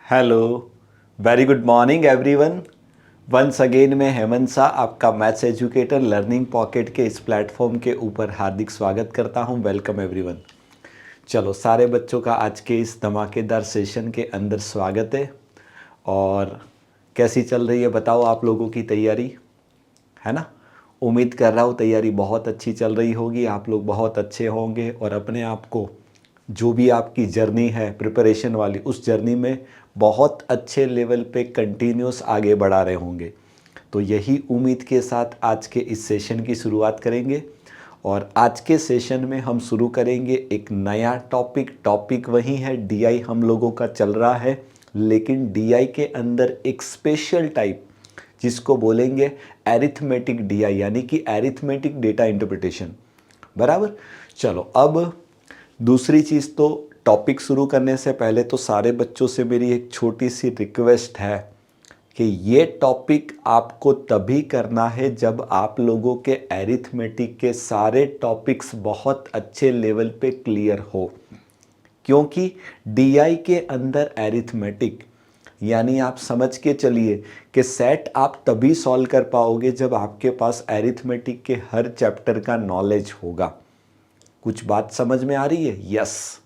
Hello, very good morning everyone. Once again मैं हेमंत शाह, आपका maths educator learning pocket के इस प्लेटफॉर्म के ऊपर हार्दिक स्वागत करता हूं। Welcome everyone. चलो, सारे बच्चों का आज के इस धमाकेदार सेशन के अंदर स्वागत है। और कैसी चल रही है बताओ, आप लोगों की तैयारी है ना? उम्मीद कर रहा हूँ तैयारी बहुत अच्छी चल रही होगी, आप लोग बहुत अच्छे होंगे और अपने आप को जो भी आपकी जर्नी है प्रिपरेशन वाली, उस जर्नी में बहुत अच्छे लेवल पे कंटिन्यूस आगे बढ़ा रहे होंगे। तो यही उम्मीद के साथ आज के इस सेशन की शुरुआत करेंगे। और आज के सेशन में हम शुरू करेंगे एक नया टॉपिक वही है, डीआई हम लोगों का चल रहा है, लेकिन डीआई के अंदर एक स्पेशल टाइप जिसको बोलेंगे एरिथमेटिक डीआई, यानी कि एरिथमेटिक डेटा इंटरप्रिटेशन। बराबर। चलो, अब दूसरी चीज़, तो टॉपिक शुरू करने से पहले तो सारे बच्चों से मेरी एक छोटी सी रिक्वेस्ट है कि ये टॉपिक आपको तभी करना है जब आप लोगों के एरिथमेटिक के सारे टॉपिक्स बहुत अच्छे लेवल पे क्लियर हो। क्योंकि डीआई के अंदर एरिथमेटिक, यानी आप समझ के चलिए कि सेट आप तभी सॉल्व कर पाओगे जब आपके पास एरिथमेटिक के हर चैप्टर का नॉलेज होगा। कुछ बात समझ में आ रही है? यस।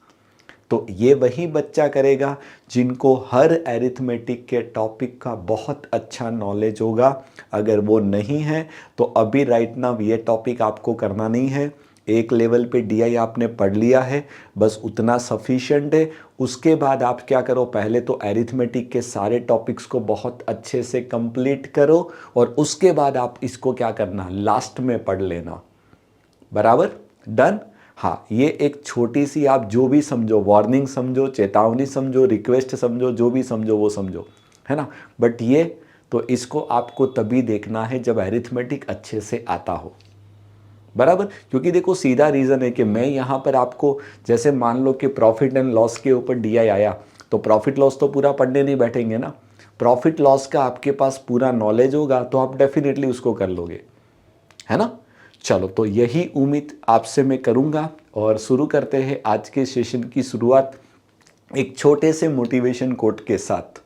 तो ये वही बच्चा करेगा जिनको हर एरिथमेटिक के टॉपिक का बहुत अच्छा नॉलेज होगा। अगर वो नहीं है तो अभी राइट नाउ ये टॉपिक आपको करना नहीं है। एक लेवल पे डीआई आपने पढ़ लिया है, बस उतना सफिशिएंट है। उसके बाद आप क्या करो, पहले तो एरिथमेटिक के सारे टॉपिक्स को बहुत अच्छे से कंप्लीट करो और उसके बाद आप इसको क्या करना, लास्ट में पढ़ लेना। बराबर? डन। हाँ, ये एक छोटी सी, आप जो भी समझो, वार्निंग समझो, चेतावनी समझो, रिक्वेस्ट समझो, जो भी समझो वो समझो, है ना? बट ये तो इसको आपको तभी देखना है जब एरिथमेटिक अच्छे से आता हो। बराबर? क्योंकि देखो, सीधा रीज़न है कि मैं यहाँ पर आपको, जैसे मान लो कि प्रॉफिट एंड लॉस के ऊपर डीआई आया, तो प्रॉफिट लॉस तो पूरा पढ़ने नहीं बैठेंगे ना। प्रॉफिट लॉस का आपके पास पूरा नॉलेज होगा तो आप डेफिनेटली उसको कर लोगे, है ना? चलो, तो यही उम्मीद आपसे मैं करूंगा और शुरू करते हैं आज के सेशन की शुरुआत एक छोटे से मोटिवेशन कोट के साथ।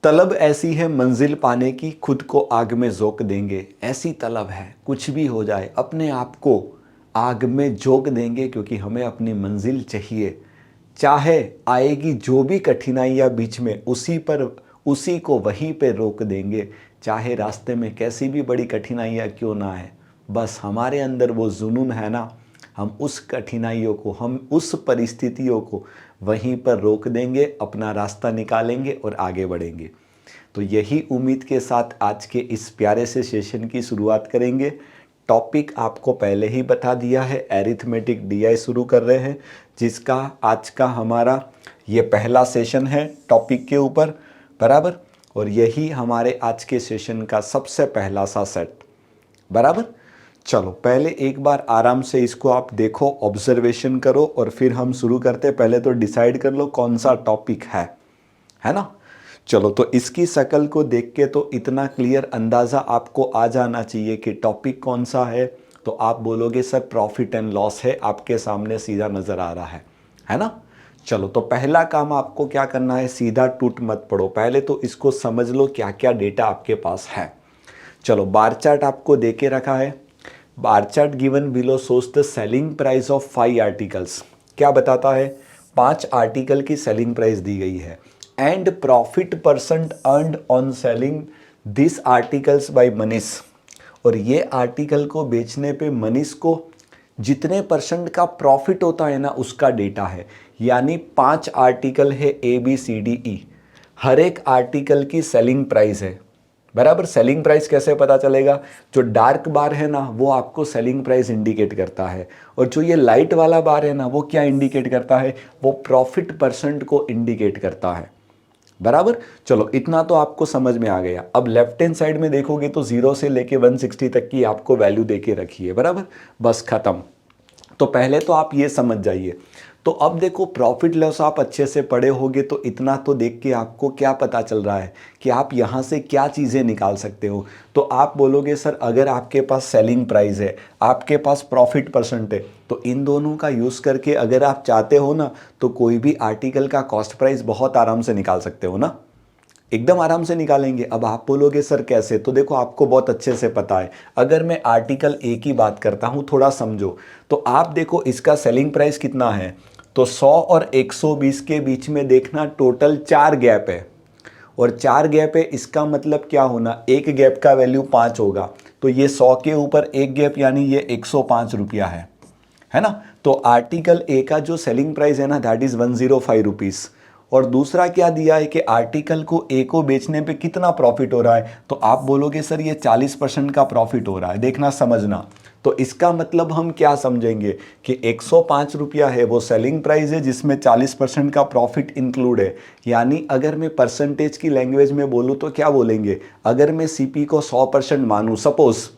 तलब ऐसी है मंजिल पाने की, खुद को आग में झोंक देंगे। ऐसी तलब है, कुछ भी हो जाए अपने आप को आग में झोंक देंगे, क्योंकि हमें अपनी मंजिल चाहिए। चाहे आएगी जो भी कठिनाइयाँ बीच में, उसी को वहीं पे रोक देंगे। चाहे रास्ते में कैसी भी बड़ी कठिनाइयाँ क्यों ना आए, बस हमारे अंदर वो जुनून है ना, हम उस कठिनाइयों को, हम उस परिस्थितियों को वहीं पर रोक देंगे, अपना रास्ता निकालेंगे और आगे बढ़ेंगे। तो यही उम्मीद के साथ आज के इस प्यारे से सेशन की शुरुआत करेंगे। टॉपिक आपको पहले ही बता दिया है, एरिथमेटिक डीआई शुरू कर रहे हैं, जिसका आज का हमारा ये पहला सेशन है टॉपिक के ऊपर। बराबर? और यही हमारे आज के सेशन का सबसे पहला सा सेट। बराबर? चलो, पहले एक बार आराम से इसको आप देखो, ऑब्जर्वेशन करो और फिर हम शुरू करते। पहले तो डिसाइड कर लो कौन सा टॉपिक है ना? चलो, तो इसकी शक्ल को देख के तो इतना क्लियर अंदाज़ा आपको आ जाना चाहिए कि टॉपिक कौन सा है। तो आप बोलोगे सर प्रॉफिट एंड लॉस है, आपके सामने सीधा नज़र आ रहा है ना? चलो, तो पहला काम आपको क्या करना है, सीधा टूट मत पड़ो, पहले तो इसको समझ लो क्या क्या डेटा आपके पास है। चलो, बार चार्ट आपको दे के रखा है। Bar chart given below shows the selling price of 5 articles. क्या बताता है? 5 आर्टिकल की सेलिंग प्राइस दी गई है and profit percent earned on selling this articles by Manish. और ये आर्टिकल को बेचने पे मनीष को जितने परसेंट का प्रॉफिट होता है ना, उसका डेटा है। यानी 5 आर्टिकल है, ए बी सी डी ई, हर एक आर्टिकल की सेलिंग प्राइस है। बराबर? सेलिंग प्राइस कैसे पता चलेगा? जो डार्क बार है ना, वो आपको सेलिंग प्राइस इंडिकेट करता है, और जो ये लाइट वाला बार है ना, वो क्या इंडिकेट करता है? वो प्रॉफिट परसेंट को इंडिकेट करता है। बराबर? चलो, इतना तो आपको समझ में आ गया। अब लेफ्ट हैंड साइड में देखोगे तो 0 से लेके 160 तक की आपको वैल्यू देके रखी है। बराबर? बस खत्म। तो पहले तो आप ये समझ जाइए, तो अब देखो प्रॉफिट लॉस आप अच्छे से पढ़े होगे तो इतना तो देख के आपको क्या पता चल रहा है कि आप यहाँ से क्या चीज़ें निकाल सकते हो। तो आप बोलोगे सर अगर आपके पास सेलिंग प्राइस है, आपके पास प्रॉफिट परसेंट है, तो इन दोनों का यूज़ करके अगर आप चाहते हो ना तो कोई भी आर्टिकल का कॉस्ट प्राइस बहुत आराम से निकाल सकते हो ना, एकदम आराम से निकालेंगे। अब आप बोलोगे सर कैसे, तो देखो आपको बहुत अच्छे से पता है। अगर मैं आर्टिकल ए की बात करता हूँ, थोड़ा समझो, तो आप देखो इसका सेलिंग प्राइस कितना है, तो 100 और 120 के बीच में देखना टोटल 4 गैप है, और 4 गैप है, इसका मतलब क्या होना, एक गैप का वैल्यू 5 होगा, तो ये 100 के ऊपर एक गैप यानी ये 105 रुपया है ना। तो आर्टिकल ए का जो सेलिंग प्राइस है ना दैट इज़ 105 रुपीज़। और दूसरा क्या दिया है कि आर्टिकल को ए को बेचने पे कितना प्रॉफिट हो रहा है, तो आप बोलोगे सर ये 40% का प्रॉफिट हो रहा है। देखना समझना, तो इसका मतलब हम क्या समझेंगे कि 105 रुपया है वो सेलिंग प्राइस है जिसमें 40% का प्रॉफिट इंक्लूड है। यानी अगर मैं परसेंटेज की लैंग्वेज में बोलूँ तो क्या बोलेंगे, अगर मैं सीपी को 100% मानूँ सपोज,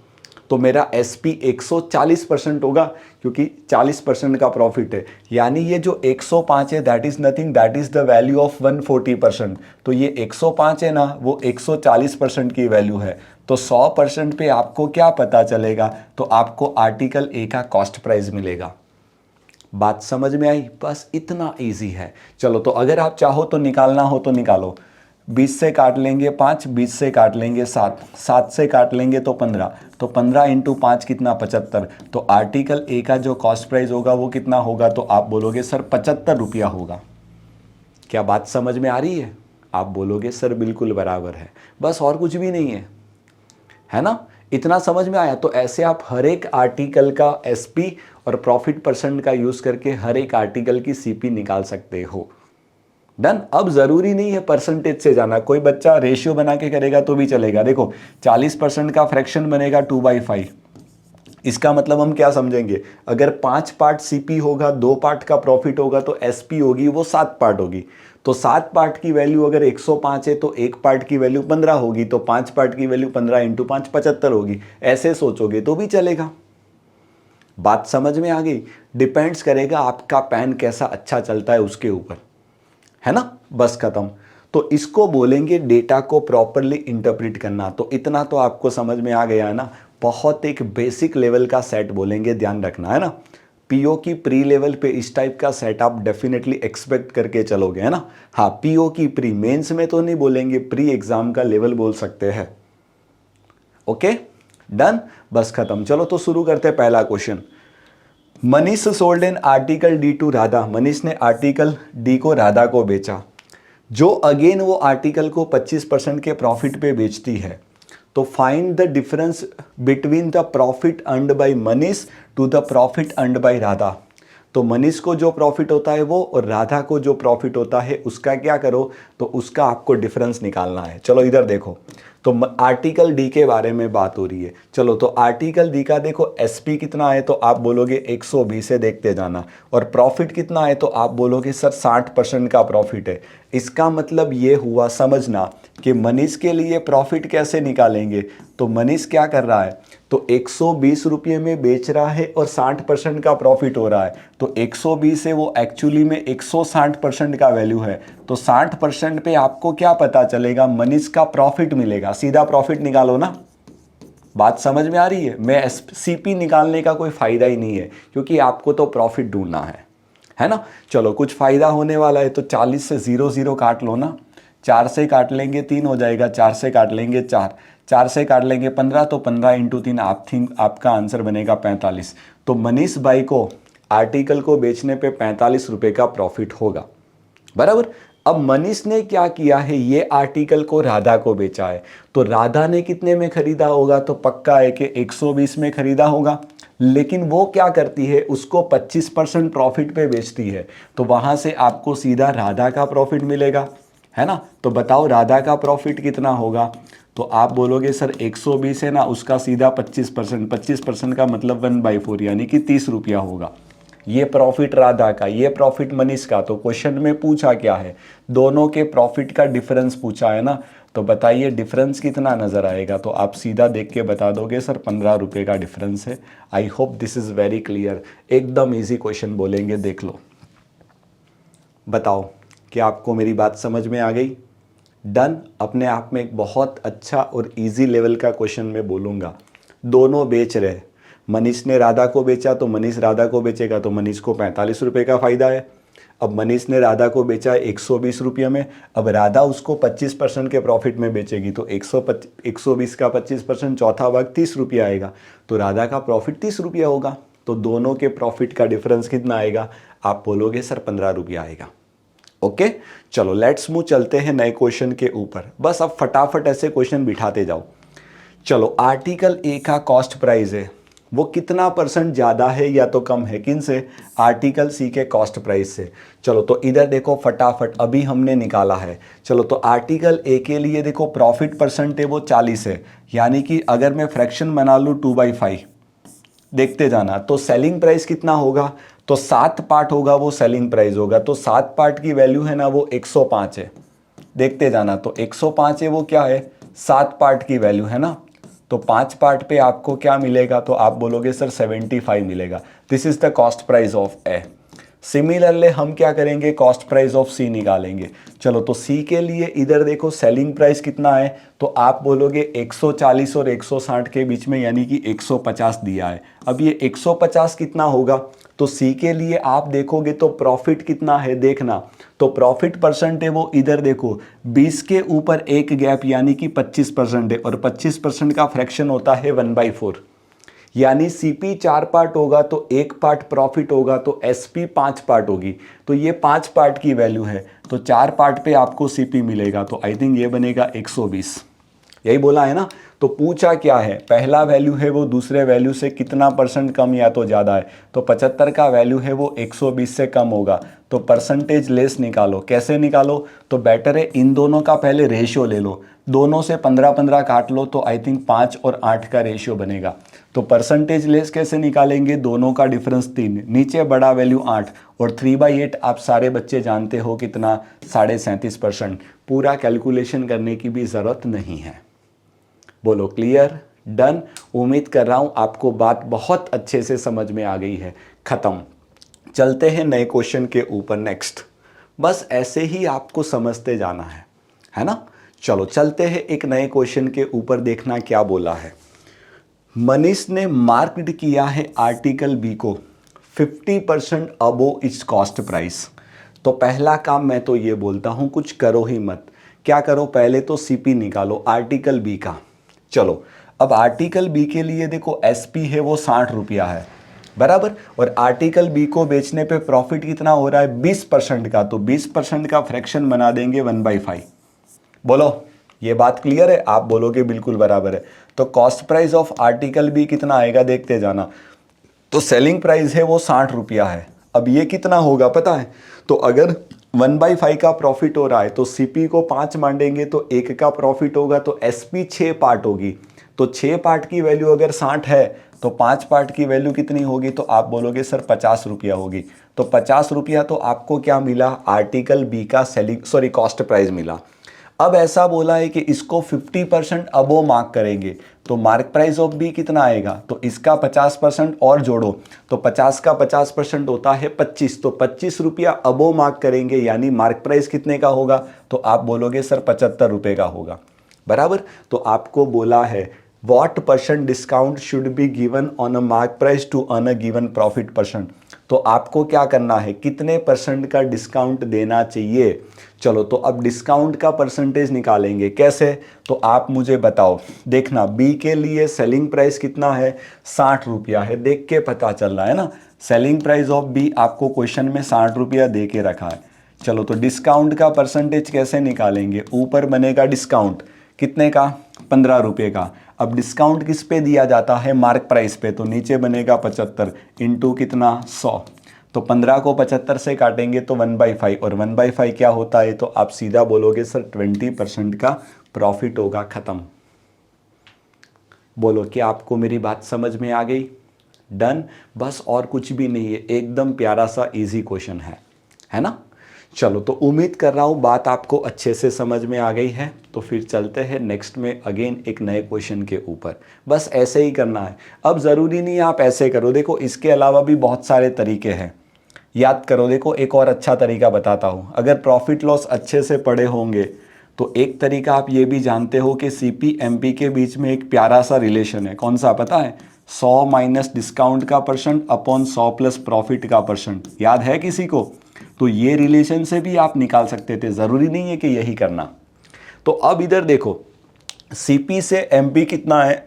तो मेरा एसपी 140% होगा क्योंकि 40% का प्रॉफिट है। यानी ये जो 105 है that is nothing, that is the value of 140%। तो ये 105 है ना वो 140% की वैल्यू है। तो 100% पे आपको क्या पता चलेगा, तो आपको आर्टिकल ए का कॉस्ट प्राइस मिलेगा। बात समझ में आई, बस इतना इजी है। चलो तो अगर आप चाहो तो निकालना हो तो निकालो। 20 से काट लेंगे 5, 20 से काट लेंगे 7, 7 से काट लेंगे तो 15, तो 15 इंटू 5 कितना 75। तो आर्टिकल ए का जो कॉस्ट प्राइस होगा वो कितना होगा, तो आप बोलोगे सर 75 रुपया होगा। क्या बात समझ में आ रही है, आप बोलोगे सर बिल्कुल बराबर है, बस और कुछ भी नहीं है ना। इतना समझ में आया। तो ऐसे आप हर एक आर्टिकल का एसपी और प्रॉफिट परसेंट का यूज करके हर एक आर्टिकल की सीपी निकाल सकते हो। डन। अब जरूरी नहीं है परसेंटेज से जाना, कोई बच्चा रेशियो बना के करेगा तो भी चलेगा। देखो 40% का फ्रैक्शन बनेगा 2/5। इसका मतलब हम क्या समझेंगे, अगर 5 पार्ट सीपी होगा, 2 पार्ट का प्रॉफिट होगा, तो एसपी होगी वो 7 पार्ट होगी। तो 7 पार्ट की वैल्यू अगर 105 है तो 1 पार्ट की वैल्यू 15 होगी, तो 5 पार्ट की वैल्यू 15 इंटू 5 75 होगी। ऐसे सोचोगे तो भी चलेगा। बात समझ में आ गई। डिपेंड्स करेगा आपका पेन कैसा अच्छा चलता है उसके ऊपर, है ना। बस खत्म। तो इसको बोलेंगे डेटा को प्रॉपरली इंटरप्रेट करना। तो इतना तो आपको समझ में आ गया है ना। बहुत एक बेसिक लेवल का सेट बोलेंगे, ध्यान रखना, है ना। पीओ की प्री लेवल पे इस टाइप का सेट आप डेफिनेटली एक्सपेक्ट करके चलोगे, है ना। हाँ, पीओ की प्री, मेंस में तो नहीं बोलेंगे, प्री एग्जाम का लेवल बोल सकते हैं। ओके डन, बस खत्म। चलो तो शुरू करते हैं पहला question. Manish sold an article D to Radha. Manish ने आर्टिकल डी को राधा को बेचा, जो अगेन वो आर्टिकल को 25% के प्रॉफिट पे बेचती है। तो find the difference between the profit earned by Manish to the profit earned by Radha. तो मनीष को जो प्रॉफिट होता है वो, और राधा को जो प्रॉफिट होता है उसका क्या करो, तो उसका आपको डिफरेंस निकालना है। चलो इधर देखो, तो आर्टिकल डी के बारे में बात हो रही है। चलो तो आर्टिकल डी का देखो एसपी कितना है, तो आप बोलोगे 120 से देखते जाना, और प्रॉफिट कितना है तो आप बोलोगे सर 60% का प्रॉफिट है। इसका मतलब ये हुआ, समझना कि मनीष के लिए प्रॉफिट कैसे निकालेंगे। तो मनीष क्या कर रहा है, तो 120 रुपये में बेच रहा है और 60% का प्रॉफिट हो रहा है। तो 120 है वो एक्चुअली में 160% का वैल्यू है। तो 60% पे आपको क्या पता चलेगा, मनीष का प्रॉफिट मिलेगा। सीधा प्रॉफिट निकालो ना। बात समझ में आ रही है। मैं सीपी निकालने का कोई फायदा ही नहीं है, क्योंकि आपको तो प्रॉफिट ढूंढना है ना। चलो कुछ फायदा होने वाला है, तो 40 से 0 0 काट लो ना। 4 से काट लेंगे 3 हो जाएगा, 4 से काट लेंगे 4, 4 से काट लेंगे 15, तो 15 इंटू 3 आपका आंसर बनेगा 45। तो मनीष भाई को आर्टिकल को बेचने पे 45 रुपये का प्रॉफिट होगा, बराबर। अब मनीष ने क्या किया है, ये आर्टिकल को राधा को बेचा है। तो राधा ने कितने में खरीदा होगा, तो पक्का है कि 120 में खरीदा होगा। लेकिन वो क्या करती है, उसको 25% प्रॉफिट पे बेचती है। तो वहां से आपको सीधा राधा का प्रॉफिट मिलेगा, है ना। तो बताओ राधा का प्रॉफिट कितना होगा, तो आप बोलोगे सर 120 है ना, उसका सीधा 25%, 25% का मतलब 1/4 यानी कि 30 रुपया होगा। ये प्रॉफिट राधा का, ये प्रॉफिट मनीष का। तो क्वेश्चन में पूछा क्या है, दोनों के प्रॉफिट का डिफरेंस पूछा है ना। तो बताइए डिफरेंस कितना नजर आएगा, तो आप सीधा देख के बता दोगे सर 15 रुपये का डिफरेंस है। I hope this is very clear. एकदम इजी क्वेश्चन बोलेंगे, देख लो। बताओ कि आपको मेरी बात समझ में आ गई? डन। अपने आप में एक बहुत अच्छा और इजी लेवल का क्वेश्चन मैं बोलूँगा। दोनों बेच रहे, मनीष ने राधा को बेचा तो मनीष राधा को बेचेगा तो मनीष को 45 रुपये का फ़ायदा है। अब मनीष ने राधा को बेचा 120 रुपये में, अब राधा उसको 25% के प्रॉफिट में बेचेगी तो 120 का 25%, चौथा भाग 30 रुपये आएगा, तो राधा का प्रॉफिट 30 रुपये होगा। तो दोनों के प्रॉफिट का डिफरेंस कितना आएगा? आप बोलोगे सर 15 रुपये आएगा। ओके, चलो लेट्स मूव, चलते हैं नए क्वेश्चन के ऊपर। बस अब फटाफट ऐसे क्वेश्चन बिठाते जाओ। चलो, आर्टिकल ए का कॉस्ट प्राइस है, वो कितना परसेंट ज़्यादा है या तो कम है? किन से? आर्टिकल सी के कॉस्ट प्राइस से। चलो तो इधर देखो फटाफट, अभी हमने निकाला है। चलो तो आर्टिकल ए के लिए देखो प्रॉफिट परसेंट है वो 40 है, यानी कि अगर मैं फ्रैक्शन बना लूँ 2/5, देखते जाना, तो सेलिंग प्राइस कितना होगा? तो 7 पार्ट होगा वो सेलिंग प्राइस होगा, तो 7 पार्ट की वैल्यू है ना वो 105 है। देखते जाना, तो 105 है वो क्या है? 7 पार्ट की वैल्यू है ना, तो 5 पार्ट पे आपको क्या मिलेगा? तो आप बोलोगे सर 75 मिलेगा। This is the cost price of A. Similarly हम क्या करेंगे? कॉस्ट प्राइस ऑफ सी निकालेंगे। चलो तो सी के लिए इधर देखो सेलिंग प्राइस कितना है, तो आप बोलोगे 140 और 160 के बीच में, यानी कि 150 दिया है। अब ये 150 कितना होगा? तो सी के लिए आप देखोगे तो प्रॉफिट कितना है, देखना, तो प्रॉफिट परसेंट है वो इधर देखो 20 के ऊपर एक गैप, यानी कि 25% है, और 25% का फ्रैक्शन होता है 1/4, यानी सीपी 4 पार्ट होगा तो 1 पार्ट प्रॉफिट होगा, तो एसपी 5 पार्ट होगी, तो ये 5 पार्ट की वैल्यू है, तो 4 पार्ट पे आपको सीपी मिलेगा, तो आई थिंक ये बनेगा 120। यही बोला है ना? तो पूछा क्या है? पहला वैल्यू है वो दूसरे वैल्यू से कितना परसेंट कम या तो ज़्यादा है, तो 75 का वैल्यू है वो 120 से कम होगा, तो परसेंटेज लेस निकालो। कैसे निकालो? तो बेटर है इन दोनों का पहले रेशियो ले लो, दोनों से 15-15 काट लो, तो आई थिंक 5 और 8 का रेशियो बनेगा। तो परसेंटेज लेस कैसे निकालेंगे? दोनों का डिफरेंस 3, नीचे बड़ा वैल्यू 8, और 3/8 आप सारे बच्चे जानते हो कितना? 37.5%। पूरा कैलकुलेशन करने की भी ज़रूरत नहीं है। बोलो क्लियर? डन। उम्मीद कर रहा हूं आपको बात बहुत अच्छे से समझ में आ गई है। खत्म। चलते हैं नए क्वेश्चन के ऊपर। नेक्स्ट, बस ऐसे ही आपको समझते जाना है ना? चलो चलते हैं एक नए क्वेश्चन के ऊपर, देखना क्या बोला है। मनीष ने मार्केट किया है आर्टिकल बी को 50% अबो इट्स कॉस्ट प्राइस। तो पहला काम मैं तो ये बोलता हूं, कुछ करो ही मत। क्या करो? पहले तो सीपी निकालो आर्टिकल बी का। चलो, अब आर्टिकल बी के लिए देखो एसपी है वो 60 रुपया है, बराबर, और आर्टिकल बी को बेचने पे प्रॉफिट कितना हो रहा है? 20% का, तो 20% का फ्रैक्शन बना देंगे 1/5। बोलो ये बात क्लियर है? आप बोलोगे बिल्कुल बराबर है। तो cost price of article B कितना आएगा? देखते जाना, तो सेलिंग प्राइस है वो 60 रुपया है। अब ये कितना होगा पता है? तो अगर 1/5 का प्रॉफिट हो रहा है तो सीपी को 5 मांडेंगे तो 1 का प्रॉफिट होगा, तो एसपी 6 पार्ट होगी, तो 6 पार्ट की वैल्यू अगर 60 है तो 5 पार्ट की वैल्यू कितनी होगी? तो आप बोलोगे सर 50 रुपया होगी। तो 50 रुपया तो आपको क्या मिला? आर्टिकल बी का कॉस्ट प्राइस मिला। अब ऐसा बोला है कि इसको 50% अबो मार्क करेंगे, तो मार्क प्राइस ऑफ बी कितना आएगा? तो इसका 50% और जोड़ो, तो 50 का 50% होता है 25, तो 25 रुपया अबो मार्क करेंगे, यानी मार्क प्राइस कितने का होगा? तो आप बोलोगे सर 75 रुपये का होगा, बराबर। तो आपको बोला है what percent discount should be given on a mark price to earn a given profit percent. तो आपको क्या करना है? कितने परसेंट का डिस्काउंट देना चाहिए? चलो तो अब डिस्काउंट का परसेंटेज निकालेंगे। कैसे? तो आप मुझे बताओ। देखना, बी के लिए सेलिंग प्राइस कितना है? 60 रुपया है, देख के पता चल रहा है ना। सेलिंग प्राइस ऑफ बी आपको क्वेश्चन में 60 रुपया दे के रखा है। चलो तो डिस्काउंट का परसेंटेज कैसे निकालेंगे? ऊपर बनेगा डिस्काउंट कितने का? 15 रुपये का। अब डिस्काउंट किस पे दिया जाता है? मार्क प्राइस पे, तो नीचे बनेगा 75 इंटू कितना? 100। तो 15 को 75 से काटेंगे तो 1/5, और 1/5 क्या होता है? तो आप सीधा बोलोगे सर 20% का प्रॉफिट होगा। खत्म। बोलो क्या आपको मेरी बात समझ में आ गई? डन। बस और कुछ भी नहीं है, एकदम प्यारा सा इजी क्वेश्चन है ना? चलो तो उम्मीद कर रहा हूँ बात आपको अच्छे से समझ में आ गई है। तो फिर चलते हैं नेक्स्ट में अगेन एक नए क्वेश्चन के ऊपर। बस ऐसे ही करना है। अब ज़रूरी नहीं आप ऐसे करो, देखो इसके अलावा भी बहुत सारे तरीके हैं। याद करो, देखो एक और अच्छा तरीका बताता हूँ। अगर प्रॉफिट लॉस अच्छे से पढ़े होंगे तो एक तरीका आप ये भी जानते हो कि सीपी एमपी के बीच में एक प्यारा सा रिलेशन है। कौन सा पता है? 100 माइनस डिस्काउंट का परसेंट अपॉन 100 प्लस प्रॉफिट का परसेंट। याद है किसी को? तो ये रिलेशन से भी आप निकाल सकते थे, ज़रूरी नहीं है कि यही करना। तो अब इधर देखो, सीपी से एमपी कितना है?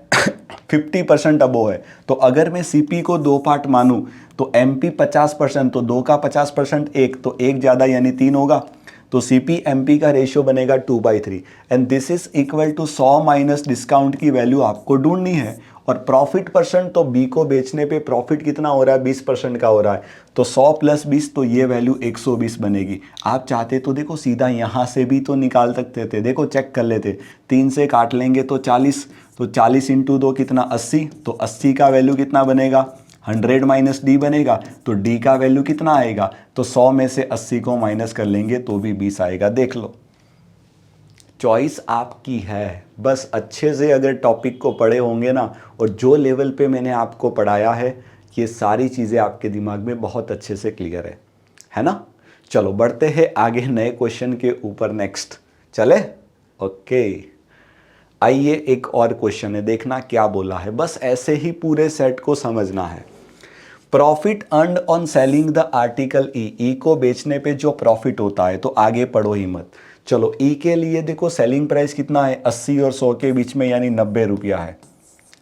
50% अबो है। तो अगर मैं सीपी को 2 पार्ट मानूं तो एमपी 50%, तो 2 का 50% 1, तो 1 ज़्यादा यानी 3 होगा। तो सीपी एमपी का रेशियो बनेगा 2/3 and this is equal to 100 minus discount की वैल्यू आपको ढूंढनी है। और प्रॉफिट परसेंट, तो बी को बेचने पे प्रॉफिट कितना हो रहा है? 20% का हो रहा है। तो 100 प्लस 20, तो ये वैल्यू 120 बनेगी। आप चाहते तो देखो सीधा यहाँ से भी तो निकाल सकते थे। देखो चेक कर लेते, 3 से काट लेंगे तो 40, तो 40 इंटू 2 कितना? 80। तो 80 का वैल्यू कितना बनेगा? 100 माइनस डी बनेगा। तो डी का वैल्यू कितना आएगा? तो 100 में से 80 को माइनस कर लेंगे तो भी 20 आएगा। देख लो, चॉइस आपकी है। बस अच्छे से अगर टॉपिक को पढ़े होंगे ना, और जो लेवल पे मैंने आपको पढ़ाया है, ये सारी चीज़ें आपके दिमाग में बहुत अच्छे से क्लियर है ना? चलो बढ़ते हैं आगे नए क्वेश्चन के ऊपर। नेक्स्ट चले? ओके, आइए एक और क्वेश्चन है, देखना क्या बोला है। बस ऐसे ही पूरे सेट को समझना है। Profit earned on selling the article E को बेचने पे जो प्रॉफिट होता है, तो आगे पढ़ो ही मत। चलो ई के लिए देखो, सेलिंग प्राइस कितना है? 80 और 100 के बीच में, यानी 90 रुपया है,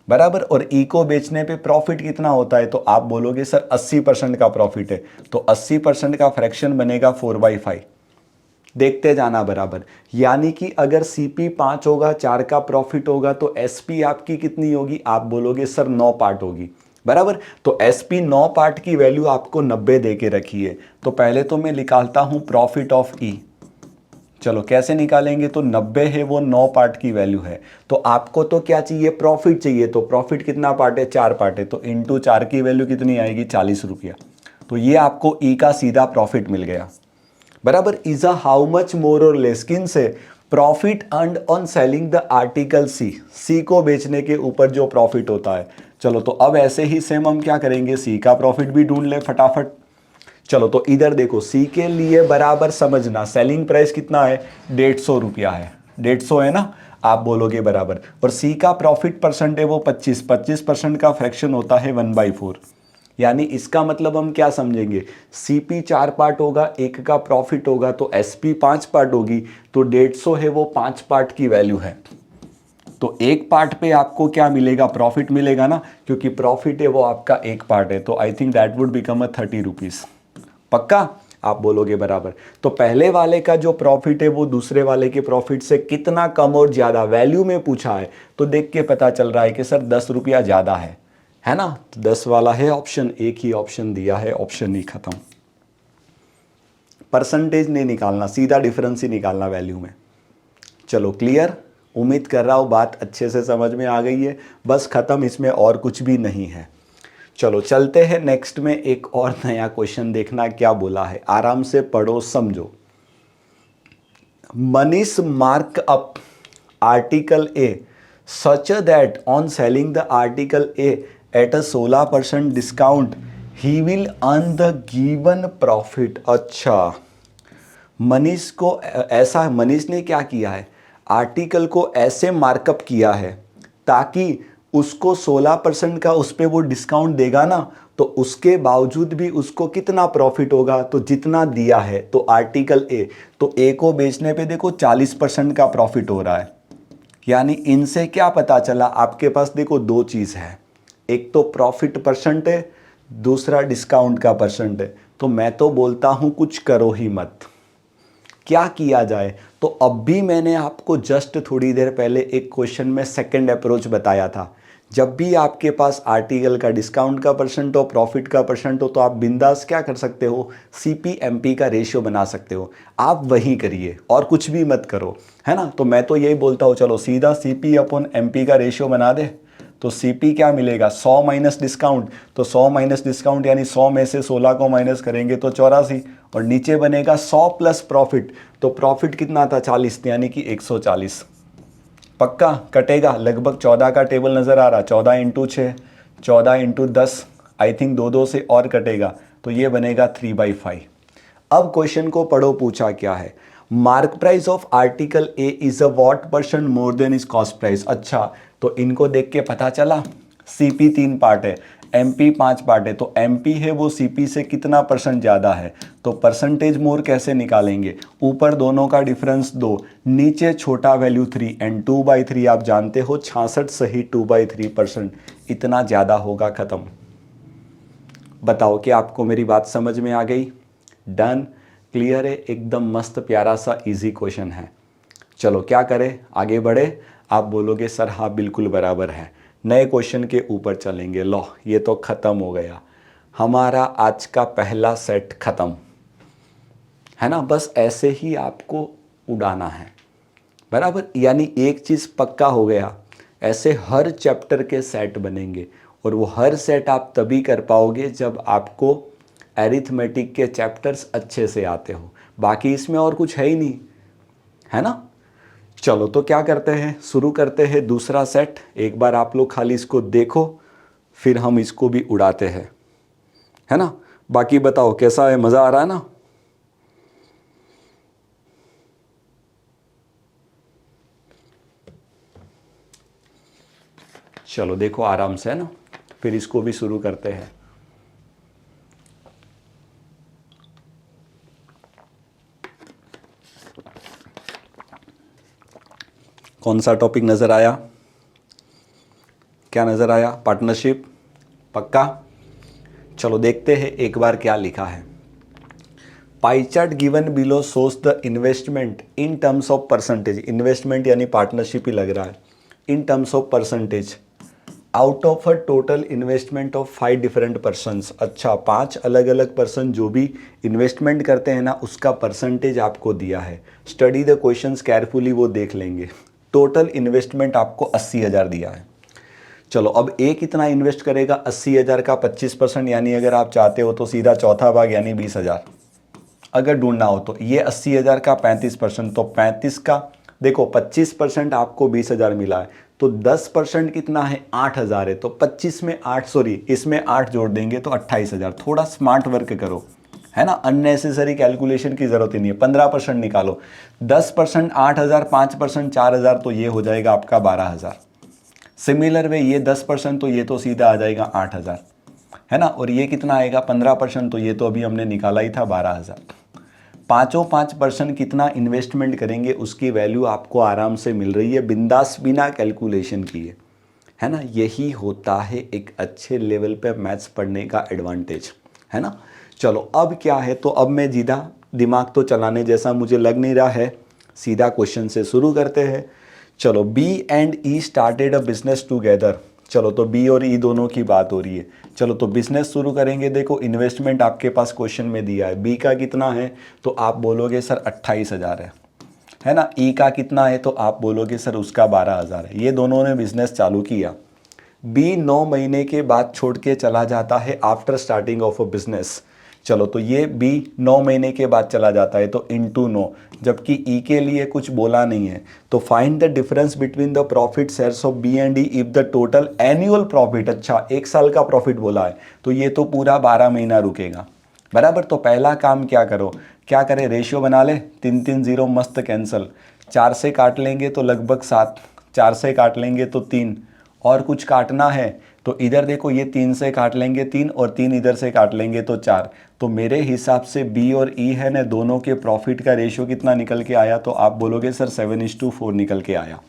बराबर। और ई को बेचने पे प्रॉफिट कितना होता है? तो आप बोलोगे सर 80% का प्रॉफिट है, तो 80% का फ्रैक्शन बनेगा 4/5। देखते जाना बराबर। यानी कि अगर सीपी 5 होगा, 4 का प्रॉफिट होगा, तो एसपी आपकी कितनी होगी? आप बोलोगे सर 9 पार्ट होगी, बराबर। तो एसपी 9 पार्ट की वैल्यू आपको 90 दे के रखी है। तो पहले तो मैं निकालता हूं प्रॉफिट ऑफ ई। चलो कैसे निकालेंगे? तो 90 है वो 9 पार्ट की वैल्यू है। तो आपको तो क्या चाहिए? प्रॉफिट चाहिए। तो प्रॉफिट कितना पार्ट है? 4 पार्ट है। तो इंटू 4 की वैल्यू कितनी आएगी? 40 रुपया। तो ये आपको ई का सीधा प्रॉफिट मिल गया, बराबर। Is a how much more और लेस, किन से? Profit earned on selling the article C को बेचने के ऊपर जो प्रॉफिट होता है। चलो तो अब ऐसे ही सेम हम क्या करेंगे? सी का प्रॉफिट भी ढूंढ ले फटाफट। चलो तो इधर देखो, सी के लिए बराबर समझना, सेलिंग प्राइस कितना है? 150 रुपया है, 150 है ना? आप बोलोगे बराबर। और सी का प्रॉफिट परसेंट है वो 25% का फ्रैक्शन होता है 1/4। यानी इसका मतलब हम क्या समझेंगे? सीपी 4 पार्ट होगा, 1 का प्रॉफिट होगा, तो एसपी 5 पार्ट होगी। तो 150 है वो 5 पार्ट की वैल्यू है। तो एक पार्ट पे आपको क्या मिलेगा? प्रॉफिट मिलेगा ना, क्योंकि प्रॉफिट है वो आपका 1 पार्ट है। तो I think that would become 30 rupees. पक्का? आप बोलोगे बराबर। तो पहले वाले का जो प्रॉफिट है वो दूसरे वाले के प्रॉफिट से कितना कम और ज्यादा, वैल्यू में पूछा है, तो देख के पता चल रहा है कि सर 10 रुपया ज्यादा है ना? तो 10 वाला है ऑप्शन, एक ही ऑप्शन दिया है, ऑप्शन ही खत्म। परसेंटेज नहीं निकालना, सीधा डिफरेंस ही निकालना वैल्यू में। चलो क्लियर? उम्मीद कर रहा हूँ बात अच्छे से समझ में आ गई है। बस खत्म, इसमें और कुछ भी नहीं है। चलो चलते हैं नेक्स्ट में, एक और नया क्वेश्चन देखना क्या बोला है, आराम से पढ़ो समझो। Manish mark up article a such that on selling the article a at a 16% discount he will earn the given profit. अच्छा, मनीष को ऐसा, मनीष ने क्या किया है? आर्टिकल को ऐसे मार्कअप किया है ताकि उसको 16% का उस पर वो डिस्काउंट देगा ना, तो उसके बावजूद भी उसको कितना प्रॉफिट होगा? तो जितना दिया है। तो आर्टिकल ए, तो ए को बेचने पे देखो 40% का प्रॉफिट हो रहा है। यानी इनसे क्या पता चला? आपके पास देखो दो चीज़ है, एक तो प्रॉफिट परसेंट है, दूसरा डिस्काउंट का परसेंट है। तो मैं तो बोलता हूं कुछ करो ही मत, क्या किया जाए? तो अब भी मैंने आपको जस्ट थोड़ी देर पहले एक क्वेश्चन में सेकंड अप्रोच बताया था। जब भी आपके पास आर्टिकल का डिस्काउंट का परसेंट हो, प्रॉफिट का परसेंट हो, तो आप बिंदास क्या कर सकते हो? सीपी एमपी का रेशियो बना सकते हो। आप वही करिए और कुछ भी मत करो, है ना? तो मैं तो यही बोलता हूँ, चलो सीधा सीपी अपॉन एमपी का रेशियो बना दे। तो सीपी क्या मिलेगा? 100 माइनस डिस्काउंट। तो 100 माइनस डिस्काउंट यानी 100 में से 16 को माइनस करेंगे तो 84, और नीचे बनेगा 100 प्लस प्रॉफिट। तो प्रॉफिट कितना था? 40, यानी कि 140। पक्का कटेगा लगभग 14 का टेबल नजर आ रहा, 14 इंटू 6, 14 इंटू 10, आई थिंक 2 2 से और कटेगा, तो ये बनेगा 3/5। अब क्वेश्चन को पढ़ो, पूछा क्या है, mark price of article A is a what percent more than is cost price. अच्छा, तो इनको देख के पता चला सीपी 3 पार्ट है, एमपी 5 पार्ट है, तो एमपी है वो सीपी से कितना परसेंट ज़्यादा है, तो परसेंटेज मोर कैसे निकालेंगे, ऊपर दोनों का डिफरेंस 2, नीचे छोटा वैल्यू 3 एंड 2/3 आप जानते हो 66 सही 2/3%, इतना ज़्यादा होगा। ख़त्म। बताओ कि आपको मेरी बात समझ में आ गई? डन, क्लियर है, एकदम मस्त प्यारा सा इजी क्वेश्चन है। चलो क्या करें, आगे बढ़े। आप बोलोगे सर हाँ बिल्कुल बराबर है, नए क्वेश्चन के ऊपर चलेंगे। लो ये तो ख़त्म हो गया हमारा आज का पहला सेट, ख़त्म है ना। बस ऐसे ही आपको उड़ाना है, बराबर, यानी एक चीज़ पक्का हो गया, ऐसे हर चैप्टर के सेट बनेंगे और वो हर सेट आप तभी कर पाओगे जब आपको एरिथमेटिक के चैप्टर्स अच्छे से आते हो। बाकी इसमें और कुछ है ही नहीं, है ना। चलो तो क्या करते हैं, शुरू करते हैं दूसरा सेट। एक बार आप लोग खाली इसको देखो, फिर हम इसको भी उड़ाते हैं, है ना। बाकी बताओ कैसा है, मज़ा आ रहा है ना? चलो देखो आराम से, है ना, फिर इसको भी शुरू करते हैं। कौन सा टॉपिक नज़र आया, क्या नज़र आया? पार्टनरशिप, पक्का। चलो देखते हैं एक बार क्या लिखा है। Pie chart given below shows the investment in terms of percentage, investment यानी पार्टनरशिप ही लग रहा है, in terms of percentage out of a total investment of 5 different persons. अच्छा, 5 अलग अलग पर्सन जो भी इन्वेस्टमेंट करते हैं ना, उसका परसेंटेज आपको दिया है। स्टडी द क्वेश्चंस केयरफुली, वो देख लेंगे। टोटल इन्वेस्टमेंट आपको 80,000 दिया है। चलो अब ए कितना इन्वेस्ट करेगा, 80,000 का 25%, यानी अगर आप चाहते हो तो सीधा चौथा भाग यानी 20,000 अगर ढूंढना हो तो। ये 80,000 का 35%, तो 35 का देखो 25% आपको 20,000 मिला है, तो 10% कितना है, 8,000 है, तो 25 में 8, सॉरी इसमें 8 जोड़ देंगे तो 28,000। थोड़ा स्मार्ट वर्क करो, है ना, अननेसेसरी कैलकुलेशन की जरूरत ही नहीं है। 15% निकालो, 10% 8,000, 5% 4,000, तो ये हो जाएगा आपका 12,000। सिमिलर वे ये 10%, तो ये तो सीधा आ जाएगा 8,000, है ना। और ये कितना आएगा 15%, तो ये तो अभी हमने निकाला ही था 12,000। पाँचों 5% कितना इन्वेस्टमेंट करेंगे उसकी वैल्यू आपको आराम से मिल रही है, बिंदास, बिना कैलकुलेशन किए, है ना। यही होता है एक अच्छे लेवल पे मैथ्स पढ़ने का एडवांटेज, है ना। चलो अब क्या है, तो अब मैं सीधा दिमाग तो चलाने जैसा मुझे लग नहीं रहा है, सीधा क्वेश्चन से शुरू करते हैं। चलो B and E started a business together. चलो तो बी और ई दोनों की बात हो रही है। चलो तो बिजनेस शुरू करेंगे। देखो इन्वेस्टमेंट आपके पास क्वेश्चन में दिया है, बी का कितना है तो आप बोलोगे सर 28,000 है ना। ई का कितना है तो आप बोलोगे सर उसका 12,000 है। ये दोनों ने बिजनेस चालू किया। बी 9 महीने के बाद छोड़ के चला जाता है after starting of a business. चलो तो ये बी 9 महीने के बाद चला जाता है तो इनटू 9, जबकि ई के लिए कुछ बोला नहीं है। तो find the difference between the profit shares of B and E if the total annual profit, अच्छा 1 साल का प्रॉफिट बोला है तो ये तो पूरा 12 महीना रुकेगा, बराबर। तो पहला काम क्या करो, क्या करें, रेशियो बना ले, 3 3 0 मस्त कैंसल, 4 से काट लेंगे तो लगभग 7, 4 से काट लेंगे तो 3, और कुछ काटना है तो इधर देखो ये 3 से काट लेंगे 3 और 3 इधर से काट लेंगे तो 4। तो मेरे हिसाब से बी और ई है ना, दोनों के प्रॉफिट का रेशियो कितना निकल के आया, तो आप बोलोगे सर 7:4 निकल के आया।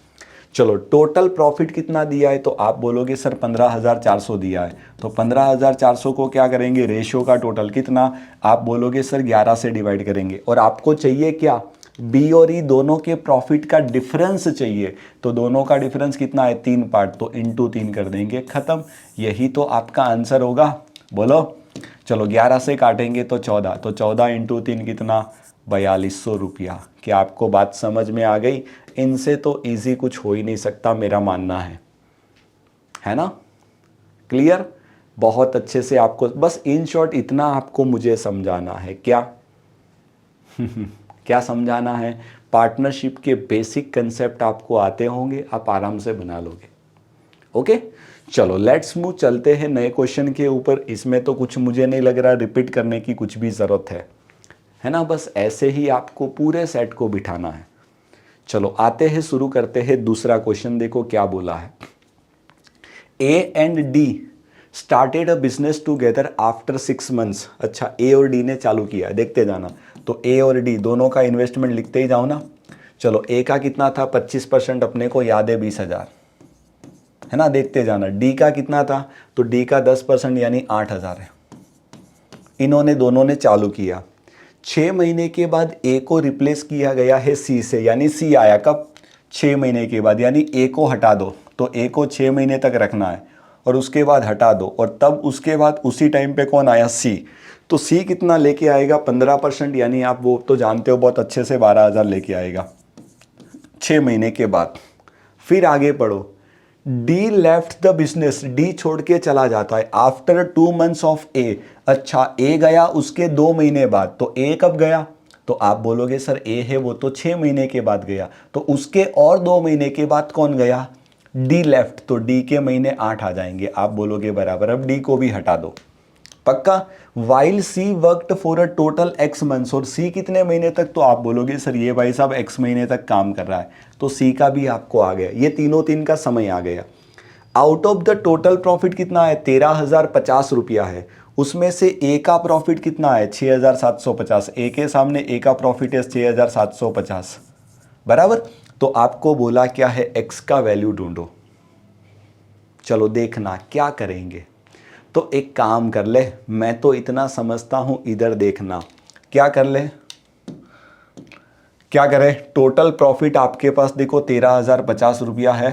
चलो टोटल प्रॉफिट कितना दिया है तो आप बोलोगे सर 15,400 दिया है। तो 15,400 को क्या करेंगे, रेशियो का टोटल कितना, आप बोलोगे सर 11 से डिवाइड करेंगे। और आपको चाहिए क्या, बी और ई दोनों के प्रॉफिट का डिफरेंस चाहिए। तो दोनों का डिफरेंस कितना है, 3 पार्ट, तो इंटू 3 कर देंगे, खत्म। यही तो आपका आंसर होगा, बोलो। चलो 11 से काटेंगे तो 14, तो 14 इंटू 3 कितना, 4,200 रुपया। क्या आपको बात समझ में आ गई? इनसे तो इजी कुछ हो ही नहीं सकता, मेरा मानना है ना। क्लियर, बहुत अच्छे से आपको बस इन शॉर्ट इतना आपको मुझे समझाना है, क्या क्या समझाना है, पार्टनरशिप के बेसिक कंसेप्ट आपको आते होंगे, आप आराम से बना लोगे। ओके, चलो लेट्स मूव, चलते हैं नए क्वेश्चन के ऊपर। इसमें तो कुछ मुझे नहीं लग रहा रिपीट करने की कुछ भी ज़रूरत है ना, बस ऐसे ही आपको पूरे सेट को बिठाना है। चलो आते हैं, शुरू करते हैं दूसरा क्वेश्चन। देखो क्या बोला है, A and D started a business together after 6 months। अच्छा, ए और डी ने चालू किया, देखते जाना। तो ए और डी दोनों का इन्वेस्टमेंट लिखते ही जाओ ना। चलो ए का कितना था, 25%, अपने को याद है 20,000, है ना, देखते जाना। डी का कितना था, तो डी का 10% यानी 8,000 है। इन्होंने दोनों ने चालू किया। 6 महीने के बाद ए को रिप्लेस किया गया है सी से, यानी सी आया कब, 6 महीने के बाद, यानी ए को हटा दो। तो ए को 6 महीने तक रखना है और उसके बाद हटा दो, और तब उसके बाद उसी टाइम पे कौन आया, सी। तो सी कितना लेके आएगा, 15%, यानी आप वो तो जानते हो बहुत अच्छे से, 12,000 लेके आएगा 6 महीने के बाद। फिर आगे पढ़ो, D left the business, D छोड़ के चला जाता है आफ्टर 2 months ऑफ ए। अच्छा, ए गया उसके 2 महीने बाद, तो ए कब गया, तो आप बोलोगे सर ए है वो तो 6 महीने के बाद गया, तो उसके और 2 महीने के बाद कौन गया, डी लेफ्ट, तो डी के महीने 8 आ जाएंगे। आप बोलोगे बराबर, अब डी को भी हटा दो, पक्का। While C worked for a total X months, और सी कितने महीने तक, तो आप बोलोगे सर ये भाई साहब एक्स महीने तक काम कर रहा है, तो सी का भी आपको आ गया, ये तीनों तीन का समय आ गया। Out of the total profit कितना है, 13,050 रुपया है। उसमें से ए का प्रॉफिट कितना है, 6,750। ए के सामने ए का प्रॉफिट है 6,750, बराबर। तो आपको बोला क्या है, एक्स का वैल्यू ढूंढो। चलो देखना क्या करेंगे, तो एक काम कर ले, मैं तो इतना समझता हूं, इधर देखना क्या कर ले, क्या करें। टोटल प्रॉफिट आपके पास देखो 13,050 रुपया है,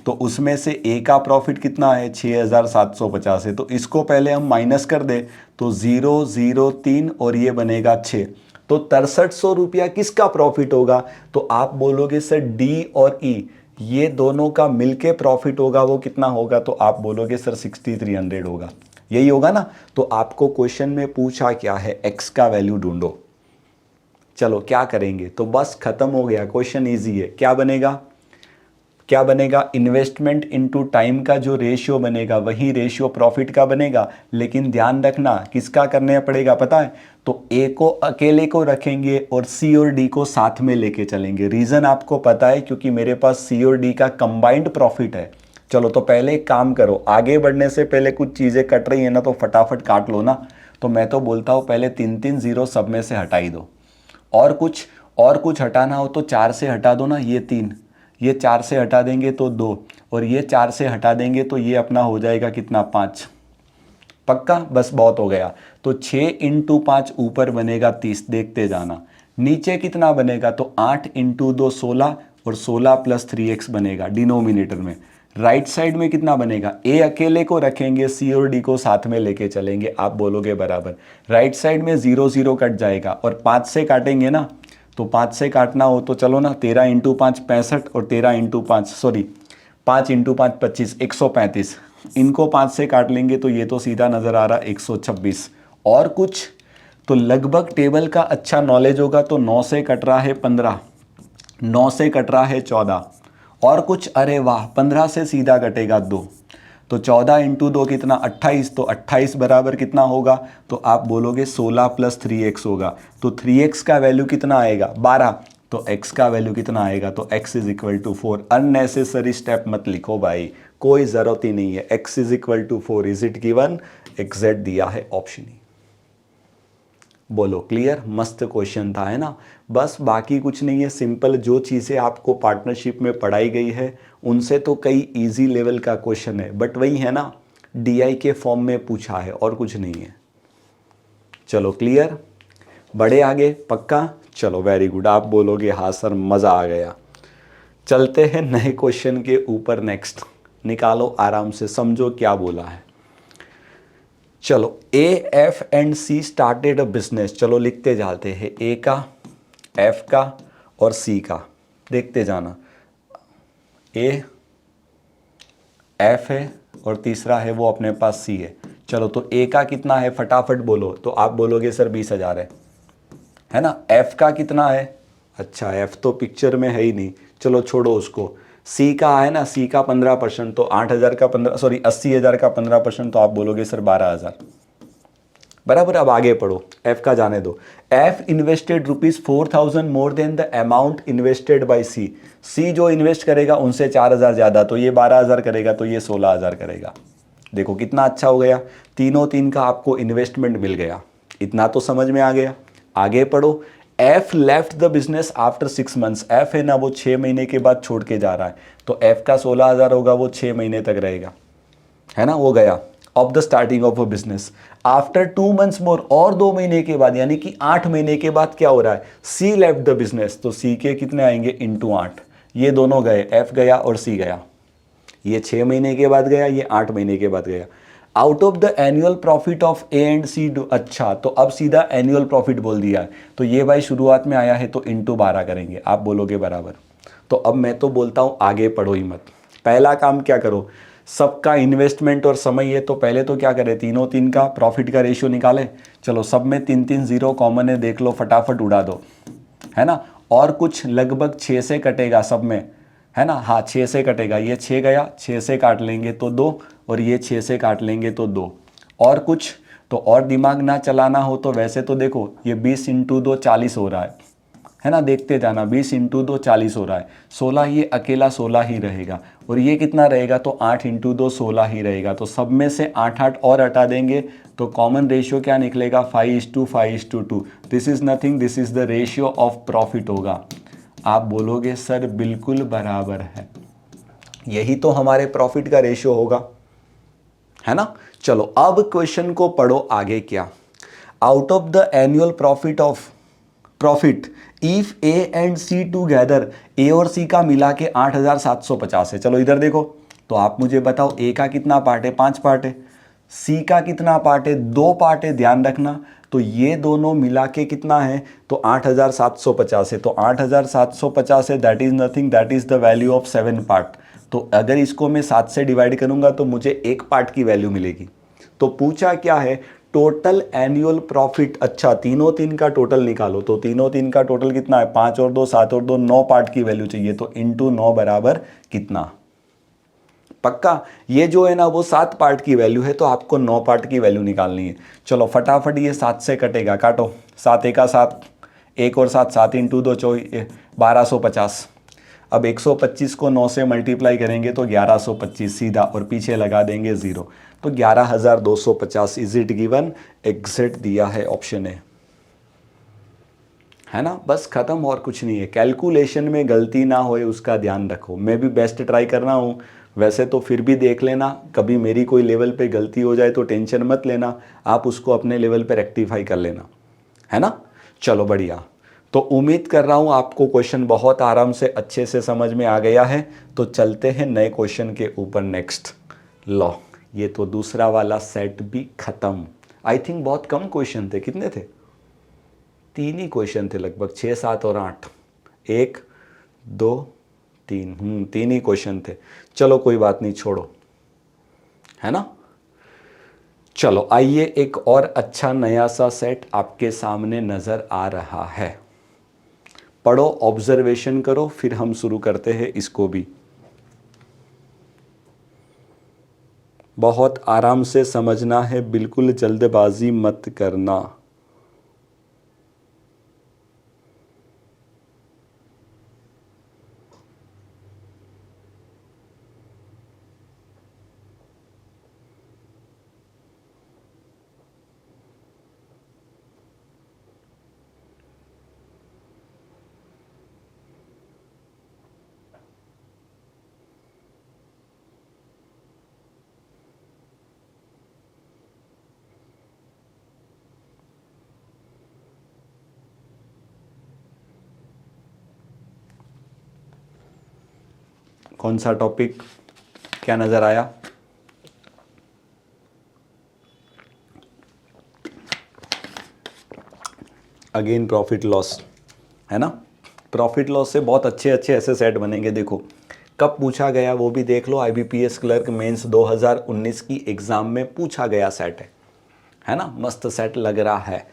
तो उसमें से ए का प्रॉफिट कितना है, 6,750 है। तो इसको पहले हम माइनस कर दे, तो 0 0 3 और ये बनेगा 6, तो 6300 रुपया किसका प्रॉफिट होगा, तो आप बोलोगे सर डी और ई ये दोनों का मिलके प्रॉफिट होगा, वो कितना होगा, तो आप बोलोगे सर 6,300 होगा, यही होगा ना। तो आपको क्वेश्चन में पूछा क्या है, एक्स का वैल्यू ढूंढो। चलो क्या करेंगे, तो बस खत्म हो गया, क्वेश्चन इजी है। क्या बनेगा, क्या बनेगा, इन्वेस्टमेंट इनटू टाइम का जो रेशियो बनेगा वही रेशियो प्रॉफिट का बनेगा। लेकिन ध्यान रखना किसका करने पड़ेगा पता है, तो ए को अकेले को रखेंगे और सी और डी को साथ में लेके चलेंगे। रीज़न आपको पता है, क्योंकि मेरे पास सी और डी का कंबाइंड प्रॉफिट है। चलो तो पहले एक काम करो, आगे बढ़ने से पहले कुछ चीज़ें कट रही है ना, तो फटाफट काट लो ना। तो मैं तो बोलता हूँ पहले 3 0 सब में से हटा ही दो, और कुछ हटाना हो तो 4 से हटा दो ना, ये 3, ये 4 से हटा देंगे तो 2, और ये 4 से हटा देंगे तो ये अपना हो जाएगा कितना, 5, पक्का, बस बहुत हो गया। तो 6 × 5 ऊपर बनेगा 30, देखते जाना। नीचे कितना बनेगा, तो 8 × 2 16, और 16 + 3x बनेगा डिनोमिनेटर में। राइट साइड में कितना बनेगा, ए अकेले को रखेंगे, सी और डी को साथ में लेके चलेंगे, आप बोलोगे बराबर। राइट साइड में 0 0 कट जाएगा, और 5 से काटेंगे ना, तो 5 से काटना हो तो चलो ना, 13 × 5 65, और 13 × 5 सॉरी 5 × 5 25, 135। इनको 5 से काट लेंगे तो ये तो सीधा नज़र आ रहा 126। और कुछ तो लगभग टेबल का अच्छा नॉलेज होगा, तो 9 से कट रहा है 15, 9 से कट रहा है 14, और कुछ, अरे वाह, 15 से सीधा कटेगा 2, तो 14 × 2 कितना, 28, तो 28 बराबर कितना होगा, तो आप बोलोगे 16 + 3x होगा। तो 3x का वैल्यू कितना आएगा, 12, तो x का वैल्यू कितना आएगा, तो x = 4। अननेसेसरी स्टेप मत लिखो भाई, कोई ज़रूरत ही नहीं है। x = 4, is it given, exact दिया है ऑप्शन ही। बोलो क्लियर, मस्त क्वेश्चन था, है ना। बस बाकी कुछ नहीं है, सिंपल जो चीज़ें आपको पार्टनरशिप में पढ़ाई गई है उनसे तो कई इजी लेवल का क्वेश्चन है, बट वही है ना, डीआई के फॉर्म में पूछा है और कुछ नहीं है। चलो क्लियर, बढ़े आगे, पक्का। चलो वेरी गुड, आप बोलोगे हाँ सर मज़ा आ गया। चलते हैं नए क्वेश्चन के ऊपर, नेक्स्ट निकालो आराम से, समझो क्या बोला है। चलो, A F and C started a business. चलो लिखते जाते हैं, ए का, एफ का और सी का, देखते जाना। ए एफ है और तीसरा है वो अपने पास सी है। चलो तो ए का कितना है फटाफट बोलो, तो आप बोलोगे सर 20,000 है ना। एफ का कितना है, अच्छा एफ तो पिक्चर में है ही नहीं, चलो छोड़ो उसको। सी का है ना, सी का 15%, तो 8,000 का 15, सॉरी 80,000 का 15%, तो आप बोलोगे सर 12,000 बराबर। अब आगे पढ़ो, एफ का जाने दो। F invested ₹4,000 more than the amount invested by C. C जो इन्वेस्ट करेगा उनसे 4,000 ज़्यादा, तो ये 12,000 करेगा, तो ये 16,000 करेगा। देखो कितना अच्छा हो गया, तीनों तीन का आपको इन्वेस्टमेंट मिल गया। इतना तो समझ में आ गया। आगे पढ़ो। F left the business after 6 months. F है ना, वो 6 महीने के बाद छोड़ के जा रहा है, तो एफ का 16,000 होगा, वो 6 महीने तक रहेगा, है ना, वो गया। Of the starting of a business after 2 months मोर, और 2 महीने के बाद, यानी कि 8 महीने के बाद क्या हो रहा है, सी लेफ्ट द बिजनेस, तो सी के कितने आएंगे इंटू 8, ये दोनों गए, एफ गया और सी गया। ये 6 महीने के बाद गया, ये 8 महीने के बाद गया। Out of the annual profit of A and C do, अच्छा तो अब सीधा एनुअल प्रॉफिट बोल दिया है, तो ये भाई शुरुआत में आया है तो इंटू 12 करेंगे, आप बोलोगे बराबर। तो अब मैं तो बोलता हूँ आगे पढ़ो ही मत, पहला काम क्या करो, सबका इन्वेस्टमेंट और समय है, तो पहले तो क्या करें, तीनों तीन का प्रॉफिट का रेशियो निकालें। चलो सब में 3-3 जीरो कॉमन है, देख लो फटाफट उड़ा दो, है ना। और कुछ लगभग 6 से कटेगा सब में, है ना, हाँ 6 से कटेगा, ये 6 गया, 6 से काट लेंगे तो 2, और ये 6 से काट लेंगे तो 2। और कुछ तो, और दिमाग ना चलाना हो तो वैसे तो देखो, ये 20 इंटू 2 40 हो रहा है ना, देखते जाना, 20 इंटू 2 40 हो रहा है, 16 ये अकेला 16 ही रहेगा, और ये कितना रहेगा, तो 8 इंटू 2 16 ही रहेगा, तो सब में से 8-8 और हटा देंगे, तो कॉमन रेशियो क्या निकलेगा, 5:5:2। This is nothing, this is the ratio of profit होगा। आप बोलोगे सर बिल्कुल बराबर है, यही तो हमारे प्रॉफिट का रेशियो होगा, है ना। चलो अब क्वेश्चन को पढ़ो आगे क्या, out of the annual profit if A and C together, A और सी का मिला के 8,750 है। चलो इधर देखो, तो आप मुझे बताओ ए का कितना पार्ट है, 5 पार्ट है, सी का कितना पार्ट है, 2 पार्ट है, ध्यान रखना। तो ये दोनों मिला के कितना है, तो 8,750 है, तो 8,750 है, that is nothing, that is the value of 7 part. तो अगर इसको मैं 7 से डिवाइड करूंगा तो मुझे 1 पार्ट की वैल्यू मिलेगी। तो पूछा क्या है, टोटल एनुअल प्रॉफिट, अच्छा तीनों तीन का टोटल निकालो, तो तीनों तीन का टोटल कितना है, 5 और 2 7 और 2 9 पार्ट की वैल्यू चाहिए, तो इंटू 9 बराबर कितना, पक्का। ये जो है ना वो 7 पार्ट की वैल्यू है, तो आपको 9 पार्ट की वैल्यू निकालनी है। चलो फटाफट ये 7 से कटेगा, काटो, 7 एका 7, 1 और 7, 7 इंटू 2 1250। अब 125 को 9 से मल्टीप्लाई करेंगे तो 1125 सीधा, और पीछे लगा देंगे 0, तो 11,250 इज इट गिवन, एग्जैक्ट दिया है ऑप्शन है ना, बस खत्म, और कुछ नहीं है। कैलकुलेशन में गलती ना होए उसका ध्यान रखो, मैं भी बेस्ट ट्राई कर रहा हूँ, वैसे तो फिर भी देख लेना, कभी मेरी कोई लेवल पे गलती हो जाए तो टेंशन मत लेना, आप उसको अपने लेवल पे रेक्टिफाई कर लेना, है ना। चलो बढ़िया, तो उम्मीद कर रहा हूँ आपको क्वेश्चन बहुत आराम से अच्छे से समझ में आ गया है। तो चलते हैं नए क्वेश्चन के ऊपर नेक्स्ट। लो ये तो दूसरा वाला सेट भी खत्म। आई थिंक बहुत कम क्वेश्चन थे, कितने थे, 3 ही क्वेश्चन थे लगभग, 6 7 और 8, 1 2 3, 3 ही क्वेश्चन थे। चलो कोई बात नहीं, छोड़ो, है ना। चलो आइए एक और अच्छा नया सा सेट आपके सामने नजर आ रहा है, पढ़ो, ऑब्जर्वेशन करो, फिर हम शुरू करते हैं इसको भी। बहुत आराम से समझना है, बिल्कुल जल्दबाजी मत करना। कौन सा टॉपिक, क्या नजर आया, अगेन प्रॉफिट लॉस, है ना। प्रॉफिट लॉस से बहुत अच्छे अच्छे ऐसे सेट बनेंगे। देखो कब पूछा गया वो भी देख लो, IBPS क्लर्क मेंस 2019 की एग्जाम में पूछा गया सेट है ना, मस्त सेट लग रहा है।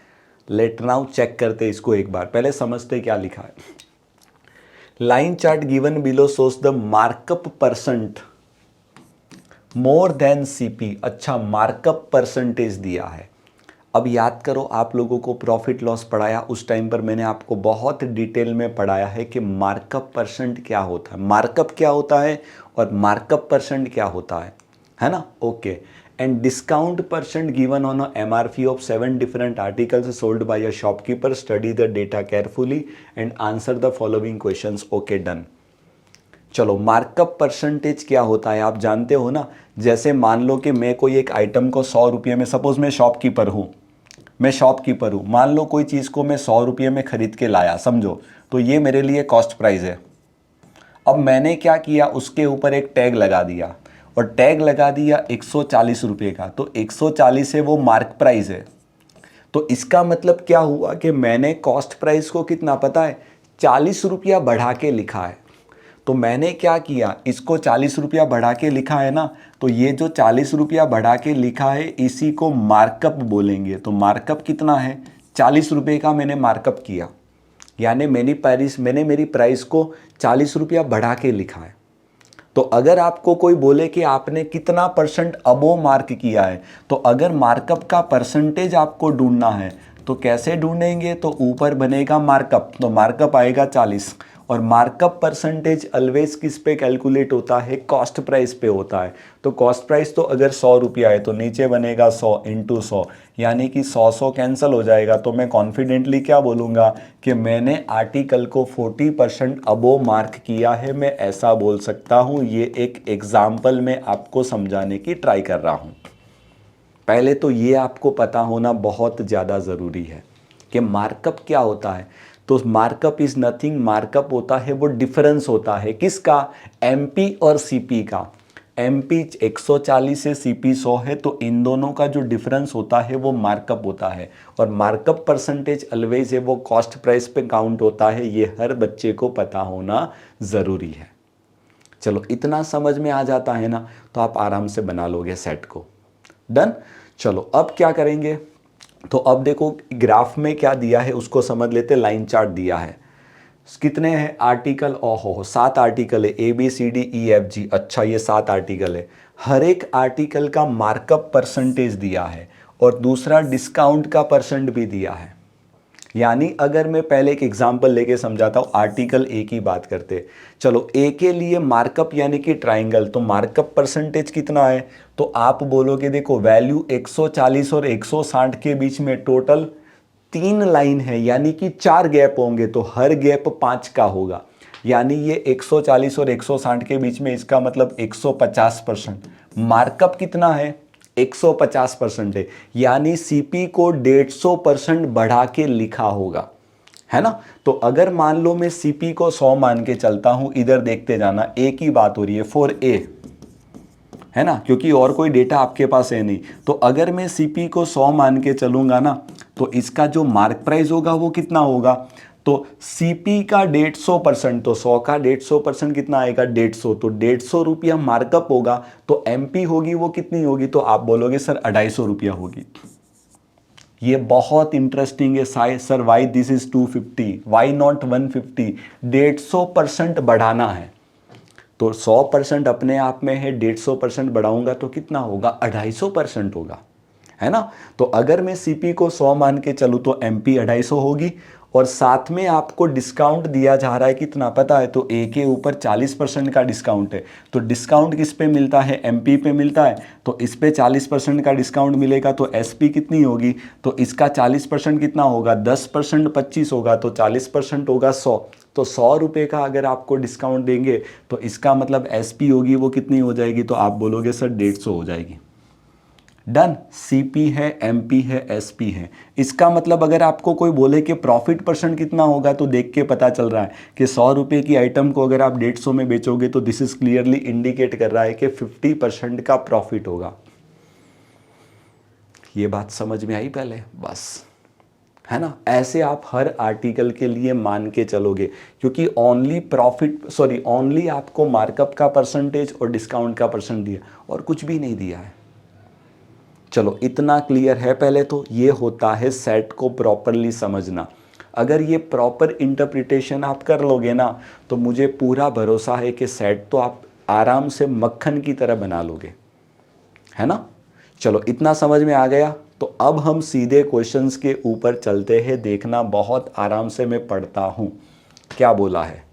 लेट नाउ चेक करते इसको एक बार, पहले समझते क्या लिखा है। Line chart given below shows the markup percent more than CP. अच्छा, मार्कअप परसेंटेज दिया है। अब याद करो, आप लोगों को प्रॉफिट लॉस पढ़ाया उस टाइम पर मैंने आपको बहुत डिटेल में पढ़ाया है कि मार्कअप परसेंट क्या होता है, मार्कअप क्या होता है और मार्कअप परसेंट क्या होता है ना। Okay, and discount percent given on a MRP of 7 different articles sold by a shopkeeper. Study the data carefully and answer the following questions. Okay, done. चलो, मार्कअप परसेंटेज क्या होता है आप जानते हो ना। जैसे मान लो कि मैं कोई एक आइटम को 100 रुपये में, सपोज मैं शॉपकीपर हूँ, मान लो कोई चीज़ को मैं 100 रुपये में खरीद के लाया, समझो, तो ये मेरे लिए कॉस्ट प्राइस है। अब मैंने क्या किया, उसके ऊपर एक टैग लगा दिया, और टैग लगा दिया 140 रुपये का, तो 140 है वो मार्क प्राइस है। तो इसका मतलब क्या हुआ कि मैंने कॉस्ट प्राइस को कितना पता है, 40 रुपया बढ़ा के लिखा है। तो मैंने क्या किया, इसको 40 रुपया बढ़ा के लिखा है ना, तो ये जो 40 रुपया बढ़ा के लिखा है इसी को मार्कअप बोलेंगे। तो मार्कअप कितना है, 40 रुपये का मैंने मार्कअप किया, यानी मैंने मेरी प्राइस को 40 रुपया बढ़ा के लिखा है। तो अगर आपको कोई बोले कि आपने कितना परसेंट अबोव मार्क किया है, तो अगर मार्कअप का परसेंटेज आपको ढूंढना है तो कैसे ढूंढेंगे, तो ऊपर बनेगा मार्कअप, तो मार्कअप आएगा 40, और मार्कअप परसेंटेज ऑलवेज किस पे कैलकुलेट होता है, कॉस्ट प्राइस पे होता है। तो कॉस्ट प्राइस तो अगर 100 रुपया है तो नीचे बनेगा 100 इंटू 100, यानी कि 100 कैंसिल हो जाएगा। तो मैं कॉन्फिडेंटली क्या बोलूँगा कि मैंने आर्टिकल को 40% अबोव मार्क किया है, मैं ऐसा बोल सकता हूँ। ये एक एग्जाम्पल में आपको समझाने की ट्राई कर रहा हूँ। पहले तो ये आपको पता होना बहुत ज़्यादा ज़रूरी है कि मार्कअप क्या होता है। तो मार्कअप इज़ नथिंग, मार्कअप होता है वो डिफरेंस होता है किसका, एमपी और सीपी का। एमपी 140 है, सीपी 100 है, तो इन दोनों का जो डिफरेंस होता है वो मार्कअप होता है। और मार्कअप परसेंटेज ऑलवेज है वो कॉस्ट प्राइस पे काउंट होता है, ये हर बच्चे को पता होना ज़रूरी है। चलो, इतना समझ में आ जाता है ना, तो आप आराम से बना लोगे सेट को। डन। चलो, अब क्या करेंगे, तो अब देखो ग्राफ में क्या दिया है उसको समझ लेते। लाइन चार्ट दिया है, कितने हैं आर्टिकल, ओहो 7 आर्टिकल है, ABCDEFG। अच्छा, ये 7 आर्टिकल है, हर एक आर्टिकल का मार्कअप परसेंटेज दिया है, और दूसरा डिस्काउंट का परसेंट भी दिया है। यानी अगर मैं पहले एक एग्जांपल लेके समझाता हूँ, आर्टिकल ए की बात करते। चलो, ए के लिए मार्कअप यानी कि ट्राइंगल, तो मार्कअप परसेंटेज कितना है, तो आप बोलोगे देखो वैल्यू 140 और 160 के बीच में टोटल 3 लाइन है, यानी कि 4 गैप होंगे, तो हर गैप 5 का होगा। यानी ये 140 और 160 के बीच में, इसका मतलब 150%। मार्कअप कितना है, 150% है, यानी सीपी को 150% बढ़ा के लिखा होगा, है ना। तो अगर मान लो मैं सीपी को 100 मान के चलता हूं, इधर देखते जाना, ए की बात हो रही है, फॉर ए, है ना, क्योंकि और कोई डेटा आपके पास है नहीं। तो अगर मैं सीपी को 100 मान के चलूंगा ना, तो इसका जो मार्क प्राइस होगा वो कितना होगा, तो सीपी का 150%, तो 100 का 150% कितना आएगा, 150, तो 150 रुपया मार्कअप होगा। तो एमपी होगी वो कितनी होगी, तो आप बोलोगे सर 250 रुपया होगी। ये बहुत इंटरेस्टिंग है sir, why this is 250, why not 150, 150% बढ़ाना है। तो 100% अपने आप में है, 150% बढ़ाऊंगा तो कितना होगा, 250% होगा, है ना। तो अगर मैं सीपी को 100 मान के चलूँ तो एमपी 250 होगी, और साथ में आपको डिस्काउंट दिया जा रहा है कितना पता है, तो ए के ऊपर 40% का डिस्काउंट है। तो डिस्काउंट किस पे मिलता है, एमपी पे मिलता है, तो इस पे 40% का डिस्काउंट मिलेगा, तो एसपी कितनी होगी, तो इसका 40% कितना होगा, 10% 25 होगा, तो 40% होगा 100। तो 100 रुपये का अगर आपको डिस्काउंट देंगे तो इसका मतलब एसपी होगी वो कितनी हो जाएगी, तो आप बोलोगे सर 150 हो जाएगी। डन। सीपी है, एमपी है, एसपी है। इसका मतलब अगर आपको कोई बोले कि प्रॉफिट परसेंट कितना होगा, तो देख के पता चल रहा है कि 100 रुपये की आइटम को अगर आप 150 में बेचोगे तो दिस इज क्लियरली इंडिकेट कर रहा है कि 50% का प्रॉफिट होगा। ये बात समझ में आई पहले, बस, है ना। ऐसे आप हर आर्टिकल के लिए मान के चलोगे, क्योंकि ओनली आपको मार्कअप का परसेंटेज और डिस्काउंट का परसेंट दिया, और कुछ भी नहीं दिया है। चलो, इतना क्लियर है पहले तो। ये होता है सेट को प्रॉपरली समझना। अगर ये प्रॉपर इंटरप्रिटेशन आप कर लोगे ना तो मुझे पूरा भरोसा है कि सेट तो आप आराम से मक्खन की तरह बना लोगे, है ना। चलो इतना समझ में आ गया। तो अब हम सीधे क्वेश्चंस के ऊपर चलते हैं। देखना बहुत आराम से मैं पढ़ता हूँ क्या बोला है।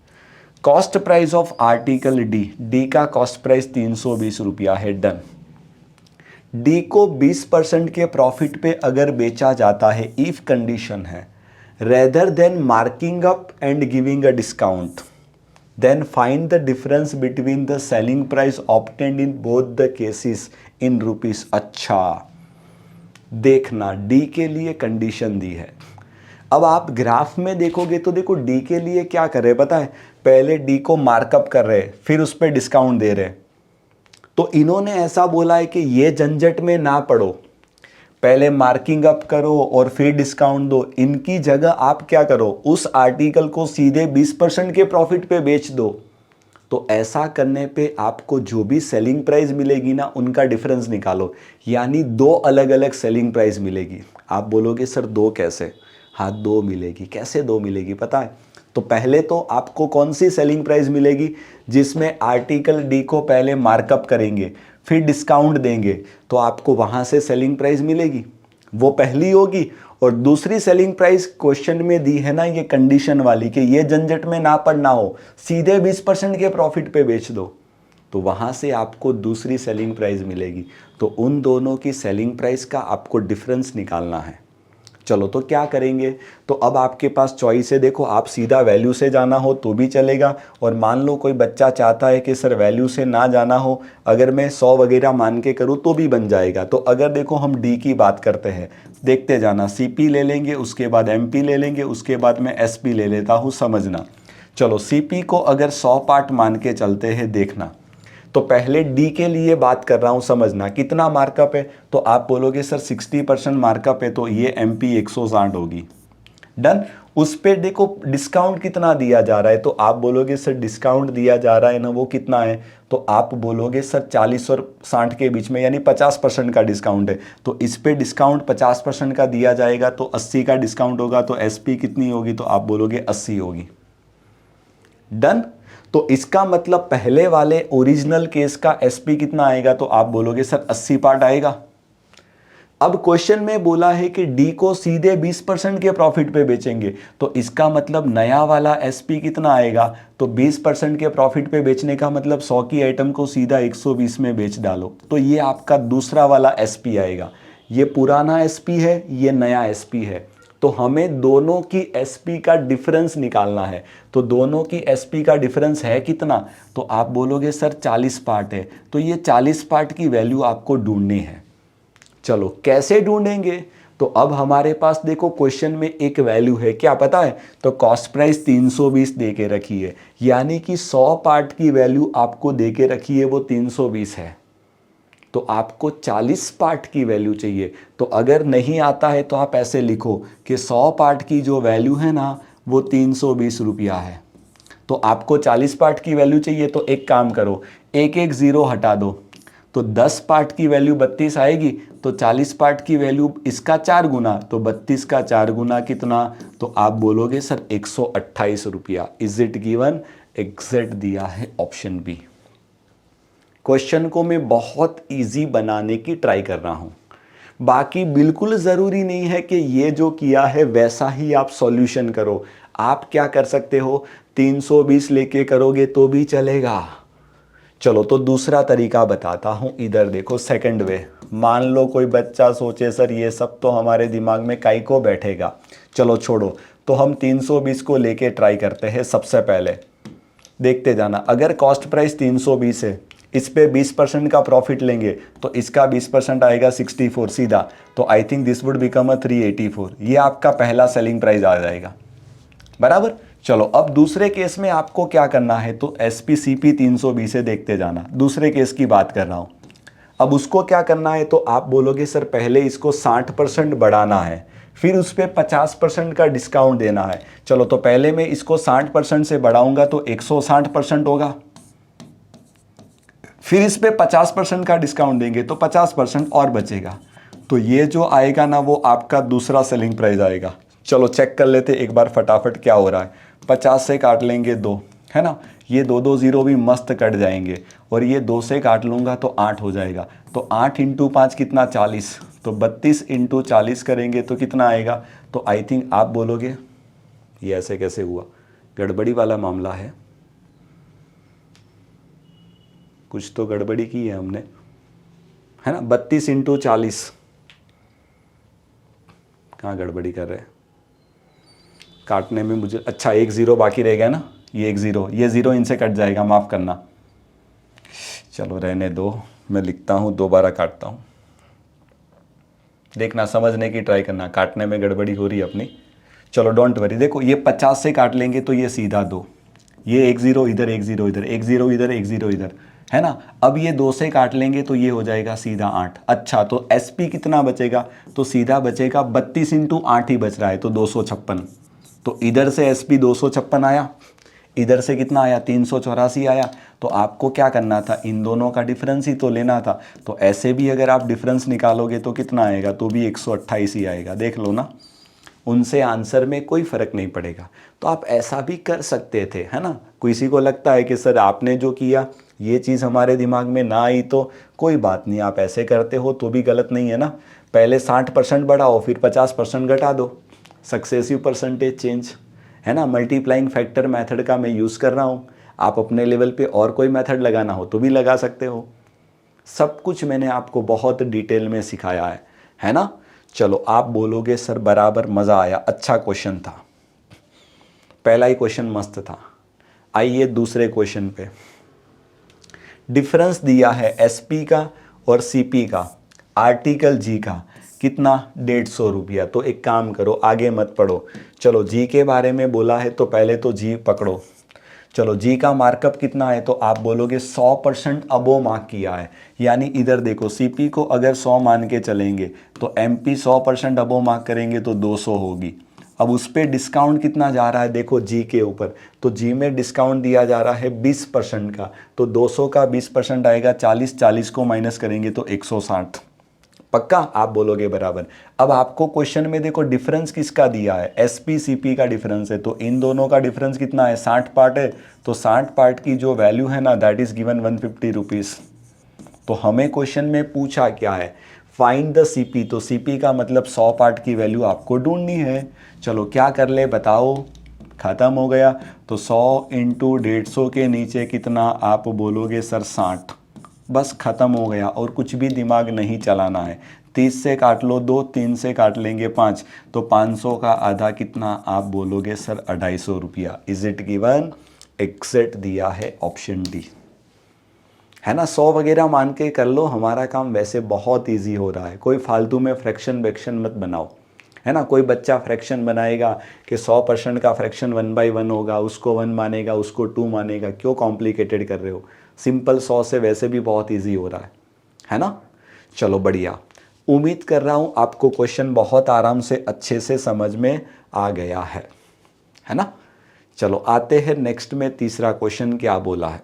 Cost price of article D का कॉस्ट प्राइस 320 रुपया है। डन। डी को 20% के प्रॉफिट पे अगर बेचा जाता है, इफ कंडीशन है rather than marking up and giving a discount, then find the difference between the selling price obtained in both the cases in rupees. अच्छा देखना, डी के लिए कंडीशन दी है। अब आप ग्राफ में देखोगे तो देखो डी के लिए क्या कर रहे हैं पता है, पहले डी को मार्कअप कर रहे हैं फिर उस पर डिस्काउंट दे रहे हैं। तो इन्होंने ऐसा बोला है कि ये झंझट में ना पड़ो, पहले मार्किंग अप करो और फिर डिस्काउंट दो। इनकी जगह आप क्या करो, उस आर्टिकल को सीधे 20% के प्रॉफिट पे बेच दो। तो ऐसा करने पे आपको जो भी सेलिंग प्राइस मिलेगी ना उनका डिफरेंस निकालो, यानी दो अलग अलग सेलिंग प्राइस मिलेगी। आप बोलोगे सर दो कैसे? हाँ दो मिलेगी। कैसे दो मिलेगी पता है? तो पहले तो आपको कौन सी सेलिंग प्राइस मिलेगी, जिसमें आर्टिकल डी को पहले मार्कअप करेंगे फिर डिस्काउंट देंगे, तो आपको वहाँ से सेलिंग प्राइस मिलेगी, वो पहली होगी। और दूसरी सेलिंग प्राइस क्वेश्चन में दी है ना ये कंडीशन वाली कि ये झंझट में ना पड़ना हो, सीधे 20% के प्रॉफिट पे बेच दो, तो वहाँ से आपको दूसरी सेलिंग प्राइस मिलेगी। तो उन दोनों की सेलिंग प्राइस का आपको डिफरेंस निकालना है। चलो तो क्या करेंगे, तो अब आपके पास चॉइस है। देखो आप सीधा वैल्यू से जाना हो तो भी चलेगा, और मान लो कोई बच्चा चाहता है कि सर वैल्यू से ना जाना हो, अगर मैं 100 वगैरह मान के करूँ तो भी बन जाएगा। तो अगर देखो हम डी की बात करते हैं, देखते जाना, सीपी ले लेंगे उसके बाद एमपी ले लेंगे उसके बाद मैं एसपी ले लेता हूँ, समझना। चलो सीपी को अगर 100 पार्ट मान के चलते हैं, देखना तो पहले डी के लिए बात कर रहा हूं, समझना कितना मार्कअप है। तो आप बोलोगे सर 60% मार्कअप है तो ये एमपी 160 होगी। डन। उस पे देखो डिस्काउंट कितना दिया जा रहा है, तो आप बोलोगे सर डिस्काउंट दिया जा रहा है ना वो कितना है, तो आप बोलोगे सर 40 और 60 के बीच में, यानी 50% का डिस्काउंट है। तो इस पे डिस्काउंट 50% का दिया जाएगा तो 80 का डिस्काउंट होगा, तो एसपी कितनी होगी, तो आप बोलोगे 80 होगी। डन। तो इसका मतलब पहले वाले ओरिजिनल केस का एसपी कितना आएगा, तो आप बोलोगे सर 80 पार्ट आएगा। अब क्वेश्चन में बोला है कि डी को सीधे 20% के प्रॉफिट पे बेचेंगे, तो इसका मतलब नया वाला एसपी कितना आएगा, तो 20% के प्रॉफिट पे बेचने का मतलब 100 की आइटम को सीधा 120 में बेच डालो, तो ये आपका दूसरा वाला एसपी आएगा। ये पुराना एसपी है, ये नया एसपी है, तो हमें दोनों की एसपी का डिफरेंस निकालना है। तो दोनों की एसपी का डिफरेंस है कितना, तो आप बोलोगे सर 40 पार्ट है, तो ये 40 पार्ट की वैल्यू आपको ढूंढनी है। चलो कैसे ढूंढेंगे, तो अब हमारे पास देखो क्वेश्चन में एक वैल्यू है, क्या पता है, तो कॉस्ट प्राइस 320 दे के रखी है, यानी कि 100 पार्ट की वैल्यू आपको दे के रखी है वो 320 है। तो आपको 40 पार्ट की वैल्यू चाहिए। तो अगर नहीं आता है तो आप ऐसे लिखो कि 100 पार्ट की जो वैल्यू है ना वो 320 रुपया है। तो आपको 40 पार्ट की वैल्यू चाहिए, तो एक काम करो, एक एक ज़ीरो हटा दो, तो 10 पार्ट की वैल्यू 32 आएगी, तो 40 पार्ट की वैल्यू इसका 4 गुना, तो 32 का 4 गुना कितना, तो आप बोलोगे सर 128 रुपया। Is it given? एग्जैक्ट दिया है ऑप्शन बी। क्वेश्चन को मैं बहुत इजी बनाने की ट्राई कर रहा हूँ, बाकी बिल्कुल ज़रूरी नहीं है कि ये जो किया है वैसा ही आप सॉल्यूशन करो। आप क्या कर सकते हो, 320 लेके करोगे तो भी चलेगा। चलो तो दूसरा तरीका बताता हूँ, इधर देखो सेकंड वे। मान लो कोई बच्चा सोचे सर ये सब तो हमारे दिमाग में काई को बैठेगा, चलो छोड़ो, तो हम 320 को लेके ट्राई करते हैं। सबसे पहले देखते जाना, अगर कॉस्ट प्राइस 320 है, इस पे 20% का प्रॉफिट लेंगे तो इसका 20% आएगा 64 सीधा, तो I think this would become a 384। ये आपका पहला सेलिंग प्राइस आ जाएगा, बराबर। चलो अब दूसरे केस में आपको क्या करना है, तो एसपी सीपी 320 से देखते जाना, दूसरे केस की बात कर रहा हूँ। अब उसको क्या करना है, तो आप बोलोगे सर पहले इसको 60% बढ़ाना है, फिर उस पर 50% का डिस्काउंट देना है। चलो तो पहले मैं इसको 60% से बढ़ाऊंगा तो 160% होगा, फिर इस पे 50% का डिस्काउंट देंगे तो 50% और बचेगा, तो ये जो आएगा ना वो आपका दूसरा सेलिंग प्राइस आएगा। चलो चेक कर लेते एक बार फटाफट क्या हो रहा है। 50 से काट लेंगे 2, है ना, ये 2 0 भी मस्त कट जाएंगे, और ये 2 से काट लूँगा तो 8 हो जाएगा। तो 8 × 5 कितना, 40, तो 32 × 40 करेंगे तो कितना आएगा। तो आई थिंक आप बोलोगे ये ऐसे कैसे हुआ, गड़बड़ी वाला मामला है, कुछ तो गड़बड़ी की है हमने, है ना। 32 × 40, कहाँ गड़बड़ी कर रहे हैं काटने में मुझे। अच्छा 1 0 बाकी रह गया ना, ये 1 0, ये 0 इनसे कट जाएगा, माफ़ करना। चलो रहने दो, मैं लिखता हूँ, दोबारा काटता हूँ, देखना समझने की ट्राई करना, काटने में गड़बड़ी हो रही है अपनी। चलो डोंट वरी, देखो ये 50 से काट लेंगे तो ये सीधा 2, ये 1 0 इधर, 1 0 इधर, 1 0 इधर, 1 0 इधर, है ना। अब ये 2 से काट लेंगे तो ये हो जाएगा सीधा 8। अच्छा तो SP कितना बचेगा, तो सीधा बचेगा 32 × 8 ही बच रहा है, तो 256। तो इधर से SP 256 आया, इधर से कितना आया, 384 आया। तो आपको क्या करना था, इन दोनों का डिफरेंस ही तो लेना था। तो ऐसे भी अगर आप डिफरेंस निकालोगे तो कितना आएगा, तो भी 128 ही आएगा, देख लो ना, उनसे आंसर में कोई फ़र्क नहीं पड़ेगा। तो आप ऐसा भी कर सकते थे, है ना। किसी को लगता है कि सर आपने जो किया ये चीज़ हमारे दिमाग में ना आई, तो कोई बात नहीं, आप ऐसे करते हो तो भी गलत नहीं है ना। पहले 60% बढ़ाओ, फिर 50% घटा दो, सक्सेसिव परसेंटेज चेंज, है ना। मल्टीप्लाइंग फैक्टर मेथड का मैं यूज़ कर रहा हूँ, आप अपने लेवल पे और कोई मेथड लगाना हो तो भी लगा सकते हो। सब कुछ मैंने आपको बहुत डिटेल में सिखाया है ना। चलो आप बोलोगे सर बराबर, मज़ा आया, अच्छा क्वेश्चन था, पहला ही क्वेश्चन मस्त था। आइए दूसरे क्वेश्चन पे। डिफरेंस दिया है SP का और CP का, आर्टिकल G का कितना, 150 रुपया। तो एक काम करो, आगे मत पढ़ो, चलो G के बारे में बोला है तो पहले तो G पकड़ो। चलो G का मार्कअप कितना है, तो आप बोलोगे 100% अबो मार्क किया है, यानी इधर देखो CP को अगर 100 मान के चलेंगे तो MP 100% अबो मार्क करेंगे तो 200 होगी। अब उस पर डिस्काउंट कितना जा रहा है, देखो G के ऊपर, तो G में डिस्काउंट दिया जा रहा है 20% का, तो 200 का 20% आएगा 40, 40 को माइनस करेंगे तो 160। पक्का आप बोलोगे बराबर। अब आपको क्वेश्चन में देखो डिफरेंस किसका दिया है, SP CP का डिफरेंस है, तो इन दोनों का डिफरेंस कितना है, 60 पार्ट है। तो 60 पार्ट की जो वैल्यू है ना, दैट इज गिवन 150 रुपीज़। तो हमें क्वेश्चन में पूछा क्या है, फाइंड द CP, तो CP का मतलब 100 पार्ट की वैल्यू आपको ढूंढनी है। चलो क्या कर ले बताओ, ख़त्म हो गया। तो 100 × 150 के नीचे कितना, आप बोलोगे सर 60, बस ख़त्म हो गया, और कुछ भी दिमाग नहीं चलाना है। 30 से काट लो 2, 3 से काट लेंगे 5, तो 500 का आधा कितना, आप बोलोगे सर 250 रुपया। इज इट गिवन, एग्जैक्ट दिया है ऑप्शन डी, है ना। 100 वगैरह मान के कर लो, हमारा काम वैसे बहुत इजी हो रहा है, कोई फालतू में फ्रैक्शन वैक्शन मत बनाओ, है ना। कोई बच्चा फ्रैक्शन बनाएगा कि 100% का फ्रैक्शन 1/1 होगा, उसको 1 मानेगा, उसको 2 मानेगा, क्यों कॉम्प्लिकेटेड कर रहे हो। सिंपल 100 से वैसे भी बहुत इजी हो रहा है ना। चलो बढ़िया, उम्मीद कर रहा हूँ आपको क्वेश्चन बहुत आराम से अच्छे से समझ में आ गया है ना। चलो आते हैं नेक्स्ट में, तीसरा क्वेश्चन क्या बोला है।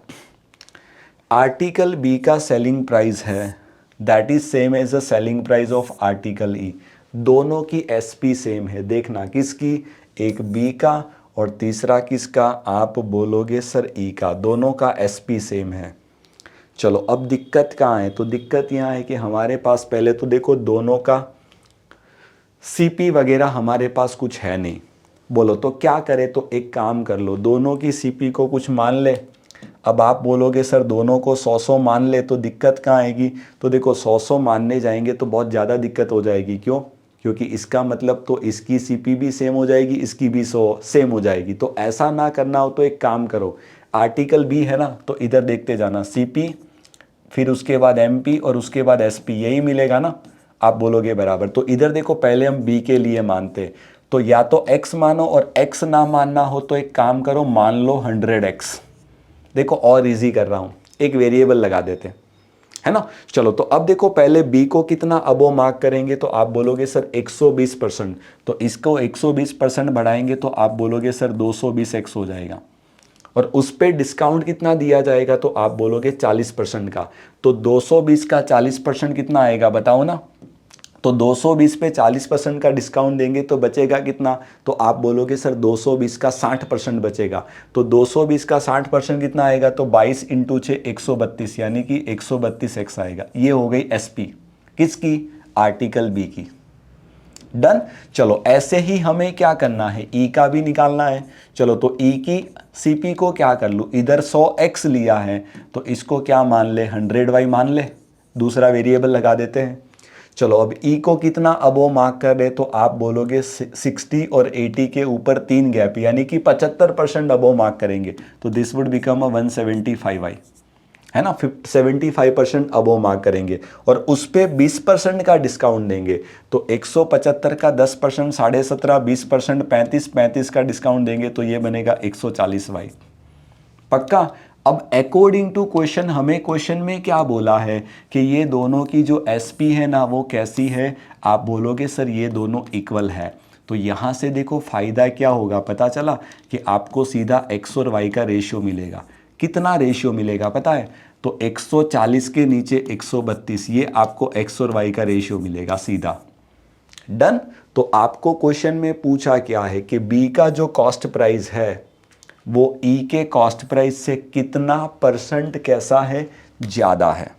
आर्टिकल B का सेलिंग प्राइस है that is same as the selling price of article E। दोनों की SP सेम है, देखना किसकी, एक B का और तीसरा किसका, आप बोलोगे सर E का, दोनों का SP सेम है। चलो अब दिक्कत कहाँ है, तो दिक्कत यहाँ है कि हमारे पास पहले तो देखो दोनों का CP वगैरह हमारे पास कुछ है नहीं। बोलो तो क्या करें, तो एक काम कर लो, दोनों की CP को कुछ मान ले। अब आप बोलोगे सर दोनों को 100 मान ले, तो दिक्कत कहाँ आएगी, तो देखो 100 मानने जाएंगे तो बहुत ज़्यादा दिक्कत हो जाएगी। क्यों, क्योंकि इसका मतलब तो इसकी CP भी सेम हो जाएगी, इसकी भी सेम हो जाएगी। तो ऐसा ना करना हो तो एक काम करो, आर्टिकल B है ना, तो इधर देखते जाना, CP फिर उसके बाद MP और उसके बाद SP, यही मिलेगा ना, आप बोलोगे बराबर। तो इधर देखो पहले हम B के लिए मानते, तो या तो X मानो, और X ना मानना हो तो एक काम करो, मान लो 100X। देखो और इजी कर रहा हूँ, एक वेरिएबल लगा देते हैं, है ना। चलो तो अब देखो पहले B को कितना अबो मार्क करेंगे, तो आप बोलोगे सर 120%, तो इसको 120% बढ़ाएंगे तो आप बोलोगे सर 220X हो जाएगा, और उस पर डिस्काउंट कितना दिया जाएगा, तो आप बोलोगे 40% का। तो 220 का 40% कितना आएगा बताओ ना, तो 220 पे 40% का डिस्काउंट देंगे तो बचेगा कितना? तो आप बोलोगे सर 220 का 60% बचेगा। तो 220 का 60% कितना आएगा? तो 22 इंटू 6 132, यानी कि 132x आएगा। ये हो गई एसपी किसकी? आर्टिकल बी की। डन। चलो ऐसे ही हमें क्या करना है, ई का भी निकालना है। चलो तो ई की सीपी को क्या कर लूँ, इधर 100x लिया है तो इसको क्या मान ले, 100y मान ले, दूसरा वेरिएबल लगा देते हैं। चलो अब ई को कितना अबो मार्क कर रहे, तो आप बोलोगे 60 और 80 के ऊपर 3 गैप, यानी कि 75% अबो मार्क करेंगे तो this would become a 175i, है ना। 75% अबो मार्क करेंगे और उस पे 20% का डिस्काउंट देंगे तो 175 का 10%, 17.5, 20%, 35 का डिस्काउंट देंगे तो ये बनेगा 140y। पक्का। अब अकॉर्डिंग टू क्वेश्चन, हमें क्वेश्चन में क्या बोला है कि ये दोनों की जो एसपी है ना वो कैसी है, आप बोलोगे सर ये दोनों इक्वल है। तो यहाँ से देखो फायदा क्या होगा, पता चला कि आपको सीधा x और y का रेशियो मिलेगा। कितना रेशियो मिलेगा पता है? तो 140 के नीचे 132, ये आपको x और y का रेशियो मिलेगा सीधा। डन। तो आपको क्वेश्चन में पूछा क्या है कि b का जो कॉस्ट प्राइस है वो ई के कॉस्ट प्राइस से कितना परसेंट कैसा है, ज्यादा है,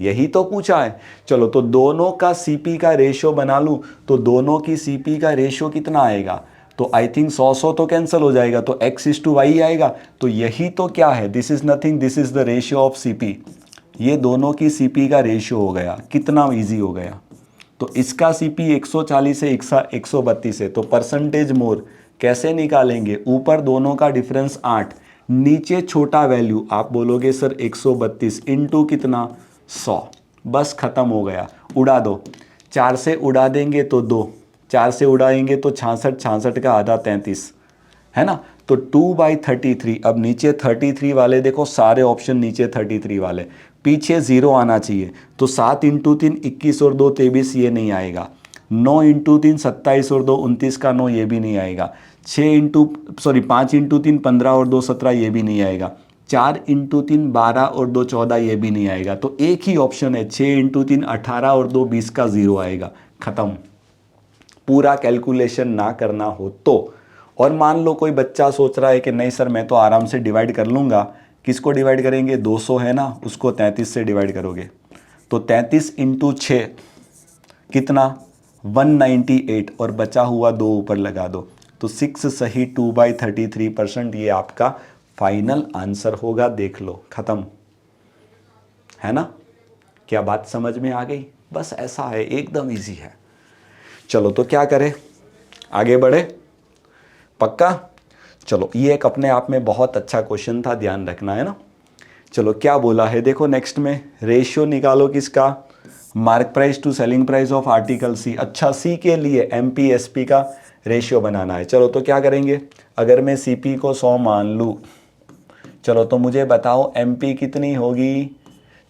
यही तो पूछा है। चलो तो दोनों का सीपी का रेशियो बना लूं तो दोनों की सीपी का रेशियो कितना आएगा, तो आई थिंक 100 तो कैंसिल हो जाएगा तो x/y आएगा। तो यही तो क्या है, this is nothing, this is the ratio of CP. ये दोनों की सीपी का रेशियो हो गया, कितना इजी हो गया। तो इसका सीपी 140 से 132 है तो परसेंटेज मोर कैसे निकालेंगे, ऊपर दोनों का डिफरेंस 8, नीचे छोटा वैल्यू, आप बोलोगे सर 132 इंटू कितना 100, बस खत्म हो गया। उड़ा दो, 4 से उड़ा देंगे तो 2, 4 से उड़ाएंगे तो 66, 66 का आधा 33, है ना। तो 2/33, अब नीचे 33 वाले देखो, सारे ऑप्शन नीचे 33 वाले, पीछे 0 आना चाहिए। तो 7 इंटू 3 21 और 2 23, ये नहीं आएगा। 9 इंटू 3 27 और 2 29 का 9, ये भी नहीं आएगा। 5 इंटू 3 15 और 2 17, ये भी नहीं आएगा। 4 इंटू 3 12 और 2 14, ये भी नहीं आएगा। तो एक ही ऑप्शन है, 6 इंटू 3 18 और 2 20 का 0 आएगा। खत्म। पूरा कैलकुलेशन ना करना हो तो। और मान लो कोई बच्चा सोच रहा है कि नहीं सर मैं तो आराम से डिवाइड कर लूँगा, किसको डिवाइड करेंगे, 200 है ना, उसको 33 से डिवाइड करोगे तो 33 इंटू 6 कितना 198, और बचा हुआ 2 ऊपर लगा दो तो 6 सही 2/33%, ये आपका फाइनल आंसर होगा। देख लो, खत्म, है ना। क्या बात समझ में आ गई? बस ऐसा है, एकदम इजी है। चलो तो क्या करें, आगे बढ़े, पक्का। चलो ये एक अपने आप में बहुत अच्छा क्वेश्चन था, ध्यान रखना, है ना। चलो क्या बोला है देखो, नेक्स्ट में रेशियो निकालो किसका, mark price to selling price of article C. अच्छा, सी के लिए एमपीएसपी का रेशियो बनाना है। चलो तो क्या करेंगे, अगर मैं सीपी को 100 मान लूँ, चलो तो मुझे बताओ एमपी कितनी होगी।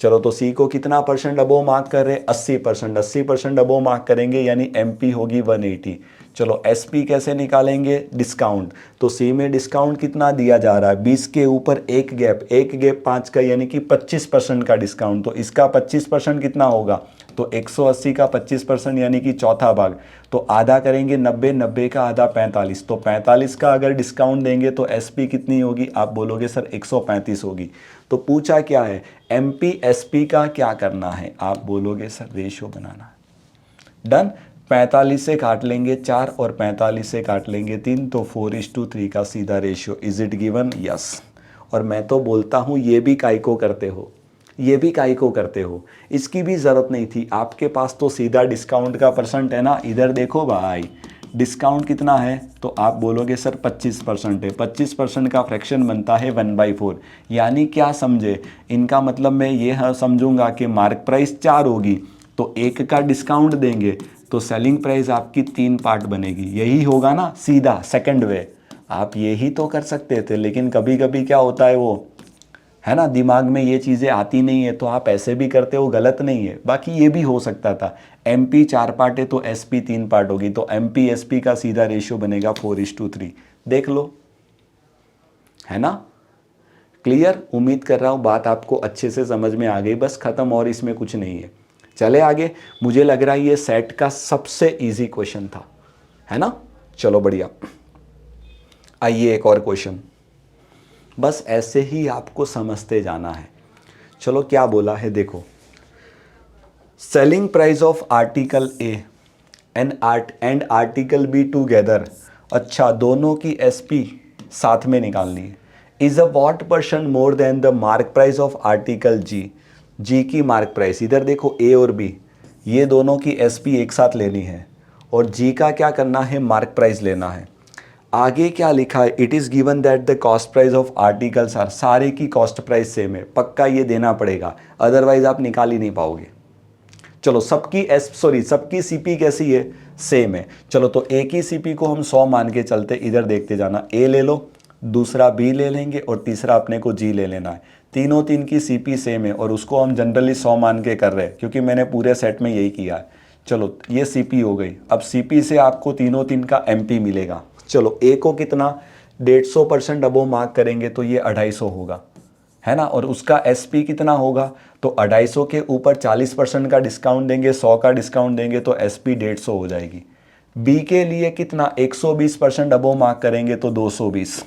चलो तो सी को कितना परसेंट अबो मार्क कर रहे, 80%, 80% अबो मार्क करेंगे यानी एमपी होगी 180। चलो एसपी कैसे निकालेंगे, डिस्काउंट। तो सी में डिस्काउंट कितना दिया जा रहा है, 20 के ऊपर एक गैप 5 का, यानी कि 25% का डिस्काउंट। तो इसका 25% कितना होगा, तो 180 का 25% यानी कि चौथा भाग। तो आधा करेंगे 90, 90 का आधा 45, तो 45 का अगर डिस्काउंट देंगे तो एसपी कितनी होगी, आप बोलोगे सर 135 होगी। तो पूछा क्या है, एमपी एसपी का क्या करना है, आप बोलोगे सर रेशियो बनाना है। डन। 45 से काट लेंगे 4 और 45 से काट लेंगे 3, तो 4:3 का सीधा ratio. Is it given, yes. और मैं तो बोलता हूँ ये भी काई को करते हो, ये भी काई को करते हो, इसकी भी ज़रूरत नहीं थी, आपके पास तो सीधा डिस्काउंट का परसेंट है ना। इधर देखो भाई, डिस्काउंट कितना है, तो आप बोलोगे सर 25% है। 25% का फ्रैक्शन बनता है 1/4, यानी क्या समझे, इनका मतलब मैं ये समझूंगा कि मार्क प्राइस 4 होगी तो 1 का डिस्काउंट देंगे तो सेलिंग प्राइस आपकी 3 पार्ट बनेगी। यही होगा ना सीधा सेकंड वे, आप यही तो कर सकते थे। लेकिन कभी कभी क्या होता है, वो है ना, दिमाग में ये चीज़ें आती नहीं है तो आप ऐसे भी करते हो, गलत नहीं है। बाकी ये भी हो सकता था, एमपी 4 पार्ट है तो एसपी 3 पार्ट होगी, तो एमपी एसपी का सीधा रेशियो बनेगा 4:3। देख लो, है ना, क्लियर। उम्मीद कर रहा हूँ बात आपको अच्छे से समझ में आ गई, बस खत्म, और इसमें कुछ नहीं है। चले आगे। मुझे लग रहा है ये सेट का सबसे इजी क्वेश्चन था, है ना। चलो बढ़िया, आइए एक और क्वेश्चन। बस ऐसे ही आपको समझते जाना है। चलो क्या बोला है देखो, selling price of article A and article B together. अच्छा, दोनों की एसपी साथ में निकालनी है। Is a what percent more than the mark price of article G. G की मार्क प्राइस, इधर देखो ए और बी, ये दोनों की एसपी एक साथ लेनी है और जी का क्या करना है, मार्क प्राइस लेना है। आगे क्या लिखा है, it is given that the cost price of articles are, सारे की कॉस्ट प्राइस सेम है, पक्का ये देना पड़ेगा, अदरवाइज आप निकाल ही नहीं पाओगे। चलो सबकी सीपी कैसी है, सेम है। चलो तो ए की सीपी को हम 100 मान के चलते, इधर देखते जाना, ए ले लो, दूसरा बी ले लेंगे और तीसरा अपने को जी ले लेना है। तीन की सीपी सेम है और उसको हम जनरली 100 मान के कर रहे हैं क्योंकि मैंने पूरे सेट में यही किया है। चलो ये सीपी हो गई। अब सीपी से आपको तीन का एमपी मिलेगा। चलो ए को कितना 150% अबो मार्क करेंगे तो ये 250 होगा, है ना। और उसका एसपी कितना होगा, तो 250 के ऊपर 40% का डिस्काउंट देंगे, 100 का डिस्काउंट देंगे तो एसपी 150 हो जाएगी। बी के लिए कितना 120% अबो मार्क करेंगे तो 220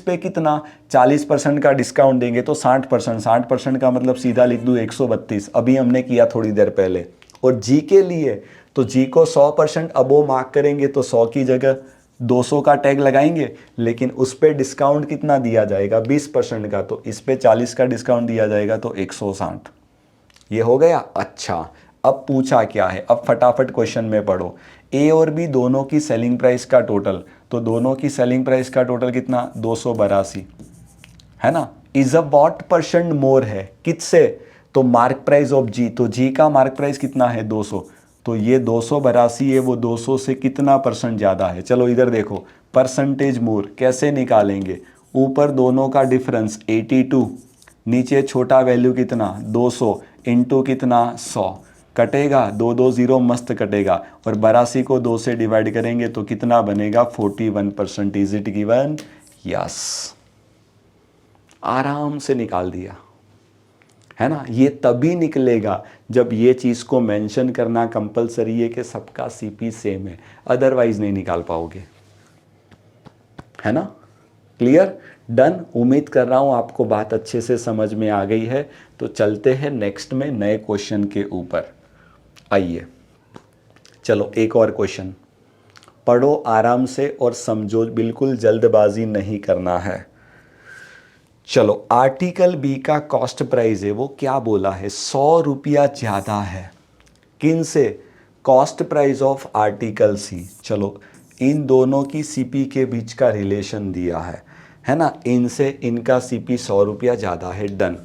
पे कितना 40% का डिस्काउंट देंगे तो 60% का मतलब सीधा लिख दूँ 132, अभी हमने किया थोड़ी देर पहले। और जी के लिए तो जी को 100% अबो मार्क करेंगे तो 100 की जगह 200 का टैग लगाएंगे, लेकिन उस पर डिस्काउंट कितना दिया जाएगा 20% का, तो इस पे 40 का डिस्काउंट दिया जाएगा तो 160। ये हो गया। अच्छा, अब पूछा क्या है, अब फटाफट क्वेश्चन में पढ़ो। ए और बी दोनों की सेलिंग प्राइस का टोटल, तो दोनों की सेलिंग प्राइस का टोटल कितना 282, है ना। Is a what percent more है, किससे, तो मार्क प्राइस ऑफ जी, तो जी का मार्क प्राइस कितना है 200, तो ये 282 है, वो 200 से कितना परसेंट ज़्यादा है। चलो इधर देखो, परसेंटेज मोर कैसे निकालेंगे, ऊपर दोनों का डिफरेंस 82, नीचे छोटा वैल्यू कितना 200 इंटू कितना 100, कटेगा 220 मस्त कटेगा, और 82 को 2 से डिवाइड करेंगे तो कितना बनेगा 41%। इज इट गिवन, यस, आराम से निकाल दिया, है ना। ये तभी निकलेगा जब ये चीज़ को मेंशन करना कंपलसरी है कि सबका सीपी सेम है, अदरवाइज नहीं निकाल पाओगे, है ना। Clear, done. उम्मीद कर रहा हूँ आपको बात अच्छे से समझ में आ गई है। तो चलते हैं नेक्स्ट में नए क्वेश्चन के ऊपर। आइए, चलो एक और क्वेश्चन पढ़ो आराम से और समझो, बिल्कुल जल्दबाजी नहीं करना है। चलो, आर्टिकल बी का कॉस्ट प्राइस है वो क्या बोला है, 100 रुपया ज़्यादा है, किन से, कॉस्ट प्राइस ऑफ आर्टिकल सी। चलो इन दोनों की सीपी के बीच का रिलेशन दिया है ना, इनसे इनका सीपी 100 रुपया ज़्यादा है, डन।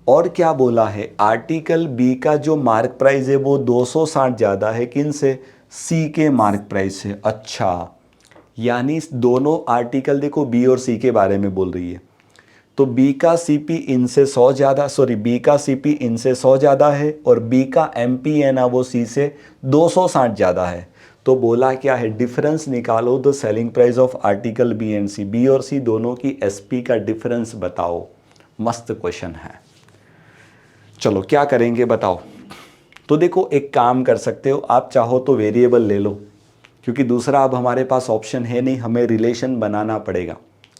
और क्या बोला है, आर्टिकल बी का जो मार्क प्राइस है वो 260 ज़्यादा है, किन से, सी के मार्क प्राइस से। अच्छा, यानी दोनों आर्टिकल देखो बी और सी के बारे में बोल रही है, तो बी का सीपी इनसे 100 ज़्यादा, बी का सीपी इनसे 100 ज़्यादा है और बी का एमपी है ना वो सी से 260 ज़्यादा है। तो बोला क्या है, डिफरेंस निकालो the selling price of article B and C, B और सी दोनों की एसपी का डिफरेंस बताओ। मस्त क्वेश्चन है। चलो क्या करेंगे बताओ। तो देखो एक काम कर सकते हो, आप चाहो तो वेरिएबल ले लो, क्योंकि दूसरा अब हमारे पास ऑप्शन है नहीं, हमें रिलेशन बनाना पड़ेगा,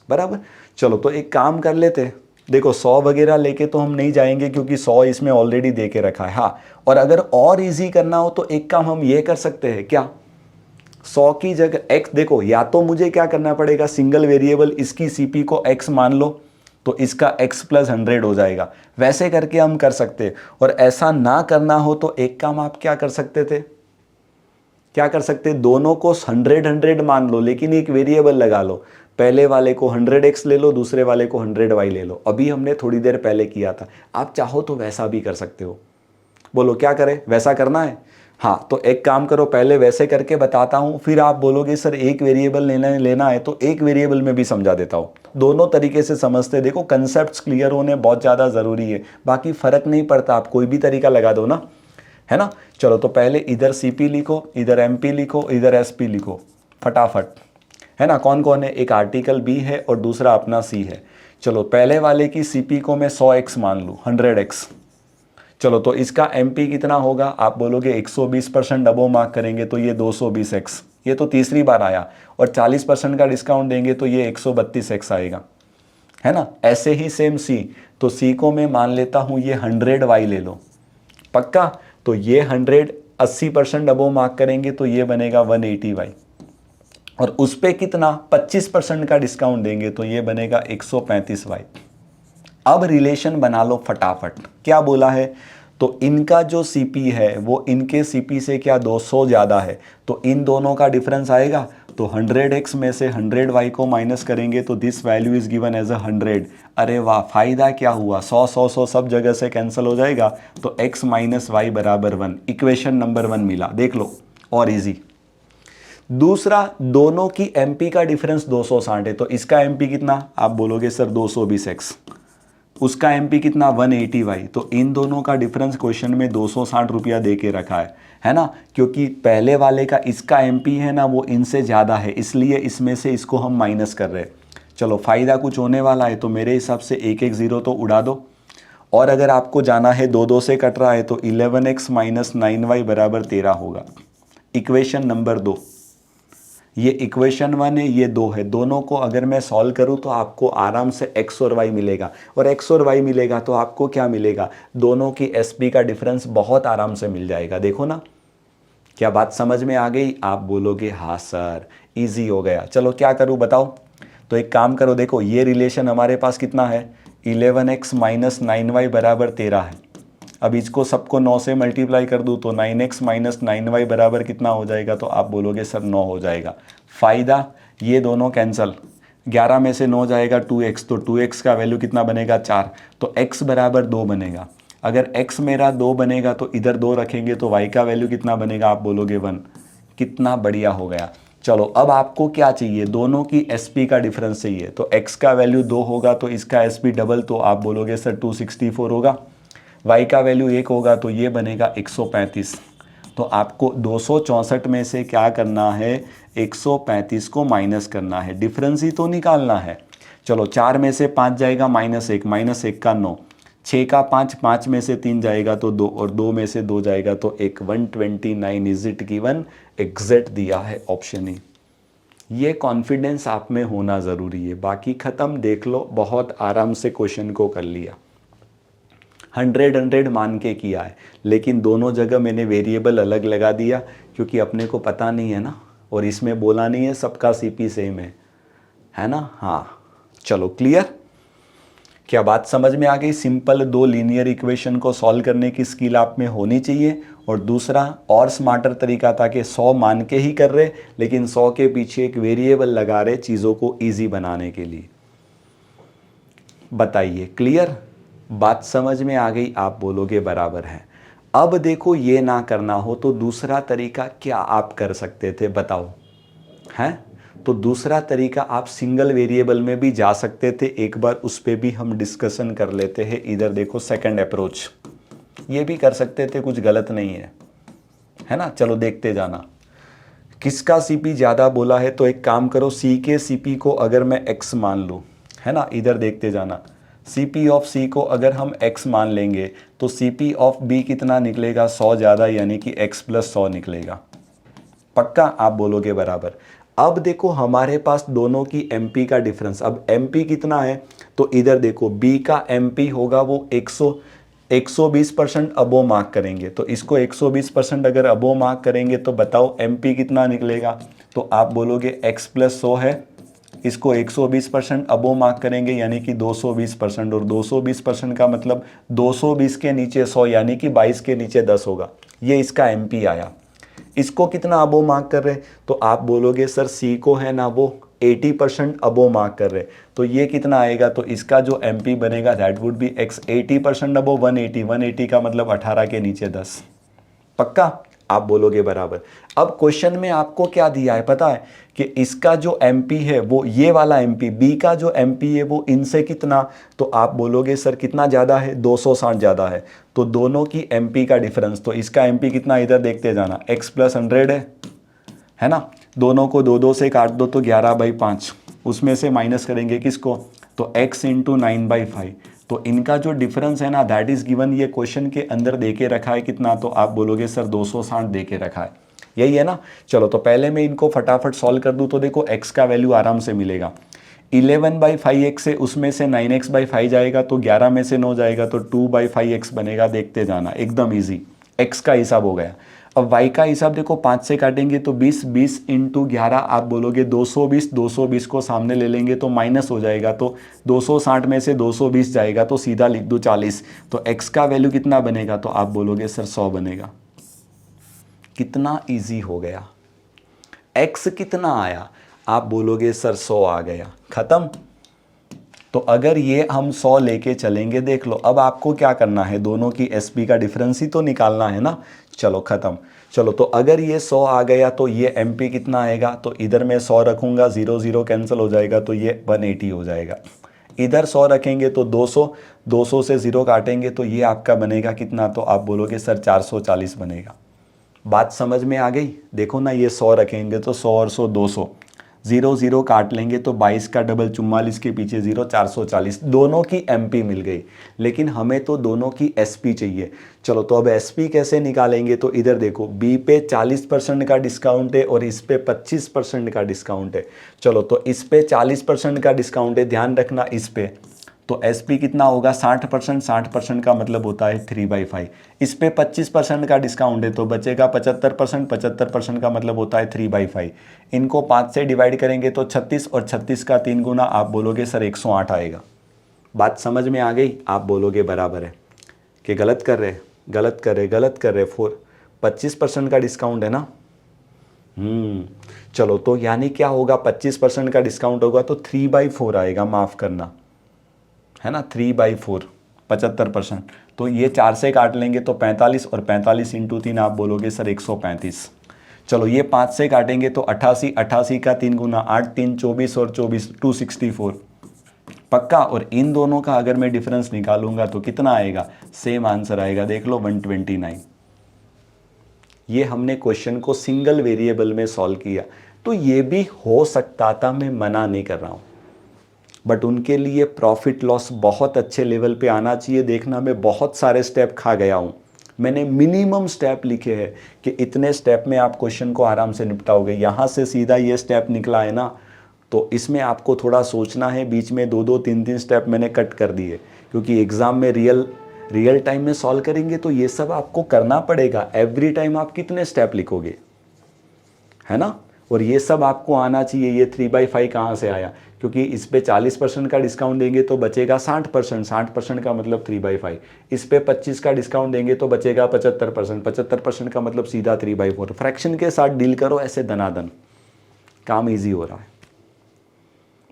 बराबर। चलो तो एक काम कर लेते हैं, देखो 100 वगैरह लेके तो हम नहीं जाएंगे क्योंकि 100 इसमें ऑलरेडी दे के रखा है। हाँ, और अगर और इजी करना हो तो एक काम हम ये कर सकते हैं, क्या, 100 की जगह x, देखो या तो मुझे क्या करना पड़ेगा, सिंगल वेरिएबल इसकी सीपी को x मान लो तो इसका x + 100 हो जाएगा, वैसे करके हम कर सकते हैं। और ऐसा ना करना हो तो एक काम आप क्या कर सकते थे, क्या कर सकते, दोनों को 100 मान लो, लेकिन एक वेरिएबल लगा लो, पहले वाले को 100x ले लो, दूसरे वाले को 100y ले लो। अभी हमने थोड़ी देर पहले किया था, आप चाहो तो वैसा भी कर सकते हो। बोलो क्या करें, वैसा करना है। हाँ, तो एक काम करो, पहले वैसे करके बताता हूँ, फिर आप बोलोगे सर एक वेरिएबल लेना है तो एक वेरिएबल में भी समझा देता हूँ। दोनों तरीके से समझते, देखो कंसेप्ट क्लियर होने बहुत ज़्यादा ज़रूरी है, बाकी फ़र्क नहीं पड़ता, आप कोई भी तरीका लगा दो ना, है ना। चलो तो पहले इधर सीपी लिखो, इधर एमपी लिखो, इधर एसपी लिखो फटाफट, है ना। कौन कौन है, एक आर्टिकल बी है और दूसरा अपना सी है। चलो पहले वाले की सीपी को मैं 100x मान लूँ, 100x। चलो तो इसका MP कितना होगा, आप बोलोगे 120% अबो मार्क करेंगे तो ये 220x, ये तो तीसरी बार आया, और 40% का डिस्काउंट देंगे तो ये 132x आएगा, है ना। ऐसे ही सेम C, तो C को मैं मान लेता हूँ ये 100y ले लो, पक्का। तो ये 180% अबो मार्क करेंगे तो ये बनेगा 180y, और उस पे कितना 25% का डिस्काउंट देंगे तो ये बनेगा 135y। अब रिलेशन बना लो फटाफट, क्या बोला है, तो इनका जो CP है वो इनके CP से क्या 200 ज़्यादा है, तो इन दोनों का डिफरेंस आएगा, तो 100x में से 100y को माइनस करेंगे तो this value is given as 100। अरे वाह, फायदा क्या हुआ, 100 सब जगह से कैंसिल हो जाएगा, तो x माइनस वाई बराबर 1, इक्वेशन नंबर 1 मिला, देख लो और इजी। दूसरा, दोनों की MP का डिफरेंस 260 है, तो इसका MP कितना, आप बोलोगे सर 220x, उसका MP कितना 180y, तो इन दोनों का डिफरेंस क्वेश्चन में 260 रुपया दे के रखा है ना, क्योंकि पहले वाले का इसका MP है ना वो इनसे ज़्यादा है, इसलिए इसमें से इसको हम माइनस कर रहे हैं। चलो फायदा कुछ होने वाला है, तो मेरे हिसाब से एक एक ज़ीरो तो उड़ा दो, और अगर आपको जाना है 2 से कट रहा है तो 11x माइनस 9y बराबर 13 होगा, इक्वेशन नंबर 2। ये इक्वेशन 1 है, ये 2 है, दोनों को अगर मैं सॉल्व करूं तो आपको आराम से x और y मिलेगा, और x और y मिलेगा तो आपको क्या मिलेगा, दोनों की SP का डिफरेंस बहुत आराम से मिल जाएगा। देखो ना, क्या बात समझ में आ गई, आप बोलोगे हाँ सर इजी हो गया। चलो क्या करूं बताओ, तो एक काम करो, देखो ये रिलेशन हमारे पास कितना है, 11x माइनस 9y बराबर 13 है। अब इसको सबको 9 से मल्टीप्लाई कर दूँ तो 9x माइनस 9y बराबर कितना हो जाएगा, तो आप बोलोगे सर 9 हो जाएगा। फ़ायदा, ये दोनों कैंसल, 11 में से 9 जाएगा 2x, तो 2x का वैल्यू कितना बनेगा 4, तो x बराबर 2 बनेगा। अगर x मेरा 2 बनेगा तो इधर 2 रखेंगे तो y का वैल्यू कितना बनेगा, आप बोलोगे 1। कितना बढ़िया हो गया। चलो अब आपको क्या चाहिए, दोनों की SP का डिफरेंस चाहिए, तो x का वैल्यू 2 होगा तो इसका SP डबल, तो आप बोलोगे सर 264 होगा। y का वैल्यू 1 होगा तो ये बनेगा 135। तो आपको 264 में से क्या करना है, 135 को माइनस करना है, डिफरेंस ही तो निकालना है। चलो 4 में से 5 जाएगा -1, -1 का 9, 6 का 5, 5 में से 3 जाएगा तो 2, और 2 में से 2 जाएगा तो 1, 129 इज इट गिवन, एग्जैक्ट दिया है ऑप्शन ए। ये कॉन्फिडेंस आप में होना ज़रूरी है, बाकी ख़त्म, देख लो बहुत आराम से क्वेश्चन को कर लिया, 100 मान के किया है, लेकिन दोनों जगह मैंने वेरिएबल अलग लगा दिया क्योंकि अपने को पता नहीं है ना, और इसमें बोला नहीं है सबका CP सेम है ना। हाँ चलो क्लियर, क्या बात समझ में आ गई। सिंपल 2 लीनियर इक्वेशन को सॉल्व करने की स्किल आप में होनी चाहिए, और दूसरा और स्मार्टर तरीका था कि 100 मान के ही कर रहे, लेकिन 100 के पीछे एक वेरिएबल लगा रहे चीज़ों को ईजी बनाने के लिए। बताइए क्लियर, बात समझ में आ गई, आप बोलोगे बराबर है। अब देखो ये ना करना हो तो दूसरा तरीका क्या आप कर सकते थे बताओ, हैं, तो दूसरा तरीका आप सिंगल वेरिएबल में भी जा सकते थे, एक बार उस पर भी हम डिस्कशन कर लेते हैं। इधर देखो सेकंड अप्रोच, ये भी कर सकते थे, कुछ गलत नहीं है ना। चलो देखते जाना, किसका CP ज़्यादा बोला है, तो एक काम करो, C के CP को अगर मैं x मान लूँ, है ना, इधर देखते जाना, CP ऑफ C को अगर हम x मान लेंगे तो CP ऑफ B कितना निकलेगा, 100 ज़्यादा, यानी कि x प्लस 100 निकलेगा, पक्का, आप बोलोगे बराबर। अब देखो हमारे पास दोनों की MP का डिफरेंस, अब MP कितना है, तो इधर देखो B का MP होगा वो 120% अबो मार्क करेंगे, तो इसको 120% अगर अबो मार्क करेंगे तो बताओ MP कितना निकलेगा, तो आप बोलोगे x प्लस 100 है, इसको 120% अबो मार्क करेंगे यानी कि 220%, और 220% का मतलब 220 के नीचे 100 यानी कि 22 के नीचे 10 होगा, ये इसका MP आया। इसको कितना अबो मार्क कर रहे, तो आप बोलोगे सर C को है ना वो 80% अबो मार्क कर रहे, तो ये कितना आएगा, तो इसका जो MP बनेगा दैट वुड बी x 80% अबो 180 का मतलब 18 के नीचे 10, पक्का, आप बोलोगे बराबर। अब क्वेश्चन में आपको क्या दिया है पता है, कि इसका जो MP है वो ये वाला MP, B का जो MP है वो इनसे कितना, तो आप बोलोगे सर कितना ज़्यादा है, 260 ज़्यादा है, तो दोनों की MP का डिफरेंस, तो इसका MP कितना, इधर देखते जाना, x प्लस 100 है ना, दोनों को 2 से काट दो तो 11/5, उसमें से माइनस करेंगे किसको, तो x इंटू 9/5, तो इनका जो डिफरेंस है ना दैट इज गिवन, ये क्वेश्चन के अंदर दे के रखा है कितना, तो आप बोलोगे सर 260 दे के रखा है, यही है ना। चलो तो पहले मैं इनको फटाफट सॉल्व कर दूं, तो देखो x का वैल्यू आराम से मिलेगा। 11/5x से उसमें से 9x/5 जाएगा तो 11 में से 9 जाएगा तो 2/5x बनेगा, देखते जाना एकदम ईजी। x का हिसाब हो गया। अब y का हिसाब देखो, 5 से काटेंगे तो 20, 20 इंटू 11 आप बोलोगे 220, 220 को सामने ले लेंगे तो माइनस हो जाएगा, तो 260 में से 220 जाएगा तो सीधा लिख दो 40। तो x का वैल्यू कितना बनेगा, तो आप बोलोगे सर 100 बनेगा। कितना इजी हो गया। x कितना आया, आप बोलोगे सर 100 आ गया, खत्म। तो अगर ये हम 100 लेके चलेंगे, देख लो अब आपको क्या करना है, दोनों की एसपी का डिफरेंस ही तो निकालना है ना। चलो खत्म। चलो तो अगर ये 100 आ गया तो ये एमपी कितना आएगा, तो इधर मैं 100 रखूंगा, 0 0 कैंसिल हो जाएगा तो ये 180 हो जाएगा। इधर 100 रखेंगे तो 200, 200 से 0 काटेंगे तो ये आपका बनेगा कितना, तो आप बोलोगे सर 440 बनेगा। बात समझ में आ गई। देखो ना, ये 100 रखेंगे तो 100 और 100 200, 0 0 काट लेंगे तो 22 का डबल 44 के पीछे 0, 440। दोनों की एमपी मिल गई, लेकिन हमें तो दोनों की एसपी चाहिए। चलो तो अब एसपी कैसे निकालेंगे, तो इधर देखो बी पे 40% का डिस्काउंट है और इस पे 25% का डिस्काउंट है। चलो तो इस पे 40% का डिस्काउंट है, ध्यान रखना इस पे, तो एस पी कितना होगा 60%, 60% का मतलब होता है 3/5। इस पे 25% का डिस्काउंट है तो बचेगा 75%, 75% का मतलब होता है 3/5। इनको 5 से डिवाइड करेंगे तो 36, और 36 का 3 गुना, आप बोलोगे सर 108 आएगा। बात समझ में आ गई, आप बोलोगे बराबर है कि गलत कर रहे, गलत कर रहे, गलत कर रहे। 25% का डिस्काउंट है ना। चलो तो यानी क्या होगा, 25% का डिस्काउंट होगा तो 3/4 आएगा, माफ करना, है ना, 3/4, 75%। तो ये 4 से काट लेंगे तो 45, और 45 इंटू 3 आप बोलोगे सर 135। चलो ये 5 से काटेंगे तो 88, 88 का 3 गुना, 8 3 24 और 24 264 पक्का। और इन दोनों का अगर मैं डिफरेंस निकालूंगा तो कितना आएगा, सेम आंसर आएगा, देख लो 129। ये हमने क्वेश्चन को सिंगल वेरिएबल में सॉल्व किया। तो ये भी हो सकता था, मैं मना नहीं कर रहा हूं, बट उनके लिए प्रॉफिट लॉस बहुत अच्छे लेवल पे आना चाहिए। देखना, मैं बहुत सारे स्टेप खा गया हूँ, मैंने मिनिमम स्टेप लिखे हैं कि इतने स्टेप में आप क्वेश्चन को आराम से निपटाओगे। यहाँ से सीधा ये स्टेप निकला है ना, तो इसमें आपको थोड़ा सोचना है, बीच में 2 2 3 3 स्टेप मैंने कट कर दिए, क्योंकि एग्ज़ाम में रियल टाइम में सॉल्व करेंगे तो ये सब आपको करना पड़ेगा। एवरी टाइम आप कितने स्टेप लिखोगे, है ना। और ये सब आपको आना चाहिए। ये 3/5 कहाँ से आया, क्योंकि इस पे 40% का डिस्काउंट देंगे तो बचेगा 60%, 60% का मतलब 3/5। इस पे 25 का डिस्काउंट देंगे तो बचेगा 75%, 75% का मतलब सीधा 3/4। फ्रैक्शन के साथ डील करो ऐसे दनादन, काम ईजी हो रहा है।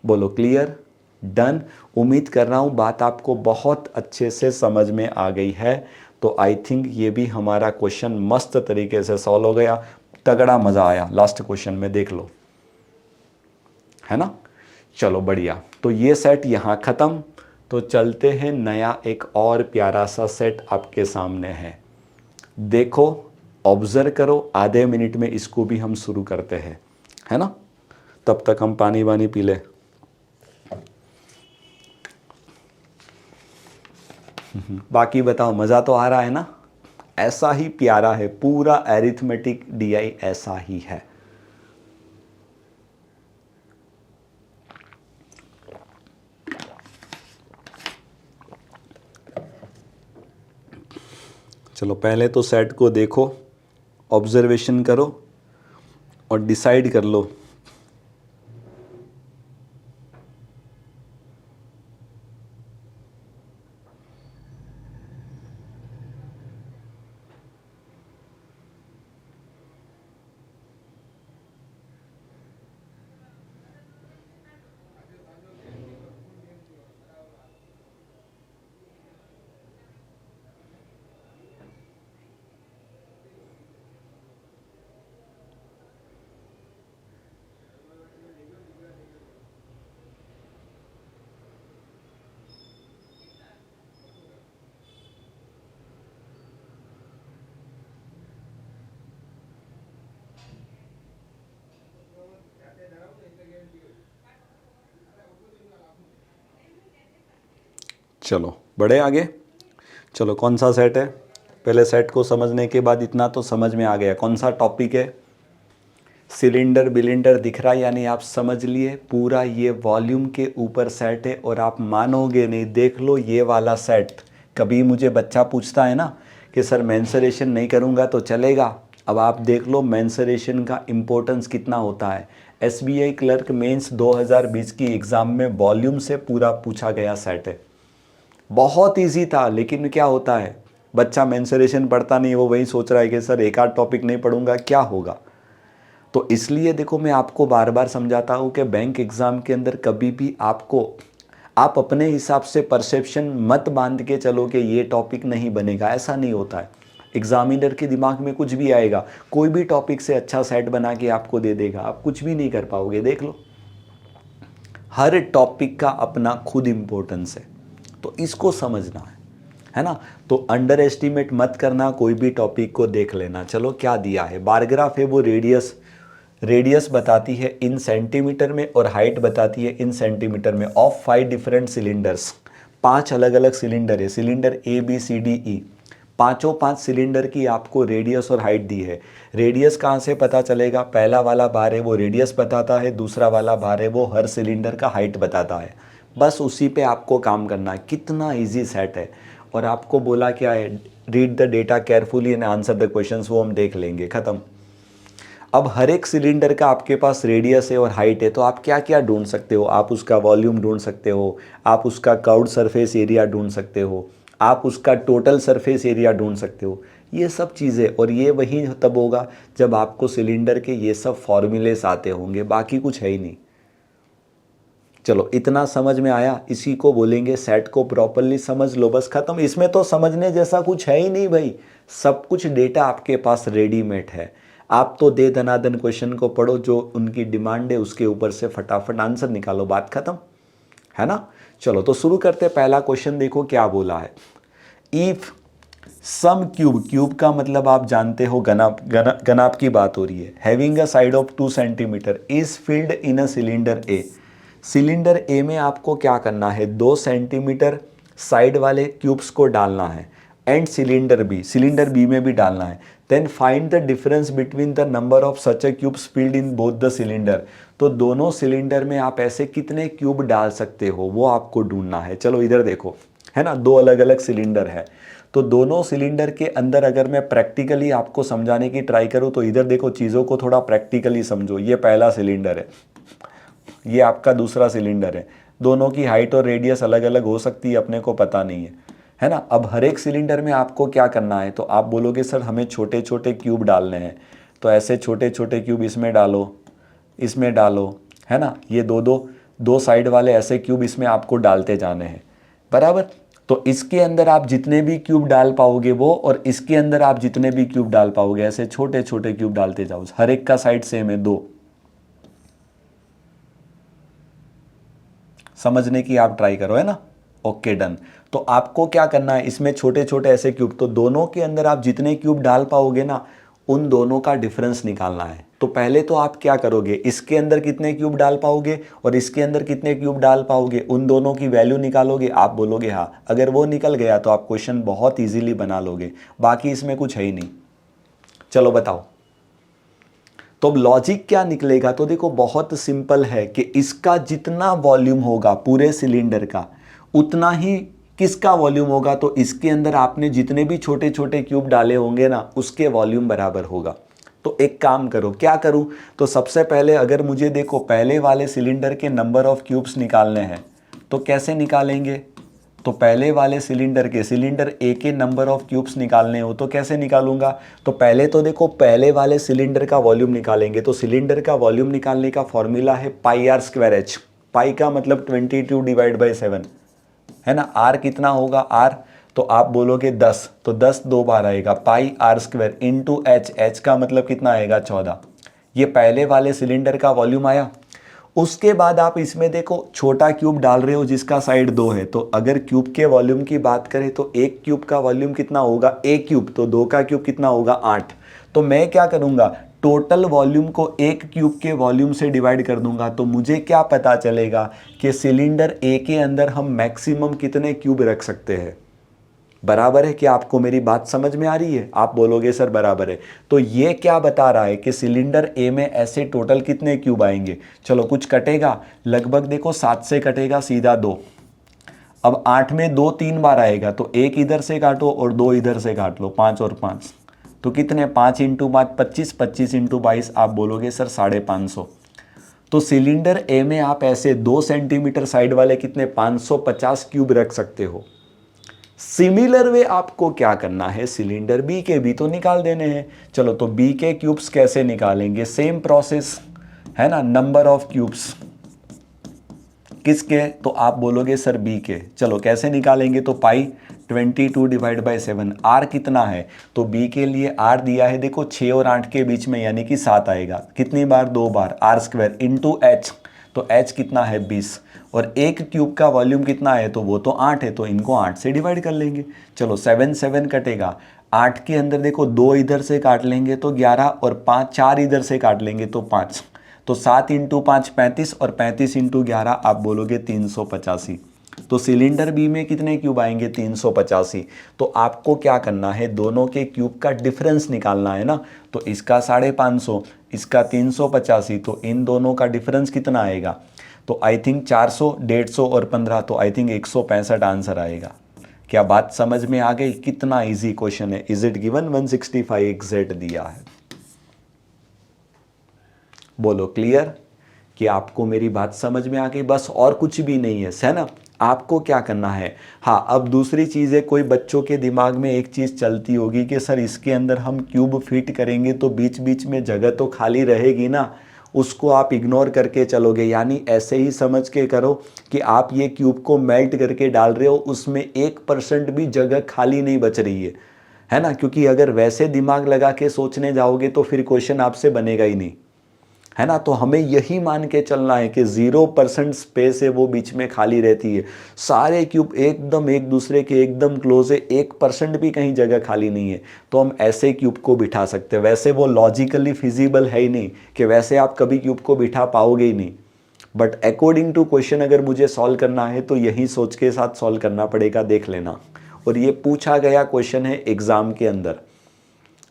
बोलो क्लियर, डन। उम्मीद कर रहा हूँ बात आपको बहुत अच्छे से समझ में आ गई है। तो आई थिंक ये भी हमारा क्वेश्चन मस्त तरीके से सॉल्व हो गया, तगड़ा मज़ा आया लास्ट क्वेश्चन में, देख लो, है ना। चलो बढ़िया, तो ये सेट यहाँ ख़त्म। तो चलते हैं, नया एक और प्यारा सा सेट आपके सामने है। देखो, ऑब्जर्व करो, आधे मिनट में इसको भी हम शुरू करते हैं, है ना। तब तक हम पानी वानी पी ले। बाकी बताओ, मज़ा तो आ रहा है ना। ऐसा ही प्यारा है, पूरा एरिथमेटिक डीआई ऐसा ही है। चलो पहले तो सेट को देखो, ऑब्जर्वेशन करो और डिसाइड कर लो। चलो बढ़े आगे। चलो कौन सा सेट है, पहले सेट को समझने के बाद इतना तो समझ में आ गया कौन सा टॉपिक है। सिलेंडर बिलेंडर दिख रहा है यानी आप समझ लिए पूरा ये वॉल्यूम के ऊपर सेट है। और आप मानोगे नहीं, देख लो ये वाला सेट। कभी मुझे बच्चा पूछता है ना कि सर मेंसुरेशन नहीं करूँगा तो चलेगा, अब आप देख लो मेंसुरेशन का इम्पोर्टेंस कितना होता है। एसबीआई क्लर्क मेंस 2020 की एग्ज़ाम में वॉल्यूम से पूरा पूछा गया सेट है। बहुत इजी था, लेकिन क्या होता है बच्चा मेंसुरेशन पढ़ता नहीं, वो वही सोच रहा है कि सर एक आध टॉपिक नहीं पढ़ूंगा क्या होगा। तो इसलिए देखो मैं आपको बार बार समझाता हूँ कि बैंक एग्ज़ाम के अंदर कभी भी आप अपने हिसाब से परसेप्शन मत बांध के चलो कि ये टॉपिक नहीं बनेगा, ऐसा नहीं होता है। एग्जामिनर के दिमाग में कुछ भी आएगा, कोई भी टॉपिक से अच्छा सेट बना के आपको दे देगा, आप कुछ भी नहीं कर पाओगे। देख लो हर टॉपिक का अपना खुद इम्पोर्टेंस है, तो इसको समझना है ना। तो अंडर एस्टिमेट मत करना, कोई भी टॉपिक को देख लेना। चलो क्या दिया है, बार ग्राफ है वो रेडियस बताती है इन सेंटीमीटर में और हाइट बताती है इन सेंटीमीटर में ऑफ 5 डिफरेंट सिलेंडर्स। 5 अलग अलग सिलेंडर है, cylinder A B C D E, पांचों 5 सिलेंडर की आपको रेडियस और हाइट दी है। रेडियस कहाँ से पता चलेगा, पहला वाला बार है वो रेडियस बताता है, दूसरा वाला बार है वो हर सिलेंडर का हाइट बताता है। बस उसी पे आपको काम करना है। कितना इजी सेट है। और आपको बोला क्या है, read the data carefully and answer the questions, वो हम देख लेंगे, ख़त्म। अब हर एक सिलेंडर का आपके पास रेडियस है और हाइट है, तो आप क्या क्या ढूंढ सकते हो, आप उसका वॉल्यूम ढूंढ सकते हो, आप उसका कर्व्ड सरफेस एरिया ढूंढ सकते हो, आप उसका टोटल सरफेस एरिया ढूंढ सकते हो, ये सब चीज़ें। और ये वही तब होगा जब आपको सिलेंडर के ये सब फॉर्मूलेस आते होंगे, बाकी कुछ है ही नहीं। चलो इतना समझ में आया, इसी को बोलेंगे सेट को प्रॉपरली समझ लो, बस खत्म। इसमें तो समझने जैसा कुछ है ही नहीं भाई, सब कुछ डेटा आपके पास रेडीमेड है। आप तो दे दनादन क्वेश्चन को पढ़ो, जो उनकी डिमांड है उसके ऊपर से फटाफट आंसर निकालो, बात खत्म है ना। चलो तो शुरू करते हैं। पहला क्वेश्चन देखो क्या बोला है। इफ सम क्यूब का मतलब आप जानते हो गनाप की बात हो रही है, having a side of 2 centimetre is filled in a cylinder A. Cylinder A में आपको क्या करना है, 2 सेंटीमीटर साइड वाले क्यूब्स को डालना है एंड सिलेंडर बी में भी डालना है। Then find the difference between the number of such a cubes filled in both the cylinder. तो दोनों सिलेंडर में आप ऐसे कितने क्यूब डाल सकते हो वो आपको ढूंढना है। चलो इधर देखो, है ना, 2 अलग अलग सिलेंडर है, तो दोनों सिलेंडर के अंदर अगर मैं प्रैक्टिकली आपको समझाने की ट्राई करूं तो इधर देखो, चीज़ों को थोड़ा प्रैक्टिकली समझो। ये पहला सिलेंडर है, ये आपका दूसरा सिलेंडर है, दोनों की हाइट और रेडियस अलग अलग हो सकती है, अपने को पता नहीं है ना। अब हर एक सिलेंडर में आपको क्या करना है, तो आप बोलोगे सर हमें छोटे छोटे क्यूब डालने हैं, तो ऐसे छोटे छोटे क्यूब इसमें डालो, है ना। ये दो साइड वाले ऐसे क्यूब इसमें आपको डालते जाने हैं, बराबर। तो इसके अंदर आप जितने भी क्यूब डाल पाओगे वो, और इसके अंदर आप जितने भी क्यूब डाल पाओगे, ऐसे छोटे छोटे क्यूब डालते जाओ। हर एक का साइड सेम है 2, समझने की आप ट्राई करो, है ना। Okay done. तो आपको क्या करना है, इसमें छोटे छोटे ऐसे क्यूब, तो दोनों के अंदर आप जितने क्यूब डाल पाओगे ना, उन दोनों का डिफरेंस निकालना है। तो पहले तो आप क्या करोगे, इसके अंदर कितने क्यूब डाल पाओगे और इसके अंदर कितने क्यूब डाल पाओगे, उन दोनों की वैल्यू निकालोगे। आप बोलोगे हाँ, अगर वो निकल गया तो आप क्वेश्चन बहुत ईजिली बना लोगे, बाकी इसमें कुछ है ही नहीं। चलो बताओ, तो अब लॉजिक क्या निकलेगा, तो देखो बहुत सिंपल है कि इसका जितना वॉल्यूम होगा पूरे सिलेंडर का, उतना ही किसका वॉल्यूम होगा, तो इसके अंदर आपने जितने भी छोटे छोटे क्यूब डाले होंगे ना, उसके वॉल्यूम बराबर होगा। तो एक काम करो, क्या करूं, तो सबसे पहले अगर मुझे देखो पहले वाले सिलेंडर के नंबर ऑफ क्यूब्स निकालने हैं, तो कैसे निकालेंगे, तो पहले वाले सिलेंडर ए के नंबर ऑफ क्यूब्स निकालने हो तो कैसे निकालूंगा, तो पहले तो देखो पहले वाले सिलेंडर का वॉल्यूम निकालेंगे। तो सिलेंडर का वॉल्यूम निकालने का फॉर्मूला है पाई आर स्क्वायर एच। पाई का मतलब 22 डिवाइड बाई 7, है ना। आर कितना होगा, आर तो आप बोलोगे 10, तो 10 2 बार आएगा, pi R square into H, H का मतलब कितना आएगा 14। ये पहले वाले सिलेंडर का वॉल्यूम आया। उसके बाद आप इसमें देखो छोटा क्यूब डाल रहे हो जिसका साइड 2 है, तो अगर क्यूब के वॉल्यूम की बात करें तो एक क्यूब का वॉल्यूम कितना होगा, एक क्यूब, तो 2 का क्यूब कितना होगा 8। तो मैं क्या करूंगा, टोटल वॉल्यूम को एक क्यूब के वॉल्यूम से डिवाइड कर दूंगा तो मुझे क्या पता चलेगा कि सिलेंडर ए के अंदर हम मैक्सिमम कितने क्यूब रख सकते हैं। बराबर है? क्या आपको मेरी बात समझ में आ रही है? आप बोलोगे सर बराबर है। तो ये क्या बता रहा है कि सिलेंडर ए में ऐसे टोटल कितने क्यूब आएंगे। चलो कुछ कटेगा, लगभग देखो 7 से कटेगा सीधा 2। अब 8 में 2 3 बार आएगा तो एक इधर से काटो और 2 इधर से काट लो, 5 और 5 तो कितने, 5 इंटू 5 25, 25 इंटू 22 आप बोलोगे सर 550। तो सिलेंडर ए में आप ऐसे 2 सेंटीमीटर साइड वाले कितने 550 क्यूब रख सकते हो। सिमिलर वे आपको क्या करना है, सिलेंडर बी के भी तो निकाल देने हैं। चलो तो बी के क्यूब्स कैसे निकालेंगे, सेम प्रोसेस है ना, नंबर ऑफ क्यूब्स किसके, तो आप बोलोगे सर बी के। चलो कैसे निकालेंगे, तो पाई 22 डिवाइड बाई 7, आर कितना है, तो बी के लिए आर दिया है देखो 6 और 8 के बीच में यानी कि 7 आएगा। कितनी बार, 2 बार, आर स्क्वायर इंटू एच, तो एच कितना है 20 और एक क्यूब का वॉल्यूम कितना है, तो वो तो 8 है, तो इनको 8 से डिवाइड कर लेंगे। चलो 7 7 कटेगा, 8 के अंदर देखो 2 इधर से काट लेंगे तो 11 और 5 4 इधर से काट लेंगे तो 5, तो 7 इंटू 5 35 और 35 इंटू 11 आप बोलोगे 385। तो सिलेंडर बी में कितने क्यूब आएंगे, 385। तो आपको क्या करना है, दोनों के क्यूब का डिफरेंस निकालना है ना। तो इसका 550, इसका 385, तो इन दोनों का डिफरेंस कितना आएगा, तो आई थिंक 400, 150 और 15, तो आई थिंक 165 आंसर आएगा। क्या बात समझ में आ गई? कितना इजी क्वेश्चन है। इज इट गिवन 165 एग्जैक्ट दिया है। बोलो क्लियर कि आपको मेरी बात समझ में आ गई, बस और कुछ भी नहीं है ना। आपको क्या करना है, हाँ अब दूसरी चीज़ है, कोई बच्चों के दिमाग में एक चीज़ चलती होगी कि सर इसके अंदर हम क्यूब फिट करेंगे तो बीच बीच में जगह तो खाली रहेगी ना, उसको आप इग्नोर करके चलोगे। यानी ऐसे ही समझ के करो कि आप ये क्यूब को मेल्ट करके डाल रहे हो, उसमें 1% भी जगह खाली नहीं बच रही है ना। क्योंकि अगर वैसे दिमाग लगा के सोचने जाओगे तो फिर क्वेश्चन आपसे बनेगा ही नहीं, है ना। तो हमें यही मान के चलना है कि 0% स्पेस है वो बीच में खाली रहती है। सारे क्यूब एकदम एक दूसरे के एकदम क्लोज है, 1% भी कहीं जगह खाली नहीं है, तो हम ऐसे क्यूब को बिठा सकते हैं। वैसे वो लॉजिकली फिजिबल है ही नहीं कि वैसे आप कभी क्यूब को बिठा पाओगे ही नहीं, बट अकॉर्डिंग टू क्वेश्चन अगर मुझे सॉल्व करना है तो यही सोच के साथ सॉल्व करना पड़ेगा, देख लेना। और ये पूछा गया क्वेश्चन है एग्जाम के अंदर।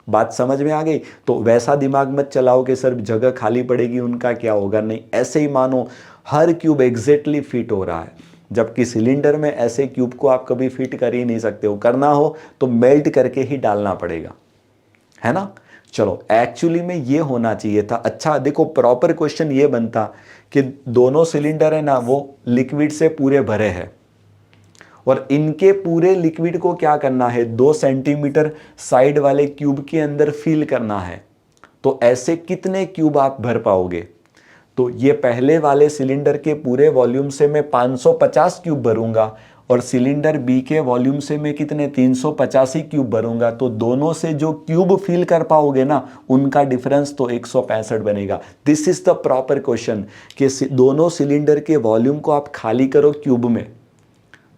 बात समझ में आ गई? तो वैसा दिमाग मत चलाओ कि सर जगह खाली पड़ेगी उनका क्या होगा, नहीं, ऐसे ही मानो हर क्यूब एग्जैक्टली फिट हो रहा है। जबकि सिलेंडर में ऐसे क्यूब को आप कभी फिट कर ही नहीं सकते हो, करना हो तो मेल्ट करके ही डालना पड़ेगा, है ना। चलो एक्चुअली में ये होना चाहिए था। अच्छा देखो प्रॉपर क्वेश्चन ये बनता कि दोनों सिलेंडर है ना वो लिक्विड से पूरे भरे हैं और इनके पूरे लिक्विड को क्या करना है, 2 सेंटीमीटर साइड वाले क्यूब के अंदर फिल करना है। तो ऐसे कितने क्यूब आप भर पाओगे, तो ये पहले वाले सिलेंडर के पूरे वॉल्यूम से मैं 550 क्यूब भरूंगा और सिलेंडर बी के वॉल्यूम से मैं कितने 385 क्यूब भरूंगा। तो दोनों से जो क्यूब फिल कर पाओगे ना उनका डिफरेंस तो 165 बनेगा। This is the proper question कि दोनों सिलेंडर के वॉल्यूम को आप खाली करो क्यूब में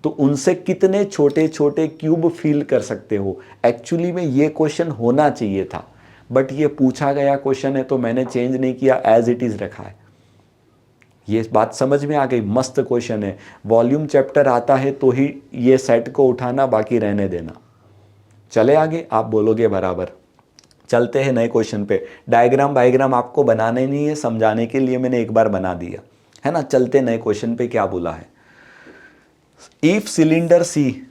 तो उनसे कितने छोटे छोटे क्यूब फिल कर सकते हो। एक्चुअली में ये क्वेश्चन होना चाहिए था, बट ये पूछा गया क्वेश्चन है तो मैंने चेंज नहीं किया, एज इट इज रखा है। ये बात समझ में आ गई? मस्त क्वेश्चन है। वॉल्यूम चैप्टर आता है तो ही ये सेट को उठाना, बाकी रहने देना। चले आगे, आप बोलोगे बराबर। चलते हैं नए क्वेश्चन पे। डायग्राम आपको बनाने नहीं है, समझाने के लिए मैंने एक बार बना दिया है ना। चलते नए क्वेश्चन पे। क्या बोला है, इफ सिलेंडर सी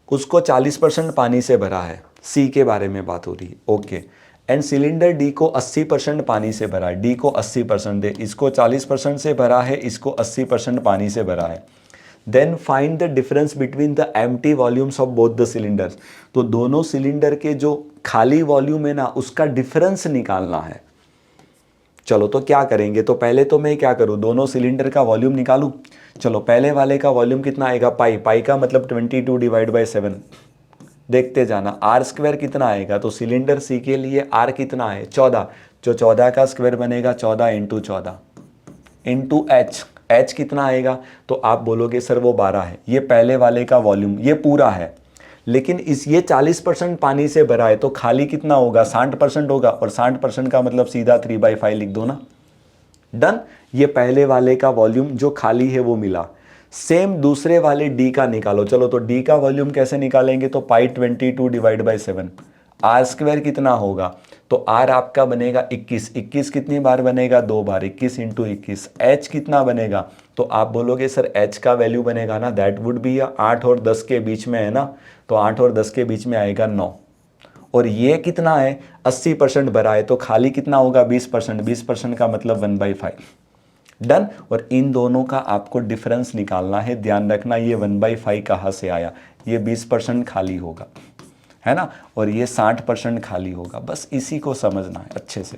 उसको 40% पानी से भरा है, सी के बारे में बात हो रही है, ओके। एंड सिलेंडर डी को 80% पानी से भरा है, डी को 80% है, इसको 40% से भरा है, इसको 80% पानी से भरा है। Then find the difference between the empty volumes of both the cylinders. तो दोनों सिलेंडर के जो खाली वॉल्यूम है ना उसका डिफरेंस निकालना है। चलो तो क्या करेंगे, तो पहले तो मैं क्या करूँ, दोनों सिलेंडर का वॉल्यूम निकालूँ। चलो पहले वाले का वॉल्यूम कितना आएगा, पाई, पाई का मतलब 22 डिवाइड बाई 7। देखते जाना, आर स्क्वायर कितना आएगा, तो सिलेंडर सी के लिए आर कितना है 14, जो 14 का स्क्वायर बनेगा 14 इंटू 14 इंटू एच, एच कितना आएगा, तो आप बोलोगे सर वो 12 है। ये पहले वाले का वॉल्यूम ये पूरा है, लेकिन इस ये 40% पानी से भरा है तो खाली कितना होगा, 60% होगा, और 60% का मतलब सीधा 3/5 लिख दो ना। डन। ये पहले वाले का वॉल्यूम जो खाली है वो मिला। सेम दूसरे वाले डी का निकालो। चलो तो डी का वॉल्यूम कैसे निकालेंगे, तो π22 डिवाइड बाई 7, आर स्क्वायर कितना होगा, तो आर आपका बनेगा 21, 21 कितनी बार बनेगा, 2 बार, 21 इंटू 21। एच कितना बनेगा, तो आप बोलोगे सर एच का वैल्यू बनेगा ना, दैट वुड बी 8 और 10 के बीच में है ना, तो 8 और 10 के बीच में आएगा 9। और ये कितना है, 80% भरा है तो खाली कितना होगा, 20%, 20% का मतलब 1/5। डन। और इन दोनों का आपको डिफरेंस निकालना है। ध्यान रखना ये 1/5 कहाँ से आया, ये 20% खाली होगा, है ना, और ये 60% खाली होगा। बस इसी को समझना है अच्छे से,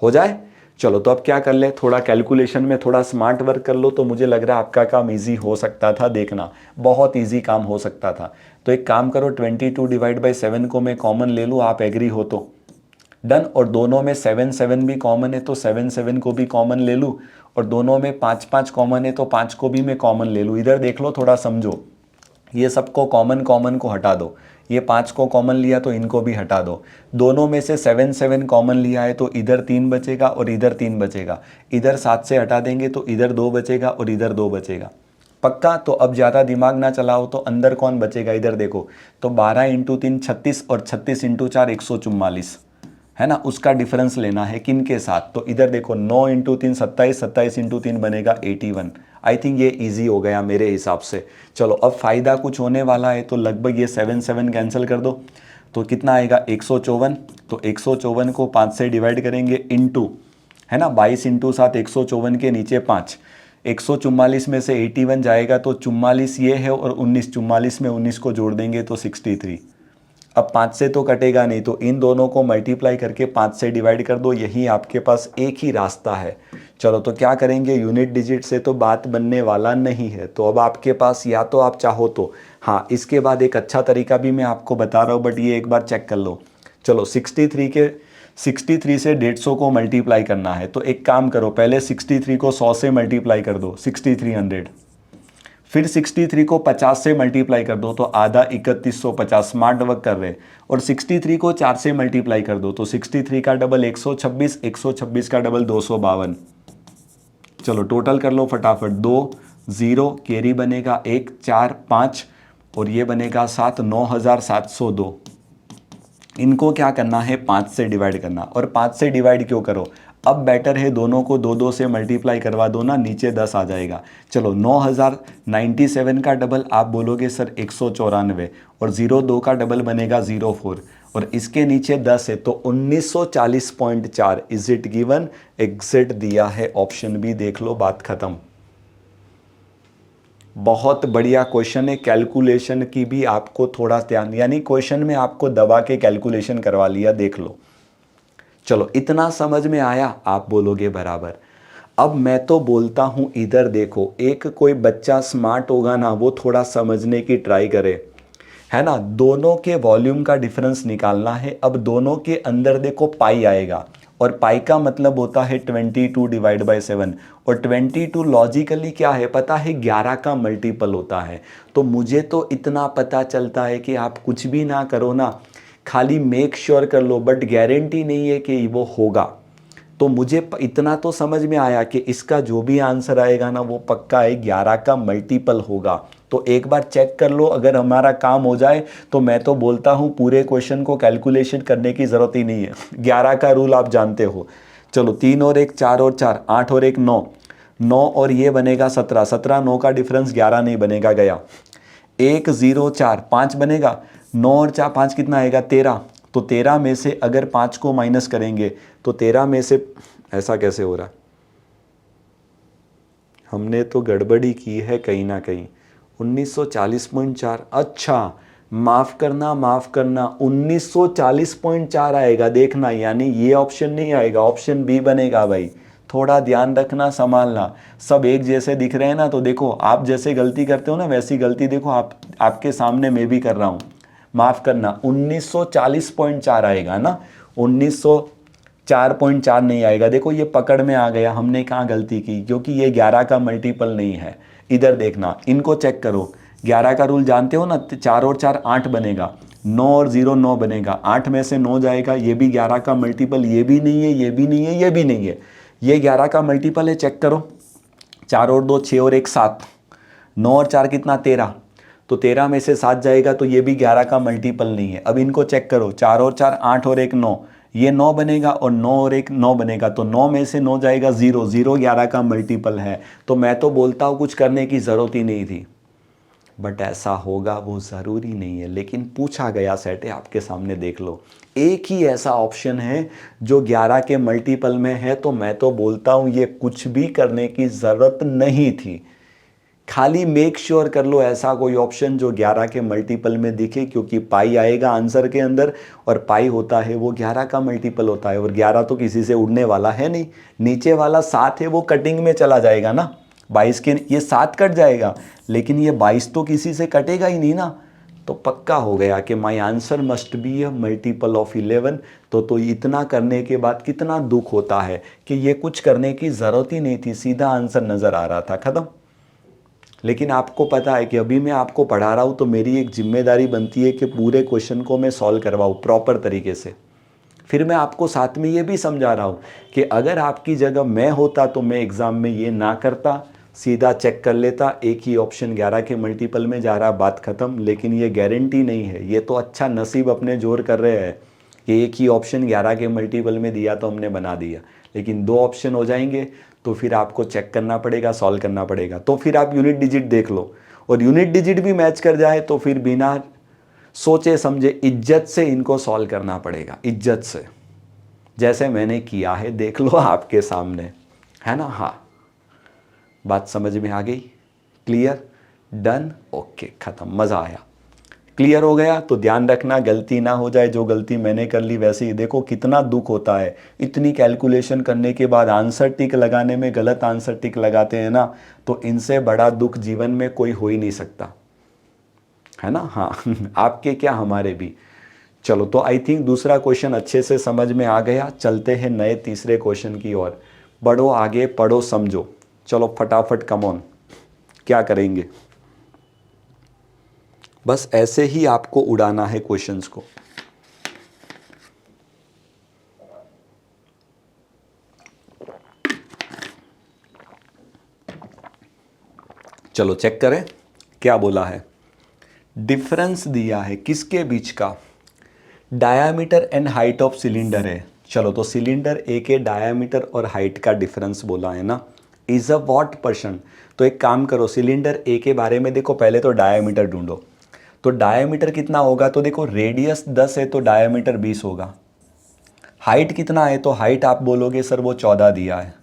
हो जाए। चलो तो अब क्या कर ले, थोड़ा कैलकुलेशन में थोड़ा स्मार्ट वर्क कर लो, तो मुझे लग रहा है आपका काम इजी हो सकता था। देखना बहुत इजी काम हो सकता था। तो एक काम करो, 22 डिवाइड बाई 7 को मैं कॉमन ले लूँ, आप एग्री हो तो। डन। और दोनों में 7 7 भी कॉमन है तो 7 7 को भी कॉमन ले लूँ, और दोनों में 5 5 कॉमन है तो 5 को भी मैं कॉमन ले लूँ। इधर देख लो, थोड़ा समझो, ये सबको कॉमन को हटा दो, ये 5 को कॉमन लिया तो इनको भी हटा दो। दोनों में से 7 7 कॉमन लिया है तो इधर 3 बचेगा और इधर 3 बचेगा। इधर 7 से हटा देंगे तो इधर 2 बचेगा और इधर 2 बचेगा। पक्का। तो अब ज़्यादा दिमाग ना चलाओ, तो अंदर कौन बचेगा, इधर देखो, तो 12 इंटू 3 36 और 36 इंटू 4 144, है ना, उसका डिफरेंस लेना है किन के साथ, तो इधर देखो 9 इंटू 3 27, 27 इंटू 3 बनेगा 81। आई थिंक ये इजी हो गया मेरे हिसाब से। चलो अब फ़ायदा कुछ होने वाला है, तो लगभग ये 7 7 कैंसिल कर दो, तो कितना आएगा 154। तो 154 को 5 से डिवाइड करेंगे, इंटू, है ना, 22 इंटू 7, 154 के नीचे 5, 144 में से 81 जाएगा तो 44 ये है, और 19, 44 में 19 को जोड़ देंगे तो 63। अब 5 से तो कटेगा नहीं, तो इन दोनों को मल्टीप्लाई करके 5 से डिवाइड कर दो, यही आपके पास एक ही रास्ता है। चलो तो क्या करेंगे, यूनिट डिजिट से तो बात बनने वाला नहीं है, तो अब आपके पास या तो आप चाहो तो, हाँ इसके बाद एक अच्छा तरीका भी मैं आपको बता रहा हूँ, बट ये एक बार चेक कर लो। चलो 63 से 150 को मल्टीप्लाई करना है, तो एक काम करो, पहले 63 को 100 से मल्टीप्लाई कर दो, 6300, फिर 63 को 50 से मल्टीप्लाई कर दो तो आधा 3150, स्मार्ट वर्क कर रहे। और 63 को 4 से मल्टीप्लाई कर दो तो 63 का डबल 126, 126 का डबल 252। चलो टोटल कर लो फटाफट, 2 0 कैरी बनेगा 1 4 5 और ये बनेगा 7, 9702। इनको क्या करना है, 5 से डिवाइड करना, और 5 से डिवाइड क्यों करो, अब बेटर है दोनों को 2 2 से मल्टीप्लाई करवा दो ना, नीचे 10 आ जाएगा। चलो 9097 का डबल आप बोलोगे सर 194, और 02 का डबल बनेगा 04, और इसके नीचे 10 है तो 1940.4। इज इट गिवन, एग्जिट दिया है, ऑप्शन बी देख लो, बात खत्म। बहुत बढ़िया क्वेश्चन है, कैलकुलेशन की भी आपको थोड़ा ध्यान, यानी क्वेश्चन में आपको दबा के कैलकुलेशन करवा लिया, देख लो। चलो इतना समझ में आया, आप बोलोगे बराबर। अब मैं तो बोलता हूं, इधर देखो, एक कोई बच्चा स्मार्ट होगा ना, वो थोड़ा समझने की ट्राई करे, है ना। दोनों के वॉल्यूम का डिफरेंस निकालना है। अब दोनों के अंदर देखो पाई आएगा, और पाई का मतलब होता है 22 डिवाइड बाई 7, और 22 लॉजिकली क्या है पता है, 11 का मल्टीपल होता है। तो मुझे तो इतना पता चलता है कि आप कुछ भी ना करो ना, खाली मेक श्योर कर लो, बट गारंटी नहीं है कि वो होगा। तो मुझे इतना तो समझ में आया कि इसका जो भी आंसर आएगा ना, वो पक्का है 11 का मल्टीपल होगा। तो एक बार चेक कर लो, अगर हमारा काम हो जाए तो मैं तो बोलता हूँ पूरे क्वेश्चन को कैलकुलेशन करने की ज़रूरत ही नहीं है। 11 का रूल आप जानते हो। चलो 3 और 1 4 और 4 8 और 1 9, 9 और ये बनेगा 17, 17 9 का डिफरेंस 11 नहीं बनेगा, गया। 1 0 4 5 बनेगा, 9 और 4 5 कितना आएगा 13। तो 13 में से अगर 5 को माइनस करेंगे तो 13 में से, ऐसा कैसे हो रहा है, हमने तो गड़बड़ी की है कहीं ना कहीं। 1940.4, अच्छा माफ़ करना 1940.4 आएगा, देखना, यानी ये ऑप्शन नहीं आएगा, ऑप्शन बी बनेगा भाई। थोड़ा ध्यान रखना, संभालना। सब एक जैसे दिख रहे हैं ना, तो देखो आप जैसे गलती करते हो ना, वैसी गलती देखो आपके सामने मैं भी कर रहा हूँ। माफ़ करना 1940.4 आएगा ना, 1904.4 नहीं आएगा। देखो ये पकड़ में आ गया, हमने कहाँ गलती की, क्योंकि ये 11 का मल्टीपल नहीं है। इधर देखना, इनको चेक करो, 11 का रूल जानते हो ना, 4 और 4 8 बनेगा, 9 और 0 9 बनेगा, 8 में से 9 जाएगा, ये भी 11 का मल्टीपल, ये भी नहीं है, ये भी नहीं है, ये भी नहीं है, ये 11 का मल्टीपल है, चेक करो। 4 और 2 6 और 1 7, 9 और 4 कितना 13, तो 13 में से 7 जाएगा, तो ये भी 11 का मल्टीपल नहीं है। अब इनको चेक करो, 4 और 4 8 और 1 9, ये 9 बनेगा और 9 और 1 9 बनेगा, तो 9 में से 9 जाएगा 0, 0 11 का मल्टीपल है। तो मैं तो बोलता हूँ कुछ करने की ज़रूरत ही नहीं थी, बट ऐसा होगा वो ज़रूरी नहीं है, लेकिन पूछा गया सेट है आपके सामने, देख लो। एक ही ऐसा ऑप्शन है जो 11 के मल्टीपल में है, तो मैं तो बोलता हूँ ये कुछ भी करने की ज़रूरत नहीं थी। खाली मेक श्योर कर लो ऐसा कोई ऑप्शन जो 11 के मल्टीपल में दिखे, क्योंकि पाई आएगा आंसर के अंदर, और पाई होता है वो 11 का मल्टीपल होता है, और 11 तो किसी से उड़ने वाला है नहीं। नीचे वाला 7 है वो कटिंग में चला जाएगा ना, 22 के ये 7 कट जाएगा, लेकिन ये 22 तो किसी से कटेगा ही नहीं ना। तो पक्का हो गया कि my answer must be a multiple of 11। तो इतना करने के बाद कितना दुख होता है कि ये कुछ करने की ज़रूरत ही नहीं थी, सीधा आंसर नज़र आ रहा था, ख़त्म। लेकिन आपको पता है कि अभी मैं आपको पढ़ा रहा हूँ, तो मेरी एक जिम्मेदारी बनती है कि पूरे क्वेश्चन को मैं सॉल्व करवाऊँ प्रॉपर तरीके से। फिर मैं आपको साथ में ये भी समझा रहा हूँ कि अगर आपकी जगह मैं होता तो मैं एग्ज़ाम में ये ना करता, सीधा चेक कर लेता, एक ही ऑप्शन 11 के मल्टीपल में जा रहा, बात ख़त्म। लेकिन ये गारंटी नहीं है, ये तो अच्छा नसीब अपने जोर कर रहे हैं कि एक ही ऑप्शन 11 के मल्टीपल में दिया तो हमने बना दिया, लेकिन 2 ऑप्शन हो जाएंगे तो फिर आपको चेक करना पड़ेगा, सॉल्व करना पड़ेगा। तो फिर आप यूनिट डिजिट देख लो, और यूनिट डिजिट भी मैच कर जाए तो फिर बिना सोचे समझे इज्जत से इनको सॉल्व करना पड़ेगा, इज्जत से, जैसे मैंने किया है, देख लो आपके सामने, है ना। हाँ, बात समझ में आ गई? क्लियर? डन? ओके, ख़त्म। मज़ा आया? क्लियर हो गया? तो ध्यान रखना गलती ना हो जाए, जो गलती मैंने कर ली वैसे ही। देखो कितना दुख होता है, इतनी कैलकुलेशन करने के बाद आंसर टिक लगाने में गलत आंसर टिक लगाते हैं ना, तो इनसे बड़ा दुख जीवन में कोई हो ही नहीं सकता, है ना। हाँ आपके क्या हमारे भी। चलो, तो आई थिंक दूसरा क्वेश्चन अच्छे से समझ में आ गया। चलते हैं नए तीसरे क्वेश्चन की ओर। बढ़ो आगे, पढ़ो समझो। चलो फटाफट, कम ऑन, क्या करेंगे? बस ऐसे ही आपको उड़ाना है क्वेश्चंस को। चलो चेक करें क्या बोला है। डिफरेंस दिया है किसके बीच का? Diameter and height of cylinder है। चलो, तो सिलेंडर ए के डायामीटर और हाइट का डिफरेंस बोला है ना, इज अ वॉट पर्सन। तो एक काम करो, सिलेंडर ए के बारे में देखो, पहले तो डायामीटर ढूंढो। तो डायामीटर कितना होगा? तो देखो रेडियस 10 है तो डायामीटर 20 होगा। हाइट कितना है? तो हाइट आप बोलोगे सर वो 14 दिया है,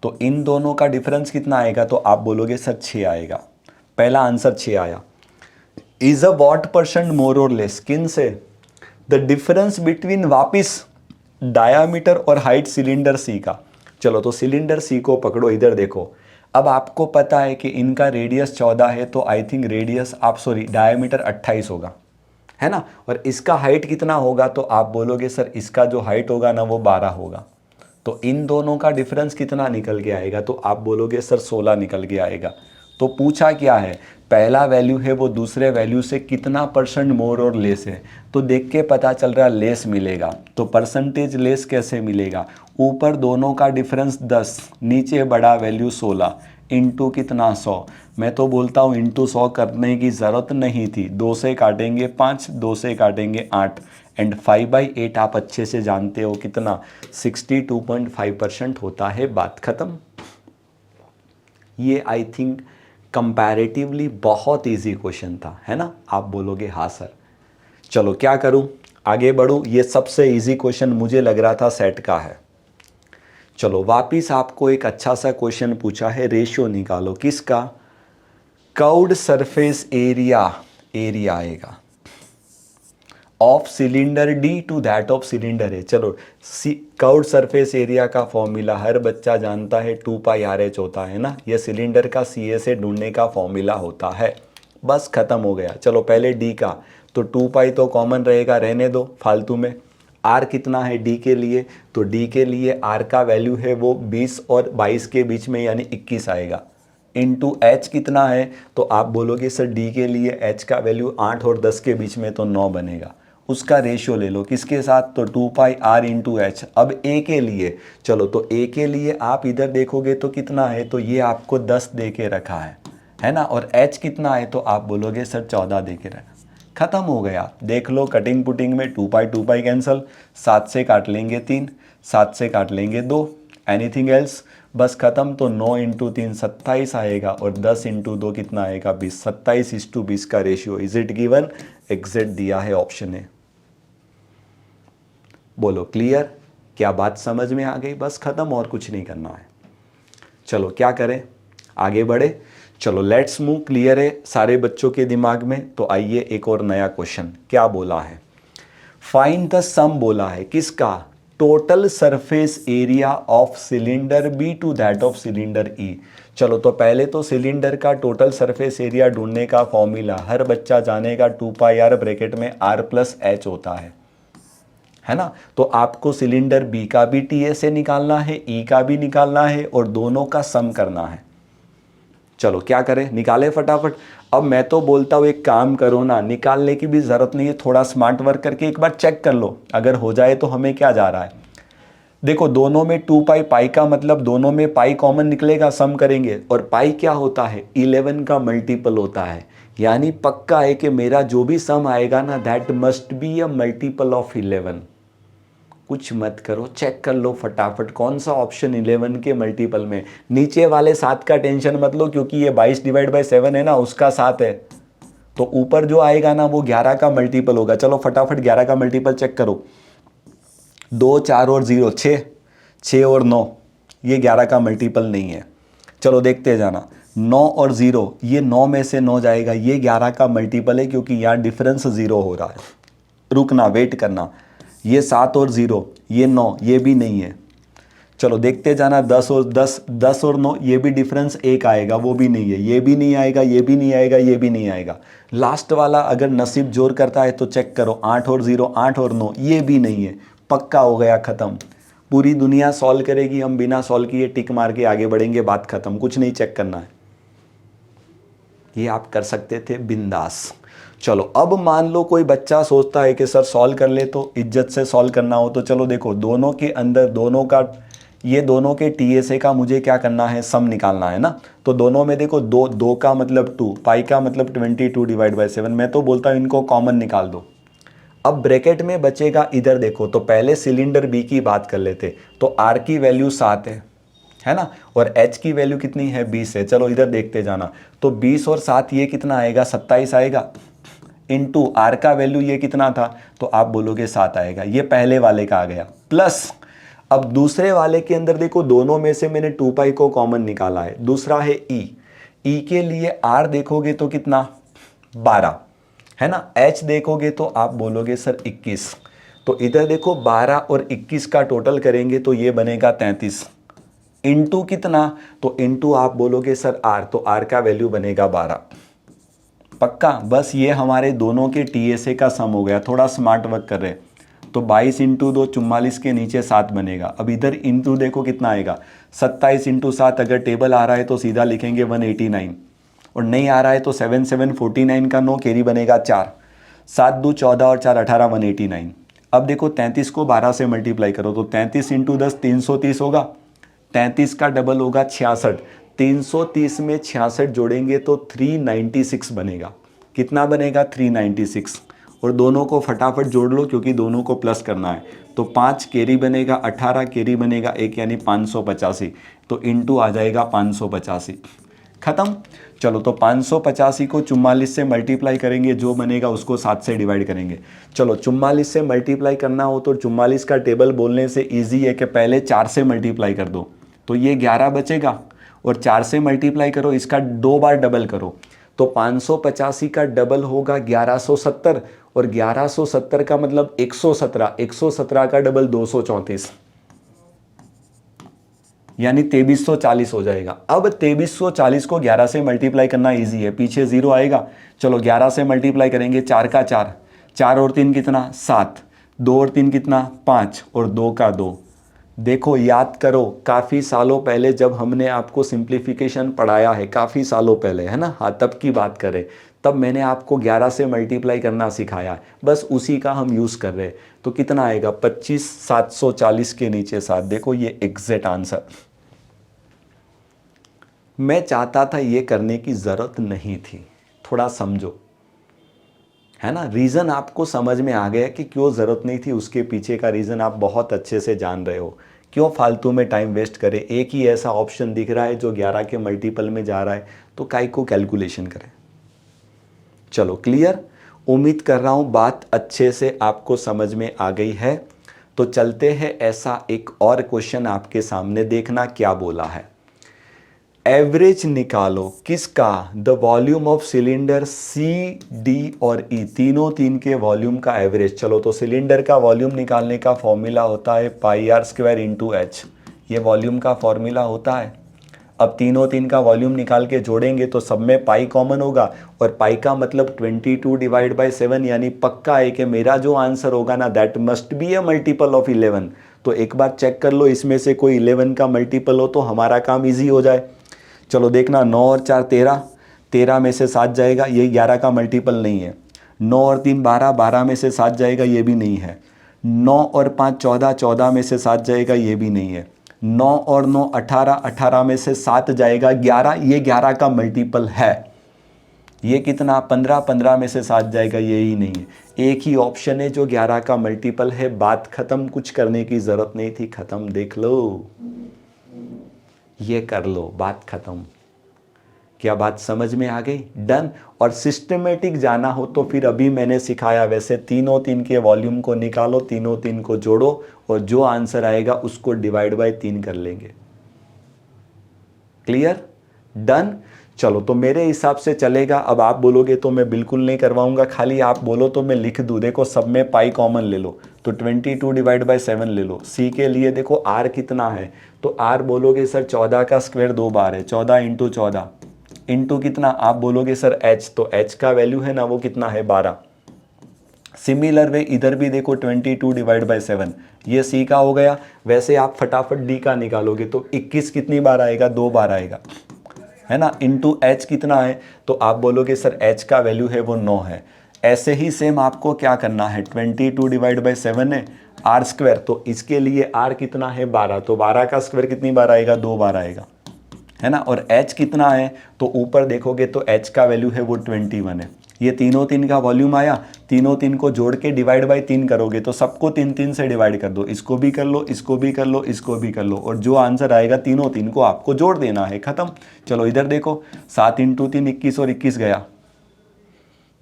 तो इन दोनों का डिफरेंस कितना आएगा? तो आप बोलोगे सर 6 आएगा। पहला आंसर 6 आया। इज अ वॉट पर्सन मोर और लेस, किन से? द डिफरेंस बिटवीन वापिस डायामीटर और हाइट सिलेंडर सी का। चलो, तो सिलेंडर सी को पकड़ो, इधर देखो। अब आपको पता है कि इनका रेडियस 14 है, तो आई थिंक रेडियस डायामीटर 28 होगा, है ना। और इसका हाइट कितना होगा? तो आप बोलोगे सर इसका जो हाइट होगा ना वो 12 होगा। तो इन दोनों का डिफरेंस कितना निकल के आएगा? तो आप बोलोगे सर 16 निकल के आएगा। तो पूछा क्या है? पहला वैल्यू है वो दूसरे वैल्यू से कितना परसेंट मोर और लेस है। तो देख के पता चल रहा लेस मिलेगा। तो परसेंटेज लेस कैसे मिलेगा? ऊपर दोनों का डिफरेंस 10, नीचे बड़ा वैल्यू 16, इंटू कितना 100। मैं तो बोलता हूँ इंटू 100 करने की ज़रूरत नहीं थी। 2 से काटेंगे 5, 2 से काटेंगे 8, एंड 5/8 आप अच्छे से जानते हो कितना, 62.5% होता है, बात ख़त्म। ये आई थिंक कंपैरेटिवली बहुत इजी क्वेश्चन था, है ना। आप बोलोगे हाँ सर। चलो क्या करूँ, आगे बढ़ूँ। ये सबसे इजी क्वेश्चन मुझे लग रहा था सेट का है। चलो वापिस आपको एक अच्छा सा क्वेश्चन पूछा है, रेशियो निकालो किसका? कर्व्ड सरफेस एरिया आएगा of cylinder D to that of cylinder A. चलो, कर्व्ड सरफेस एरिया का फॉर्मूला हर बच्चा जानता है, 2πRH होता है ना। ये सिलेंडर का CA से ढूंढने का फॉर्मूला होता है, बस खत्म हो गया। चलो पहले डी का, तो 2π तो कॉमन रहेगा, रहने दो फालतू में। आर कितना है डी के लिए? तो डी के लिए आर का वैल्यू है वो 20 और 22 के बीच में, यानी 21 आएगा। इंटू एच कितना है, तो आप बोलोगे सर डी के लिए एच का वैल्यू 8 और 10 के बीच में तो 9 बनेगा। उसका रेशियो ले लो किसके साथ, तो 2 पाई आर इंटू एच। अब ए के लिए, चलो तो ए के लिए आप इधर देखोगे तो कितना है, तो ये आपको 10 दे के रखा है ना, और एच कितना है, तो आप बोलोगे सर 14 दे के रखा। खत्म हो गया। देख लो कटिंग पुटिंग में 2 पाई कैंसिल, 7 से काट लेंगे 3, 7 से काट लेंगे 2, एनीथिंग एल्स, बस खत्म। तो 9 इंटू 3 27 आएगा और 10 इंटू 2 कितना आएगा 20। 27:20 का ratio. Is it given? Exact दिया है ऑप्शन ए। बोलो क्लियर? क्या बात समझ में आ गई? बस खत्म, और कुछ नहीं करना है। चलो क्या करें, आगे बढ़े। चलो लेट्स मूव। क्लियर है सारे बच्चों के दिमाग में? तो आइए एक और नया क्वेश्चन। क्या बोला है? फाइंड द सम बोला है किसका, total surface area of cylinder B to that of cylinder E. चलो तो पहले तो सिलेंडर का टोटल सरफेस एरिया ढूंढने का फॉर्मूला हर बच्चा जानेगा, 2 पाई आर ब्रैकेट में आर प्लस एच होता है ना। तो आपको सिलेंडर बी का भी टी ए से निकालना है, ई का भी निकालना है, और दोनों का सम करना है। चलो क्या करें, निकाले फटाफट। अब मैं तो बोलता हूँ एक काम करो ना, निकालने की भी ज़रूरत नहीं है, थोड़ा स्मार्ट वर्क करके एक बार चेक कर लो, अगर हो जाए तो हमें क्या जा रहा है। देखो दोनों में 2 पाई, पाई का मतलब दोनों में पाई कॉमन निकलेगा, सम करेंगे, और पाई क्या होता है 11 का मल्टीपल होता है, यानी पक्का है कि मेरा जो भी सम आएगा ना that must be a multiple of 11। कुछ मत करो, चेक कर लो फटाफट कौन सा ऑप्शन 11 के मल्टीपल में। नीचे वाले 7 का टेंशन मत लो, क्योंकि ये 22/7 है ना, उसका 7 है, तो ऊपर जो आएगा ना वो 11 का मल्टीपल होगा। चलो फटाफट 11 का मल्टीपल चेक करो। 2, 4 और 0 6, 6 और 9, ये 11 का मल्टीपल नहीं है। चलो देखते जाना, 9 और 0, ये 9 में से 9 जाएगा, ये 11 का मल्टीपल है, क्योंकि यहाँ डिफरेंस 0 हो रहा है। रुकना, वेट करना। ये 7 और 0, ये 9, ये भी नहीं है। चलो देखते जाना, 10 और 10, 10 और 9, ये भी डिफरेंस 1 आएगा, वो भी नहीं है, ये भी नहीं आएगा, ये भी नहीं आएगा, ये भी नहीं आएगा। लास्ट वाला अगर नसीब जोर करता है तो चेक करो, 8 और 0, 8 और 9, ये भी नहीं है। पक्का हो गया, ख़त्म। पूरी दुनिया सॉल्व करेगी, हम बिना सॉल्व किए टिक मार के आगे बढ़ेंगे, बात ख़त्म, कुछ नहीं चेक करना है। ये आप कर सकते थे बिंदास। चलो अब मान लो कोई बच्चा सोचता है कि सर सॉल्व कर ले, तो इज्जत से सॉल्व करना हो तो चलो देखो, दोनों के अंदर दोनों का, ये दोनों के टीएसए का मुझे क्या करना है, सम निकालना है ना। तो दोनों में देखो, 2 का मतलब 2, पाई का मतलब 22/7। मैं तो बोलता हूँ इनको कॉमन निकाल दो। अब ब्रैकेट में बचेगा, इधर देखो, तो पहले सिलेंडर बी की बात कर लेते। तो आर की वैल्यू 7 है ना, और एच की वैल्यू कितनी है 20 है। चलो इधर देखते जाना, तो 20 और 7 ये कितना आएगा 27 आएगा, इंटू आर का वैल्यू ये कितना था, तो आप बोलोगे 7 आएगा। ये पहले वाले का आ गया, प्लस अब दूसरे वाले के अंदर देखो, दोनों में से मैंने 2 पाई को कॉमन निकाला है। दूसरा है ई के लिए आर देखोगे तो कितना 12 है ना, एच देखोगे तो आप बोलोगे सर 21। तो इधर देखो 12 और 21 का टोटल करेंगे तो ये बनेगा 33, इंटू कितना, तो इंटू आप बोलोगे सर आर, तो आर का वैल्यू बनेगा 12। पक्का, बस ये हमारे दोनों के टीएसए का सम हो गया। थोड़ा स्मार्ट वर्क कर रहे हैं, तो 22 इंटू 2 44 के नीचे 7 बनेगा। अब इधर इंटू देखो कितना आएगा, 27 इंटू 7, अगर टेबल आ रहा है तो सीधा लिखेंगे 189, और नहीं आ रहा है तो 7 7 49 का 9 कैरी बनेगा 4, 7 2 14 और 4 18 189। अब देखो 33 को 12 से मल्टीप्लाई करो, तो 33 इंटू 10 330 होगा, 33 का डबल होगा 66, 330 में 66 जोड़ेंगे तो 396 बनेगा। कितना बनेगा 396, और दोनों को फटाफट जोड़ लो क्योंकि दोनों को प्लस करना है। तो 5 कैरी बनेगा, 18 कैरी बनेगा 1, यानी 585, तो इंटू आ जाएगा 585। खत्म। चलो तो 585 को 44 से मल्टीप्लाई करेंगे, जो बनेगा उसको 7 से डिवाइड करेंगे। चलो 44 से मल्टीप्लाई करना हो तो 44 का टेबल बोलने से इजी है कि पहले 4 से मल्टीप्लाई कर दो, तो ये 11 बचेगा, और 4 से मल्टीप्लाई करो, इसका 2 बार डबल करो, तो 585 का डबल होगा 1170, और 1170 का मतलब 117, 117 का डबल 234, यानी 2340 हो जाएगा। अब 2340 को 11 से मल्टीप्लाई करना इजी है, पीछे 0 आएगा। चलो 11 से मल्टीप्लाई करेंगे, 4 का 4 और 3 कितना 7, 2 और 3 कितना 5, और 2 का 2, देखो याद करो, काफ़ी सालों पहले जब हमने आपको सिंप्लीफिकेशन पढ़ाया है, काफ़ी सालों पहले, है ना, हाँ तब की बात करें, तब मैंने आपको 11 से मल्टीप्लाई करना सिखाया है, बस उसी का हम यूज़ कर रहे हैं। तो कितना आएगा, 25, 740 के नीचे 7, देखो ये एग्जैक्ट आंसर। मैं चाहता था ये करने की ज़रूरत नहीं थी, थोड़ा समझो, है ना। रीज़न आपको समझ में आ गया कि क्यों ज़रूरत नहीं थी, उसके पीछे का रीज़न आप बहुत अच्छे से जान रहे हो। क्यों फालतू में टाइम वेस्ट करें, एक ही ऐसा ऑप्शन दिख रहा है जो 11 के मल्टीपल में जा रहा है, तो काहे को कैलकुलेशन करें। चलो क्लियर, उम्मीद कर रहा हूँ बात अच्छे से आपको समझ में आ गई है। तो चलते हैं, ऐसा एक और क्वेश्चन आपके सामने, देखना क्या बोला है। एवरेज निकालो किसका, the volume of cylinder C, D और ई, तीनों तीन के वॉल्यूम का एवरेज। चलो तो सिलेंडर का वॉल्यूम निकालने का फॉर्मूला होता है पाई आर स्क्वायर इंटू एच, ये वॉल्यूम का फॉर्मूला होता है। अब तीनों तीन का वॉल्यूम निकाल के जोड़ेंगे तो सब में पाई कॉमन होगा, और पाई का मतलब 22 डिवाइड बाई 7, यानी पक्का है कि मेरा जो आंसर होगा ना, that must be A multiple of 11। तो एक बार चेक कर लो, इसमें से कोई 11 का मल्टीपल हो तो हमारा काम ईजी हो जाए। चलो देखना, 9 और 4 13, 13 में से 7 जाएगा, ये 11 का मल्टीपल नहीं है। 9 और 3 12, 12 में से 7 जाएगा, ये भी नहीं है। 9 और 5 14, 14 में से 7 जाएगा, ये भी नहीं है। 9 और 9 18, 18 में से 7 जाएगा 11, ये 11 का मल्टीपल है। ये कितना, 15, 15 में से 7 जाएगा, ये ही नहीं है। एक ही ऑप्शन है जो 11 का मल्टीपल है, बात खत्म, कुछ करने की जरूरत नहीं थी, खत्म। देख लो, ये कर लो, बात खत्म। क्या बात समझ में आ गई, डन। और सिस्टमेटिक जाना हो तो फिर अभी मैंने सिखाया वैसे तीनों तीन के वॉल्यूम को निकालो, तीनों तीन को जोड़ो, और जो आंसर आएगा उसको डिवाइड बाय 3 कर लेंगे। Clear, done. चलो तो मेरे हिसाब से चलेगा। अब आप बोलोगे तो मैं बिल्कुल नहीं करवाऊंगा, खाली आप बोलो तो मैं लिख दूं। देखो सब में पाई कॉमन ले लो, तो 22 डिवाइड बाई 7 ले लो। सी के लिए देखो आर कितना है, तो आर बोलोगे सर 14 का स्क्वायर 2 बार है, 14 इंटू 14 इंटू कितना, आप बोलोगे सर एच, तो एच का वैल्यू है ना वो कितना है 12। सिमिलर वे इधर भी देखो 22 डिवाइड बाई 7, ये सी का हो गया। वैसे आप फटाफट डी का निकालोगे तो 21 कितनी बार आएगा, 2 बार आएगा, है ना। इंटू एच कितना है, तो आप बोलोगे सर एच का वैल्यू है वो 9 है। ऐसे ही सेम आपको क्या करना है, 22 डिवाइड बाई 7 है आर स्क्वायर, तो इसके लिए आर कितना है 12, तो 12 का स्क्वायर कितनी बार आएगा, 2 बार आएगा, है ना। और एच कितना है, तो ऊपर देखोगे तो एच का वैल्यू है वो 21 है। ये तीनों तीन का वॉल्यूम आया, तीनों तीन को जोड़ के डिवाइड बाई 3 करोगे तो सबको 3 3 से डिवाइड कर दो, इसको भी कर लो, इसको भी कर लो, इसको भी कर लो, और जो आंसर आएगा तीनों तीन को आपको जोड़ देना है, खत्म। चलो इधर देखो, 7 इंटू 3 21, और 21 गया।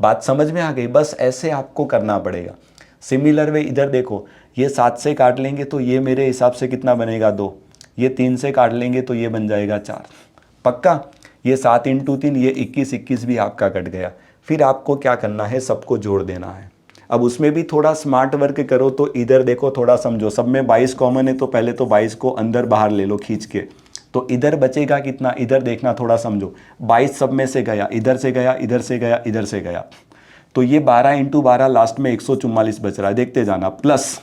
बात समझ में आ गई, बस ऐसे आपको करना पड़ेगा। सिमिलर वे इधर देखो, ये 7 से काट लेंगे तो ये मेरे हिसाब से कितना बनेगा 2, ये 3 से काट लेंगे तो ये बन जाएगा 4, पक्का। ये 7 इंटू 3, ये 21, 21 भी आपका कट गया। फिर आपको क्या करना है, सबको जोड़ देना है। अब उसमें भी थोड़ा स्मार्ट वर्क करो, तो इधर देखो थोड़ा समझो, सब में 22 कॉमन है, तो पहले तो 22 को अंदर बाहर ले लो खींच के, तो इधर बचेगा कितना, इधर देखना थोड़ा समझो, 22 सब में से गया, इधर से गया, इधर से गया, इधर से गया, तो ये 12 इंटू 12 लास्ट में 144 बच रहा है, देखते जाना। प्लस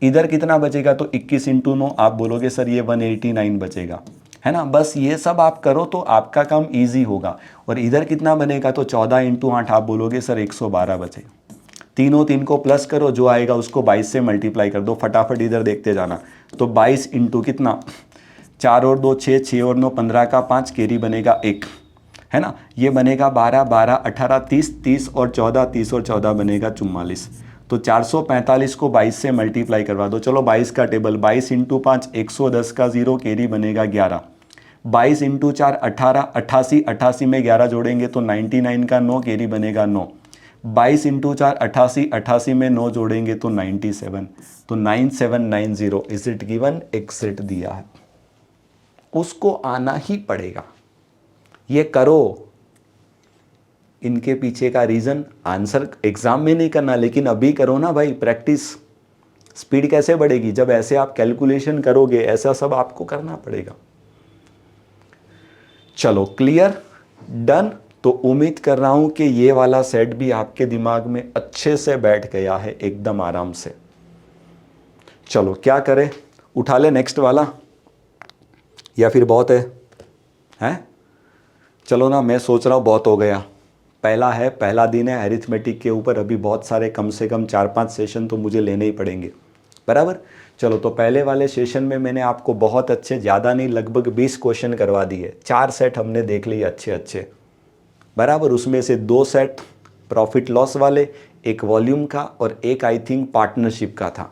इधर कितना बचेगा, तो 21 इंटू 9, आप बोलोगे सर ये 189 बचेगा, है ना। बस ये सब आप करो तो आपका काम इजी होगा। और इधर कितना बनेगा, तो 14 इंटू 8, आप बोलोगे सर 112 बचेगा। तीनों तीन को प्लस करो, जो आएगा उसको 22 से मल्टीप्लाई कर दो, फटाफट इधर देखते जाना। तो 22 इंटू कितना, 4 और 2 6, 6 और 9 15 का 5, कैरी बनेगा 1, है ना। ये बनेगा 12 12 18 30, 30 और 14, 30 और 14 बनेगा 44। तो 445 को 22 से मल्टीप्लाई करवा दो। चलो 22 का टेबल, 22 इंटू 5 110 का 0, कैरी बनेगा 11। 22 इंटू 4 18, 88, 88 में 11 जोड़ेंगे तो 99 का 9, कैरी बनेगा 9। 22 इंटू 4 88, 88 में 9 जोड़ेंगे तो 97, तो 9790 इज इट गिवन, एग्जिट दिया है। उसको आना ही पड़ेगा, ये करो। इनके पीछे का रीज़न, आंसर एग्जाम में नहीं करना, लेकिन अभी करो ना भाई, प्रैक्टिस। स्पीड कैसे बढ़ेगी, जब ऐसे आप कैलकुलेशन करोगे, ऐसा सब आपको करना पड़ेगा। चलो क्लियर, डन। तो उम्मीद कर रहा हूं कि ये वाला सेट भी आपके दिमाग में अच्छे से बैठ गया है, एकदम आराम से। चलो क्या करें, उठा ले नेक्स्ट वाला, या फिर बहुत है? हैं? चलो ना, मैं सोच रहा हूँ बहुत हो गया। पहला दिन है एरिथमेटिक के ऊपर, अभी बहुत सारे, कम से कम 4-5 सेशन तो मुझे लेने ही पड़ेंगे, बराबर। चलो, तो पहले वाले सेशन में मैंने आपको बहुत अच्छे, ज़्यादा नहीं, लगभग 20 क्वेश्चन करवा दिए, 4 सेट हमने देख लिए अच्छे अच्छे, बराबर। उसमें से 2 सेट प्रॉफिट लॉस वाले, एक वॉल्यूम का और एक आई थिंक पार्टनरशिप का था,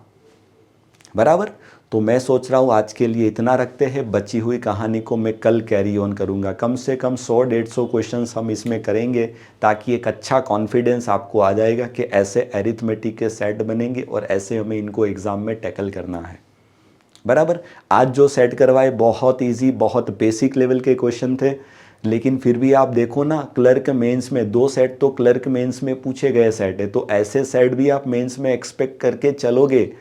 बराबर। तो मैं सोच रहा हूँ आज के लिए इतना रखते हैं, बची हुई कहानी को मैं कल कैरी ऑन करूँगा। कम से कम 100-150 क्वेश्चंस हम इसमें करेंगे, ताकि एक अच्छा कॉन्फिडेंस आपको आ जाएगा कि ऐसे एरिथमेटिक के सेट बनेंगे और ऐसे हमें इनको एग्ज़ाम में टैकल करना है, बराबर। आज जो सेट करवाए बहुत ईजी, बहुत बेसिक लेवल के क्वेश्चन थे, लेकिन फिर भी आप देखो ना, क्लर्क मेंस में 2 सेट तो क्लर्क मेंस में पूछे गए सेट है, तो ऐसे सेट भी आप मेंस में एक्सपेक्ट करके चलोगे।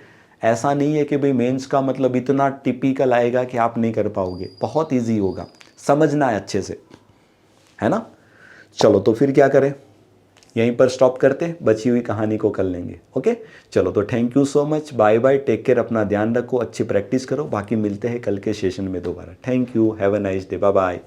ऐसा नहीं है कि भाई मेंस का मतलब इतना टिपिकल आएगा कि आप नहीं कर पाओगे, बहुत इजी होगा, समझना है अच्छे से, है ना। चलो, तो फिर क्या करें, यहीं पर स्टॉप करते, बची हुई कहानी को कर लेंगे। ओके, चलो, तो thank you so much, bye bye, take care, अपना ध्यान रखो, अच्छी प्रैक्टिस करो, बाकी मिलते हैं कल के सेशन में दोबारा। Thank you, have a nice day, bye bye.